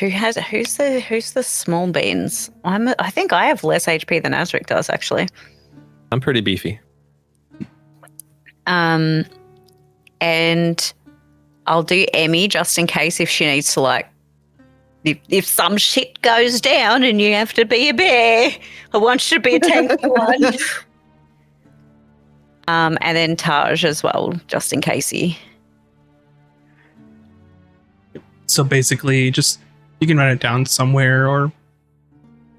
Who's the small beans? I think I have less HP than Azric does, actually. I'm pretty beefy. And I'll do Emmy just in case if she needs to, like, if some shit goes down and you have to be a bear, I want you to be a tanky one. And then Taj as well, just in case he. So basically, just you can write it down somewhere, or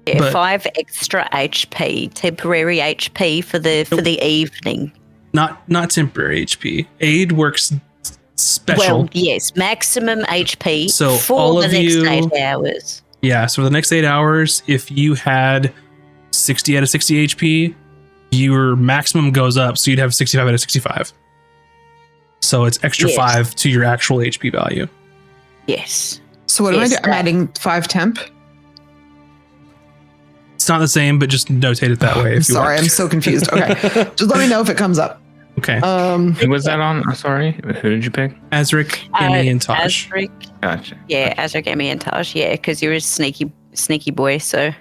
5 extra HP, temporary HP for the evening. Not temporary HP. Aid works special. Well, yes, maximum HP So for all the of next you, 8 hours. Yeah, so for the next 8 hours, if you had 60 out of 60 HP, your maximum goes up, so you'd have 65 out of 65. So it's extra 5 to your actual HP value. Yes. So what am I doing? I'm adding 5 temp. It's not the same, but just notate it that way. If you Sorry, want. I'm so confused. Okay, just let me know if it comes up. Okay. Who was that on? Sorry, who did you pick? Azric, Emmy, and Taj. Azric. Gotcha. Yeah, Azric, Emmy, and Taj. Yeah, because you're a sneaky boy. So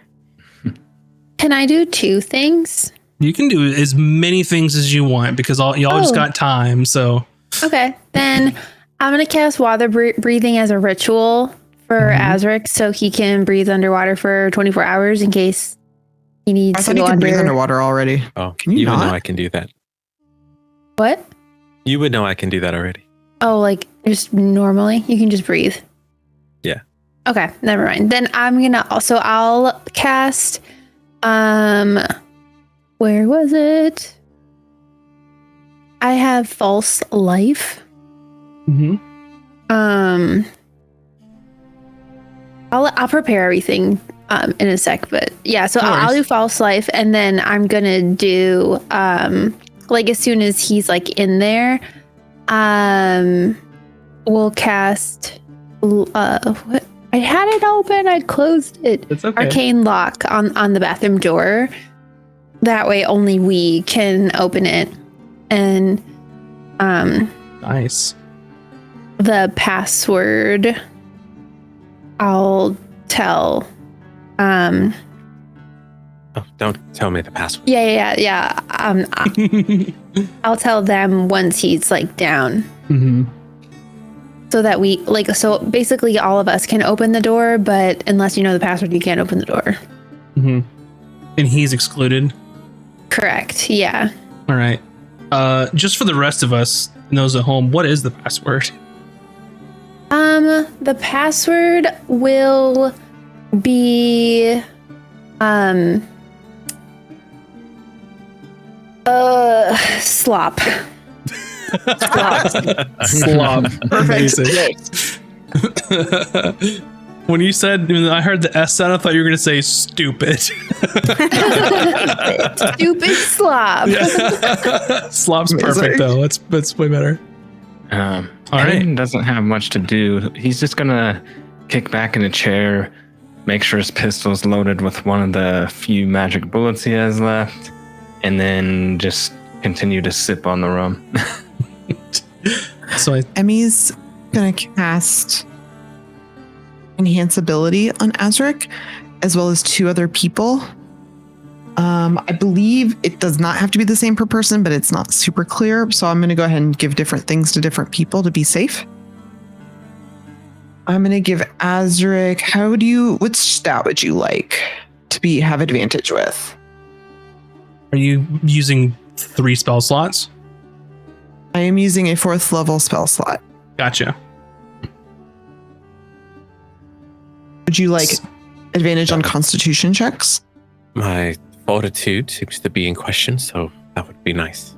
Can I do 2 things? You can do as many things as you want because y'all just got time. So Okay, then I'm gonna cast water breathing as a ritual for Azric, so he can breathe underwater for 24 hours in case he needs I to thought go you could breathe under. underwater already. Oh, Can you would not? know I can do that. What? You would know I can do that already. Oh, like just normally, you can just breathe. Yeah. Okay, never mind. Then I'll cast. Where was it? I have false life. I'll prepare everything in a sec, but yeah, so I'll do false life, and then I'm gonna do like as soon as he's like in there, we'll cast what I had it open, I closed it. it's okay. Arcane lock on the bathroom door. That way only we can open it. And Nice. the password I'll tell. Oh, don't tell me the password. Yeah. I'll tell them once he's like down. So that we so basically all of us can open the door, but unless you know the password, you can't open the door. And he's excluded. Correct. Yeah. All right. Just for the rest of us and those at home, what is the password? The password will be slop. Slop. Perfect. Amazing. When you said, when I heard the S sound, I thought you were going to say stupid. Stupid slop. Slop's perfect though. That's way better. All right. right. Doesn't have much to do. He's just gonna kick back in a chair, make sure his pistol's loaded with one of the few magic bullets he has left, and then just continue to sip on the rum. So Emmy's gonna cast enhance ability on Azric, as well as 2 other people. I believe it does not have to be the same per person, but it's not super clear. So I'm going to go ahead and give different things to different people to be safe. I'm going to give Azric, which stat would you like to have advantage with? are you using 3 spell slots? I am using a 4th level spell slot. Gotcha. Would you like advantage on constitution checks? My fortitude seems to be in question, so that would be nice.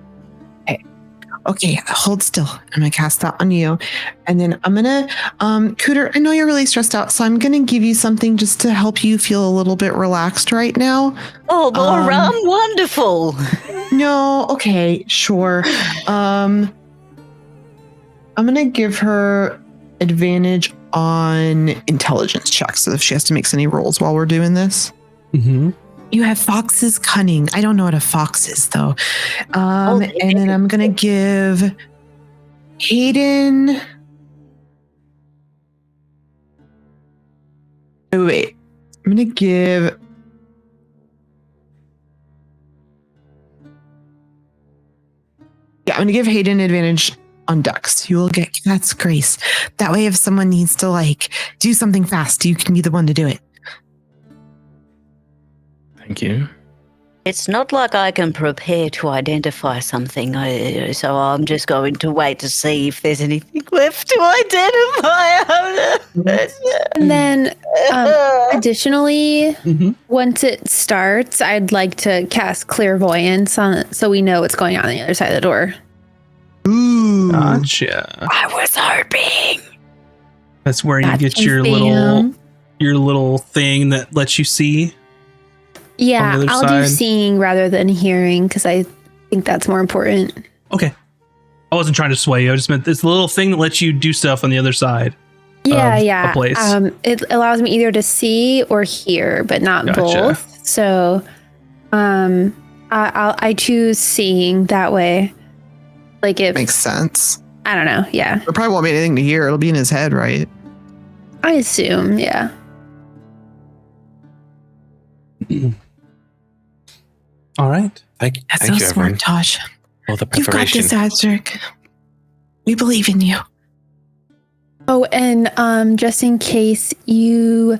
Okay, hold still. I'm gonna cast that on you. And then I'm gonna, Cooter, I know you're really stressed out, so I'm gonna give you something just to help you feel a little bit relaxed right now. Oh, more rum, wonderful. No, okay, sure. I'm gonna give her advantage on intelligence checks, so if she has to make any rolls while we're doing this. You have Fox's cunning. I don't know what a fox is though. And then I'm gonna give Hayden. Wait. I'm gonna give. Yeah, I'm gonna give Hayden advantage on ducks. You will get Cat's grace. That way, if someone needs to like do something fast, you can be the one to do it. Thank you. It's not like I can prepare to identify something, so I'm just going to wait to see if there's anything left to identify. And then, additionally, once it starts, I'd like to cast clairvoyance on it so we know what's going on the other side of the door. Ooh. Gotcha. I was hoping. That's where you That get can your be, little thing that lets you see. Yeah, on the I'll other do side. seeing rather than hearing because I think that's more important. Okay. I wasn't trying to sway you. I just meant this little thing that lets you do stuff on the other side. Yeah, Of yeah. a place. It allows me either to see or hear, but not Gotcha. both. So, I choose seeing that way. Like if Makes sense. I don't know. Yeah, There probably won't be anything to hear. It'll be in his head, right? I assume. Yeah. All right. That's Thank so you, smart, everyone. Tosh. All the You've got preparation. this, Azric. We believe in you. Oh, and just in case you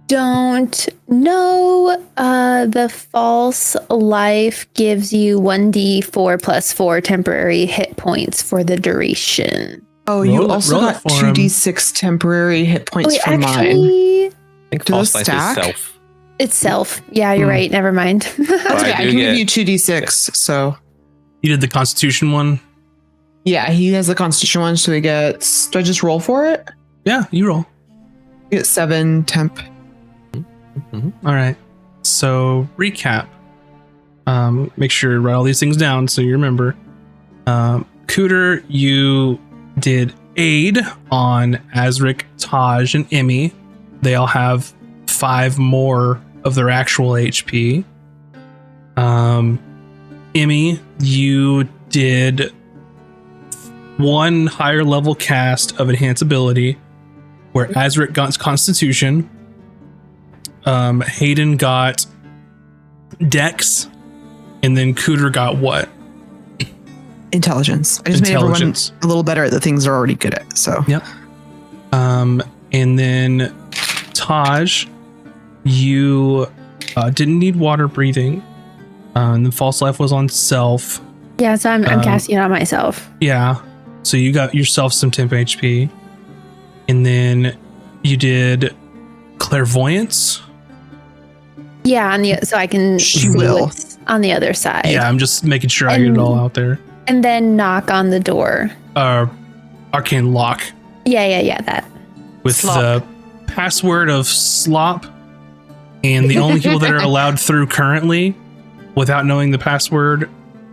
don't know, the false life gives you 1d4 plus 4 temporary hit points for the duration. Oh, you Roll it- also roll it got for him. 2d6 temporary hit points Wait, from mine. actually, I think Do false those life stack? is self. itself. Yeah, you're right. Never mind. That's I okay. I do can give get- you 2d6. So, You did the Constitution one? yeah, he has the Constitution one, so he gets. Do I just roll for it? Yeah, you roll. You get 7 temp. All right. So recap. Make sure to write all these things down so you remember. Cooter, you did aid on Azric, Taj, and Emmy. They all have 5 more of their actual HP. Emmy, you did 1 higher level cast of Enhance Ability, where Azric got Constitution. Hayden got Dex, and then Cooter got what? Intelligence. I just Intelligence. made everyone a little better at the things they're already good at. So, Yep. And then Taj, you didn't need water breathing. And the false life was on self. Yeah, so I'm casting it on myself. Yeah. So you got yourself some temp HP. And then you did clairvoyance. Yeah, so I can She see will. what's on the other side. Yeah, I'm just making sure I get it all out there. And then knock on the door. Arcane lock Yeah, that. with the password of slop. And the only people that are allowed through currently without knowing the password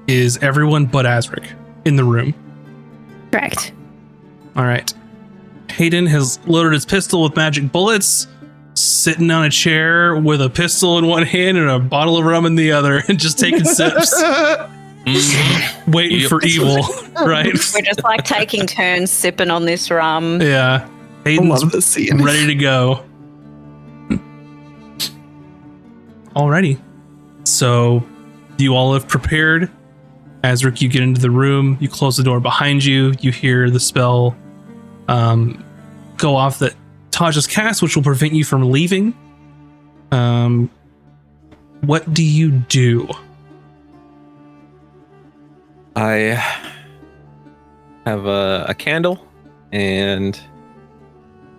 is everyone but Azric in the room. Correct. All right. Hayden has loaded his pistol with magic bullets, sitting on a chair with a pistol in one hand and a bottle of rum in the other, and just taking sips, waiting Yep. for evil, right? We're just like taking turns sipping on this rum. Yeah. I Hayden's love this scene. ready to go. Alrighty. So you all have prepared. Azric, you get into the room, you close the door behind you, you hear the spell go off that Taj has cast, which will prevent you from leaving. What do you do? I have a candle and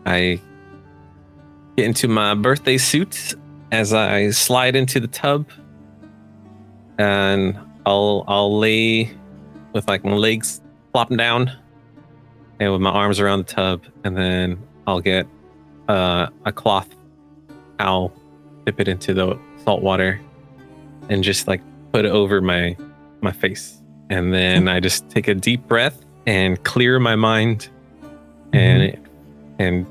I get into my birthday suit as I slide into the tub, and I'll lay with like my legs flopping down and with my arms around the tub, and then I'll get a cloth towel, dip it into the salt water, and just like put it over my face. And then I just take a deep breath and clear my mind and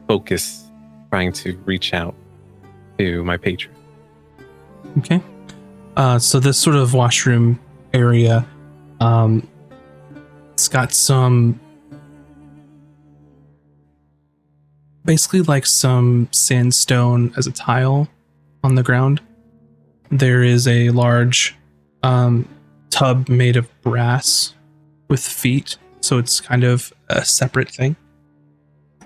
focus, trying to reach out to my patron. Okay. So this sort of washroom area, it's got some, basically like some sandstone as a tile on the ground. There is a large tub made of brass with feet, so it's kind of a separate thing.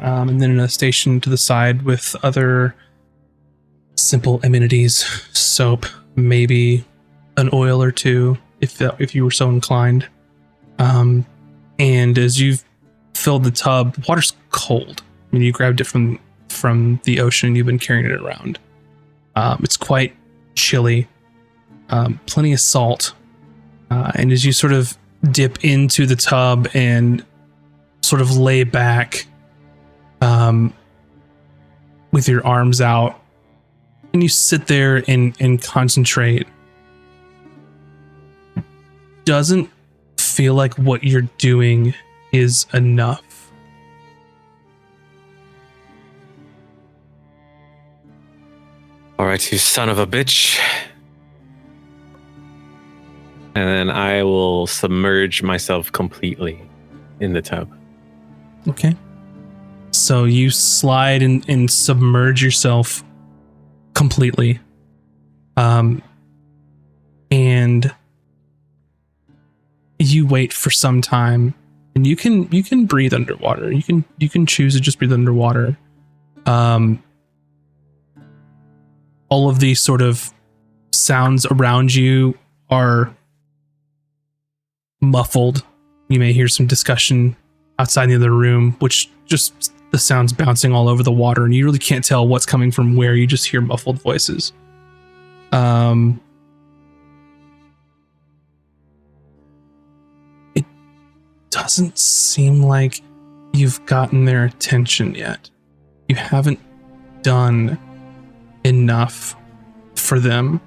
And then a station to the side with other simple amenities, soap, maybe an oil or two, if you were so inclined. And as you've filled the tub, the water's cold. I mean, you grabbed it from the ocean. You've been carrying it around. It's quite chilly. Plenty of salt. And as you sort of dip into the tub and sort of lay back, with your arms out, and you sit there and concentrate, doesn't feel like what you're doing is enough. All right, you son of a bitch. And then I will submerge myself completely in the tub. Okay. So you slide and submerge yourself completely. And you wait for some time, and you can breathe underwater. You can choose to just breathe underwater. All of these sort of sounds around you are muffled. You may hear some discussion outside in the other room, which just the sounds bouncing all over the water, and you really can't tell what's coming from where. You just hear muffled voices. It doesn't seem like you've gotten their attention yet. You haven't done enough for them.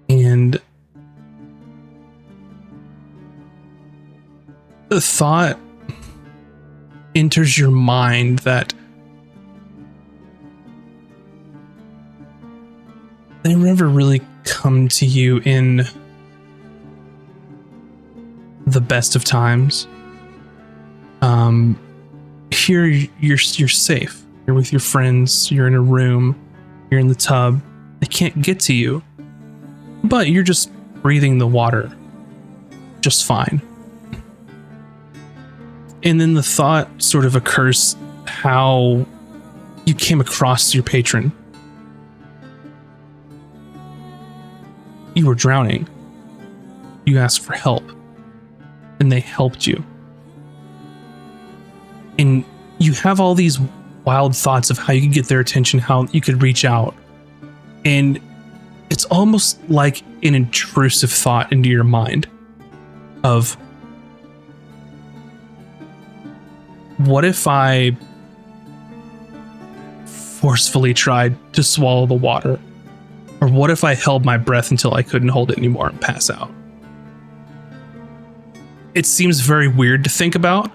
And the thought enters your mind that they never really come to you in the best of times. Here you're safe. You're with your friends. You're in a room. You're in the tub. They can't get to you, but you're just breathing the water just fine. And then the thought sort of occurs how you came across your patron. You were drowning. You asked for help, and they helped you. And you have all these wild thoughts of how you could get their attention, how you could reach out. And it's almost like an intrusive thought into your mind of, what if I forcefully tried to swallow the water? Or what if I held my breath until I couldn't hold it anymore and pass out? It seems very weird to think about,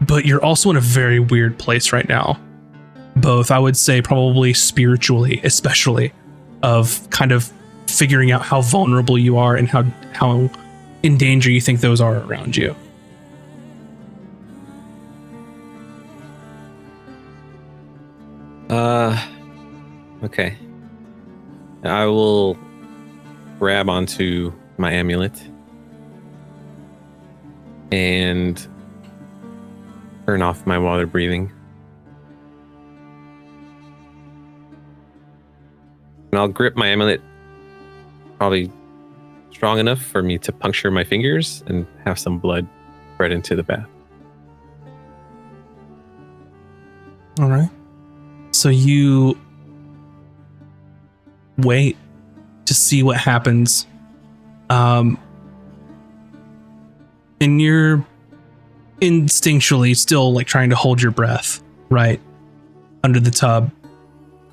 but you're also in a very weird place right now. Both, I would say, probably spiritually, especially, of kind of figuring out how vulnerable you are and how in danger you think those are around you. Okay. I will grab onto my amulet and turn off my water breathing. And I'll grip my amulet probably strong enough for me to puncture my fingers and have some blood spread into the bath. All right. So you wait to see what happens. And you're instinctually still like trying to hold your breath, right, under the tub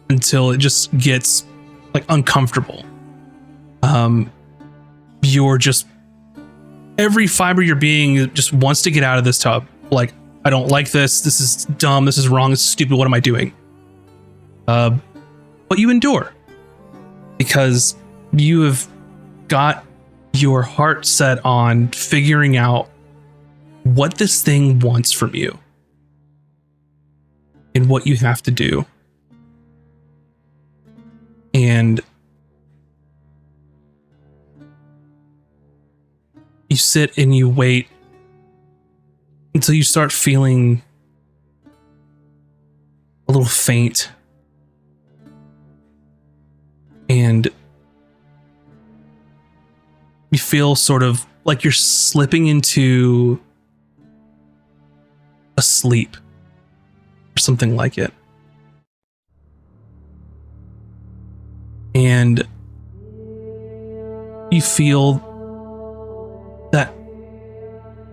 until it just gets like uncomfortable. You're just, every fiber of your being just wants to get out of this tub. Like, I don't like this. This is dumb. This is wrong. This is stupid. What am I doing? But you endure. because you have got your heart set on figuring out what this thing wants from you and what you have to do. And you sit and you wait until you start feeling a little faint. And you feel sort of like you're slipping into a sleep or something like it. And you feel that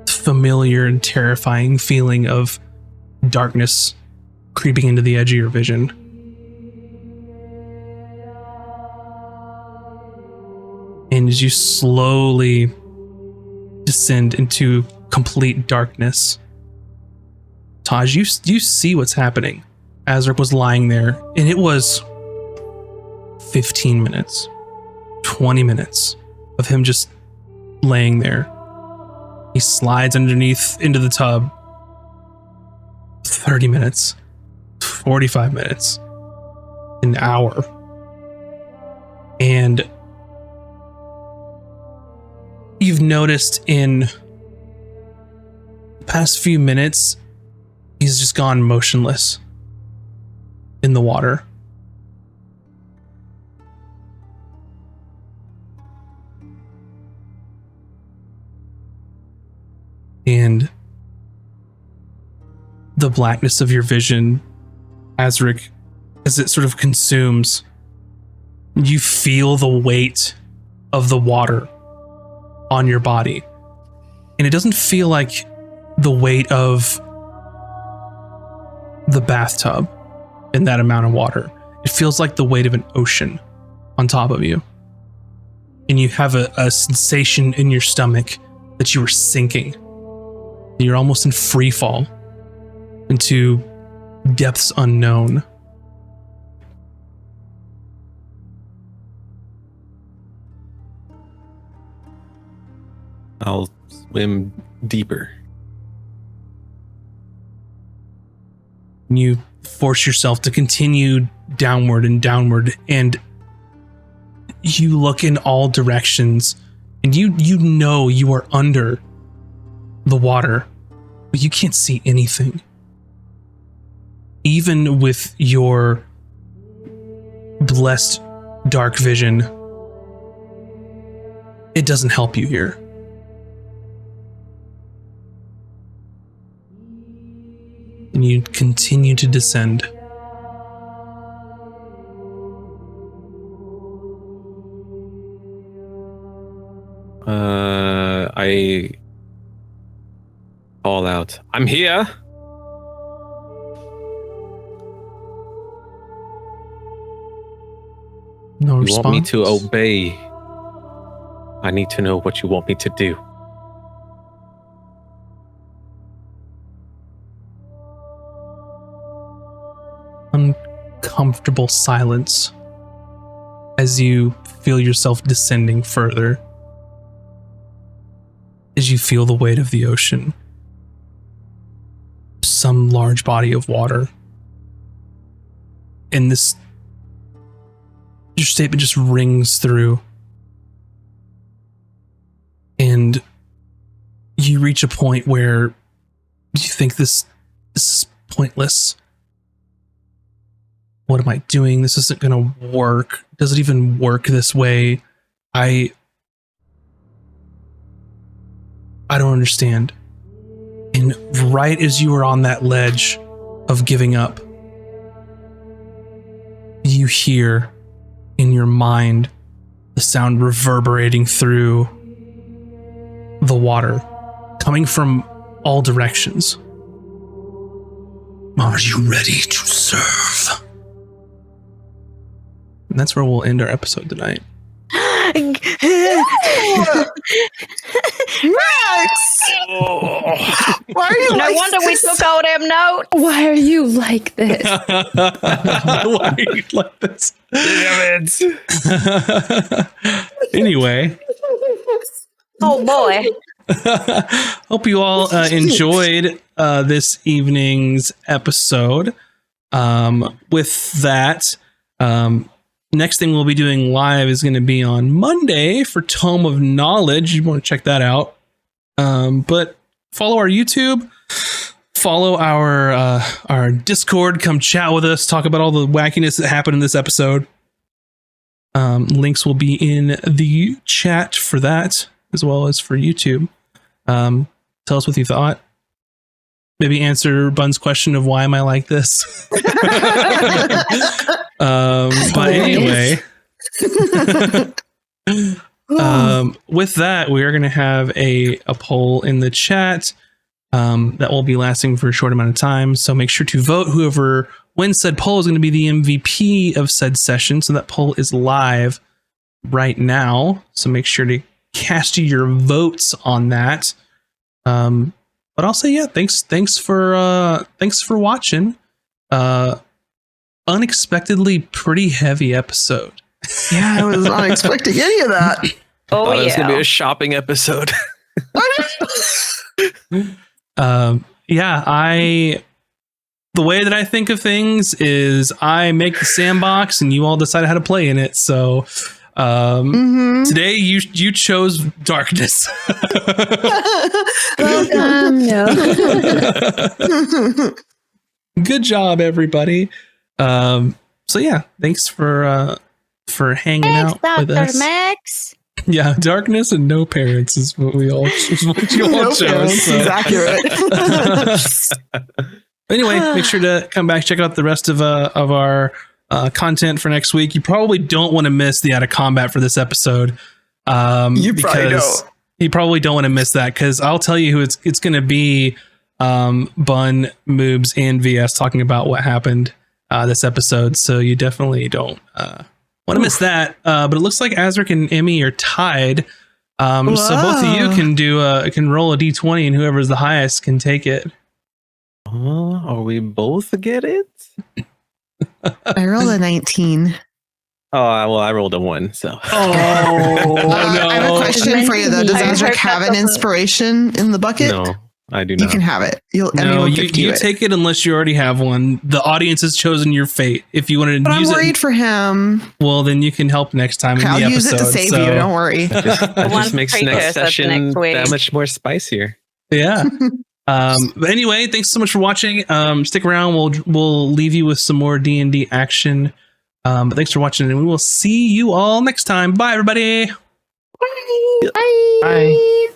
familiar and terrifying feeling of darkness creeping into the edge of your vision. And as you slowly descend into complete darkness, Taj, you see what's happening. Azric was lying there, and it was 15 minutes, 20 minutes of him just laying there. He slides underneath into the tub. 30 minutes, 45 minutes, an hour. And you've noticed in the past few minutes, he's just gone motionless in the water. And the blackness of your vision, Azric, as it sort of consumes, you feel the weight of the water on your body. And it doesn't feel like the weight of the bathtub in that amount of water. It feels like the weight of an ocean on top of you. And you have a sensation in your stomach that you are sinking. You're almost in free fall into depths unknown. I'll swim deeper. You force yourself to continue downward and downward, and you look in all directions, and you know you are under the water, but you can't see anything. Even with your blessed dark vision, it doesn't help you here. And you continue to descend. I call out, "I'm here." No You response. want me to obey? I need to know what you want me to do. Uncomfortable silence as you feel yourself descending further, as you feel the weight of the ocean, some large body of water, and your statement just rings through, and you reach a point where you think this is pointless. What am I doing? This isn't going to work. Does it even work this way? I don't understand. And right as you are on that ledge of giving up, you hear in your mind the sound reverberating through the water, coming from all directions. Are you ready to serve? And that's where we'll end our episode tonight. Max! Why are you No like wonder we this? took all them notes. Why are you like this? Why are you like this? Damn it. Anyway, Oh boy. hope you all enjoyed this evening's episode. With that, next thing we'll be doing live is going to be on Monday for Tome of Knowledge. You want to check that out. But follow our YouTube, follow our Discord, come chat with us, talk about all the wackiness that happened in this episode. Links will be in the chat for that, as well as for YouTube. Tell us what you thought. Maybe answer Bun's question of why am I like this? But anyway, with that, we are going to have a poll in the chat that will be lasting for a short amount of time. So make sure to vote. Whoever wins said poll is going to be the MVP of said session. So that poll is live right now. So make sure to cast your votes on that. But I'll say, yeah, thanks for watching. Unexpectedly pretty heavy episode. Yeah, I was not expecting any of that. Oh Thought it was gonna be yeah. a shopping episode. Yeah, the way that I think of things is I make the sandbox and you all decide how to play in it. So today you chose darkness. No. Good job, everybody. So yeah, thanks for hanging Thanks, out with Dr. us. Max. Yeah, darkness and no parents is what we all, is what you all No chose. parents So. is accurate. Anyway, make sure to come back, check out the rest of our content for next week. You probably don't want to miss the out of combat for this episode. You probably because don't. You probably don't want to miss that because I'll tell you who it's going to be. Bun, Moobs, and VS talking about what happened this episode. So you definitely don't want to miss that. But it looks like Azric and Emmy are tied. So both of you can roll a d20 and whoever's the highest can take it. Are we both get it? I rolled a 19. Oh, well, I rolled a 1, so. Oh, no. I have a question for you though. Does I Azric heard have that an before. inspiration in the bucket? No, I do You not. can have it. Emmy No, will you gift you it. take it unless you already have one. The audience has chosen your fate. If you want to But I'm use worried it, for him. well, then you can help next time in I'll the use episode. it to save so, you. Don't worry. That One just makes precursor next to session next week. that much more spicier. Yeah. But anyway, thanks so much for watching. Stick around. We'll leave you with some more D&D action. But thanks for watching, and we will see you all next time. Bye, everybody. Bye. Bye.